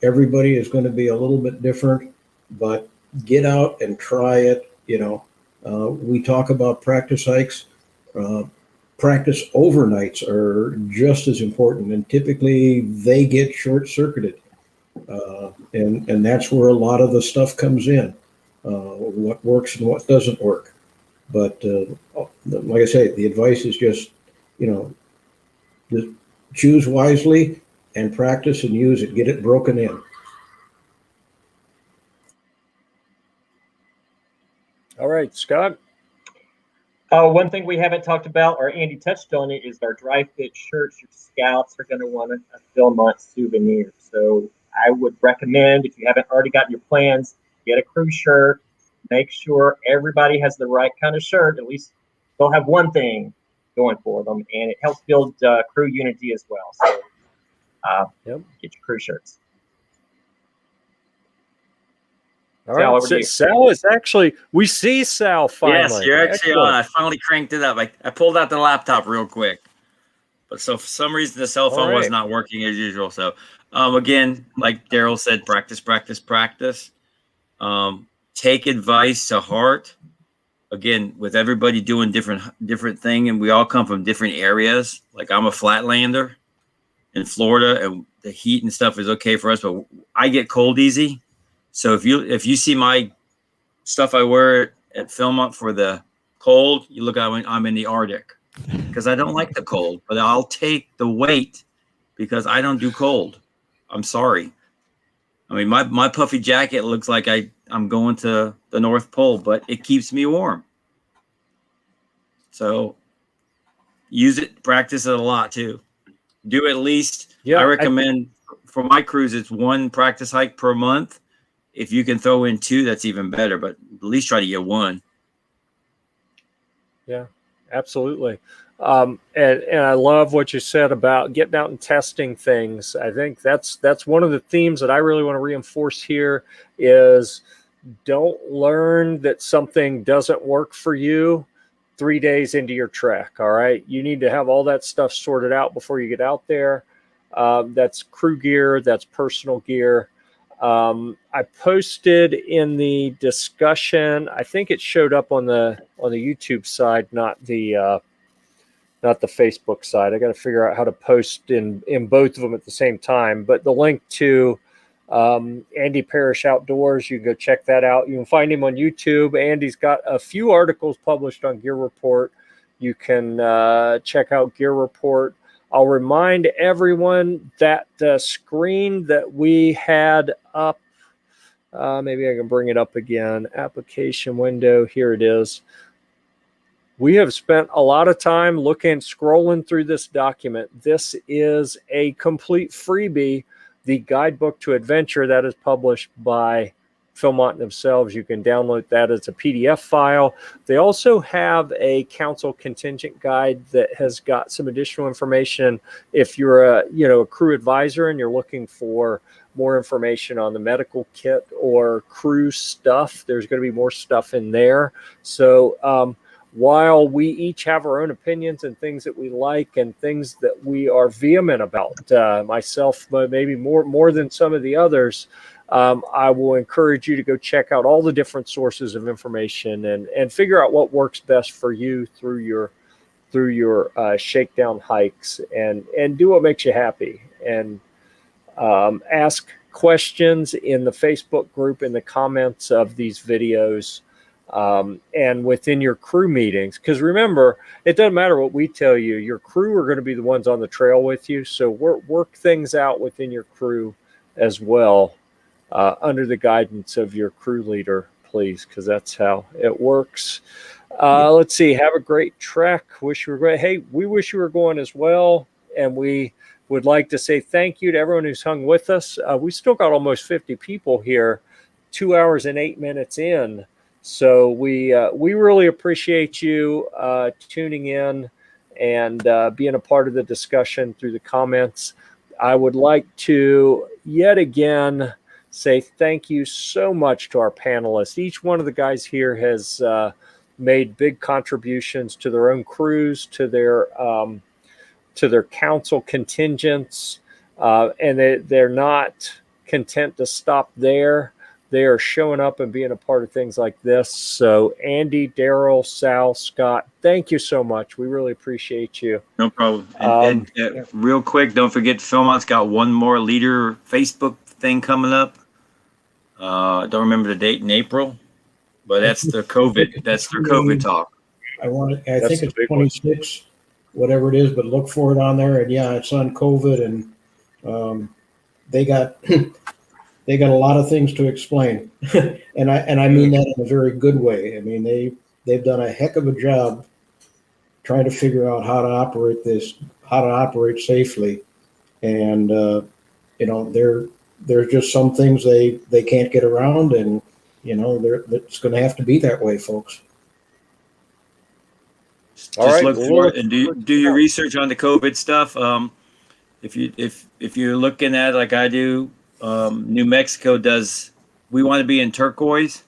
Everybody is going to be a little bit different, but get out and try it. We talk about practice hikes. Practice overnights are just as important, and typically they get short-circuited, and that's where a lot of the stuff comes in. What works and what doesn't work. But like I say, the advice is just choose wisely and practice and use it. Get it broken in. All right, Scott. One thing we haven't talked about, or Andy touched on it, is our dry fit shirts. Your scouts are going to want a Philmont souvenir. So I would recommend, if you haven't already gotten your plans, get a crew shirt. Make sure everybody has the right kind of shirt. At least they'll have one thing going for them, and it helps build crew unity as well. So get your crew shirts. All right, so Sal is actually, we see Sal finally. Yes, you're actually on. I finally cranked it up. I pulled out the laptop real quick. But so for some reason, the cell phone was not working as usual. So again, like Daryl said, practice, practice, practice. Take advice to heart. Again, with everybody doing different thing, and we all come from different areas. Like I'm a flatlander in Florida, and the heat and stuff is okay for us, but I get cold easy. So if you see my stuff I wear at Philmont for the cold, you look at I'm in the Arctic because I don't like the cold, but I'll take the weight because I don't do cold. I'm sorry. I mean, my puffy jacket looks like I'm going to the North Pole, but it keeps me warm. So use it, practice it a lot too. Do at least, I recommend for my crews, it's one practice hike per month. If you can throw in 2, that's even better, but at least try to get 1. Yeah, absolutely. And I love what you said about getting out and testing things. I think that's one of the themes that I really want to reinforce here is don't learn that something doesn't work for you 3 days into your trek. All right. You need to have all that stuff sorted out before you get out there. That's crew gear. That's personal gear. I posted in the discussion, I think it showed up on the YouTube side, not the Facebook side. I got to figure out how to post in both of them at the same time, but the link to Andy Parrish Outdoors, you can go check that out. You can find him on YouTube. Andy's got a few articles published on Gear Report. You can check out Gear Report. I'll remind everyone that the screen that we had up, maybe I can bring it up again, application window, here it is. We have spent a lot of time scrolling through this document. This is a complete freebie, the guidebook to adventure that is published by Philmont themselves. You can download that as a PDF file. They also have a council contingent guide that has got some additional information. If you're a crew advisor and you're looking for more information on the medical kit or crew stuff, there's going to be more stuff in there. So while we each have our own opinions and things that we like and things that we are vehement about, myself maybe more than some of the others, I will encourage you to go check out all the different sources of information and figure out what works best for you through your shakedown hikes and do what makes you happy. And ask questions in the Facebook group, in the comments of these videos, and within your crew meetings. Because remember, it doesn't matter what we tell you. Your crew are going to be the ones on the trail with you. So work things out within your crew as well. Under the guidance of your crew leader, please, because that's how it works. Let's see. Have a great trek. Wish you were great. Hey, we wish you were going as well. And we would like to say thank you to everyone who's hung with us. We still got almost 50 people here, 2 hours and 8 minutes in. So we really appreciate you tuning in and being a part of the discussion through the comments. I would like to yet again say thank you so much to our panelists. Each one of the guys here has made big contributions to their own crews, to their council contingents, and they're not content to stop there. They are showing up and being a part of things like this. So Andy, Daryl, Sal, Scott, thank you so much. We really appreciate you. No problem. And real quick, don't forget Philmont's got one more leader Facebook thing coming up. I don't remember the date in April, but that's the COVID. That's their COVID talk. I think it's 26, whatever it is, but look for it on there. And yeah, it's on COVID, and they got they got a lot of things to explain, and I mean that in a very good way. I mean they've done a heck of a job trying to figure out how to operate this, how to operate safely, and there's just some things they can't get around, and it's going to have to be that way, folks. Just look for it and do your research on the COVID stuff. If you're looking at, like I do, New Mexico does. We want to be in turquoise.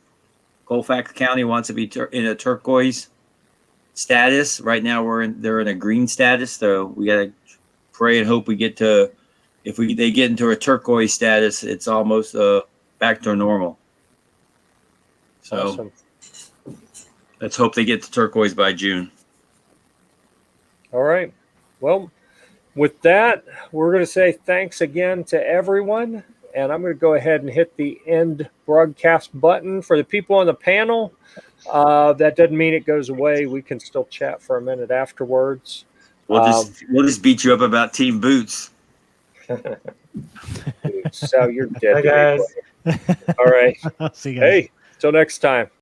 Colfax County wants to be in a turquoise status. Right now they're in a green status, so we got to pray and hope we get to. If they get into a turquoise status, it's almost back to normal. So awesome. Let's hope they get to turquoise by June. All right. Well, with that, we're going to say thanks again to everyone. And I'm going to go ahead and hit the end broadcast button. For the people on the panel, that doesn't mean it goes away. We can still chat for a minute afterwards. We'll just beat you up about Team Boots. So you're dead. Bye, guys. All right. See you guys. Hey, till next time.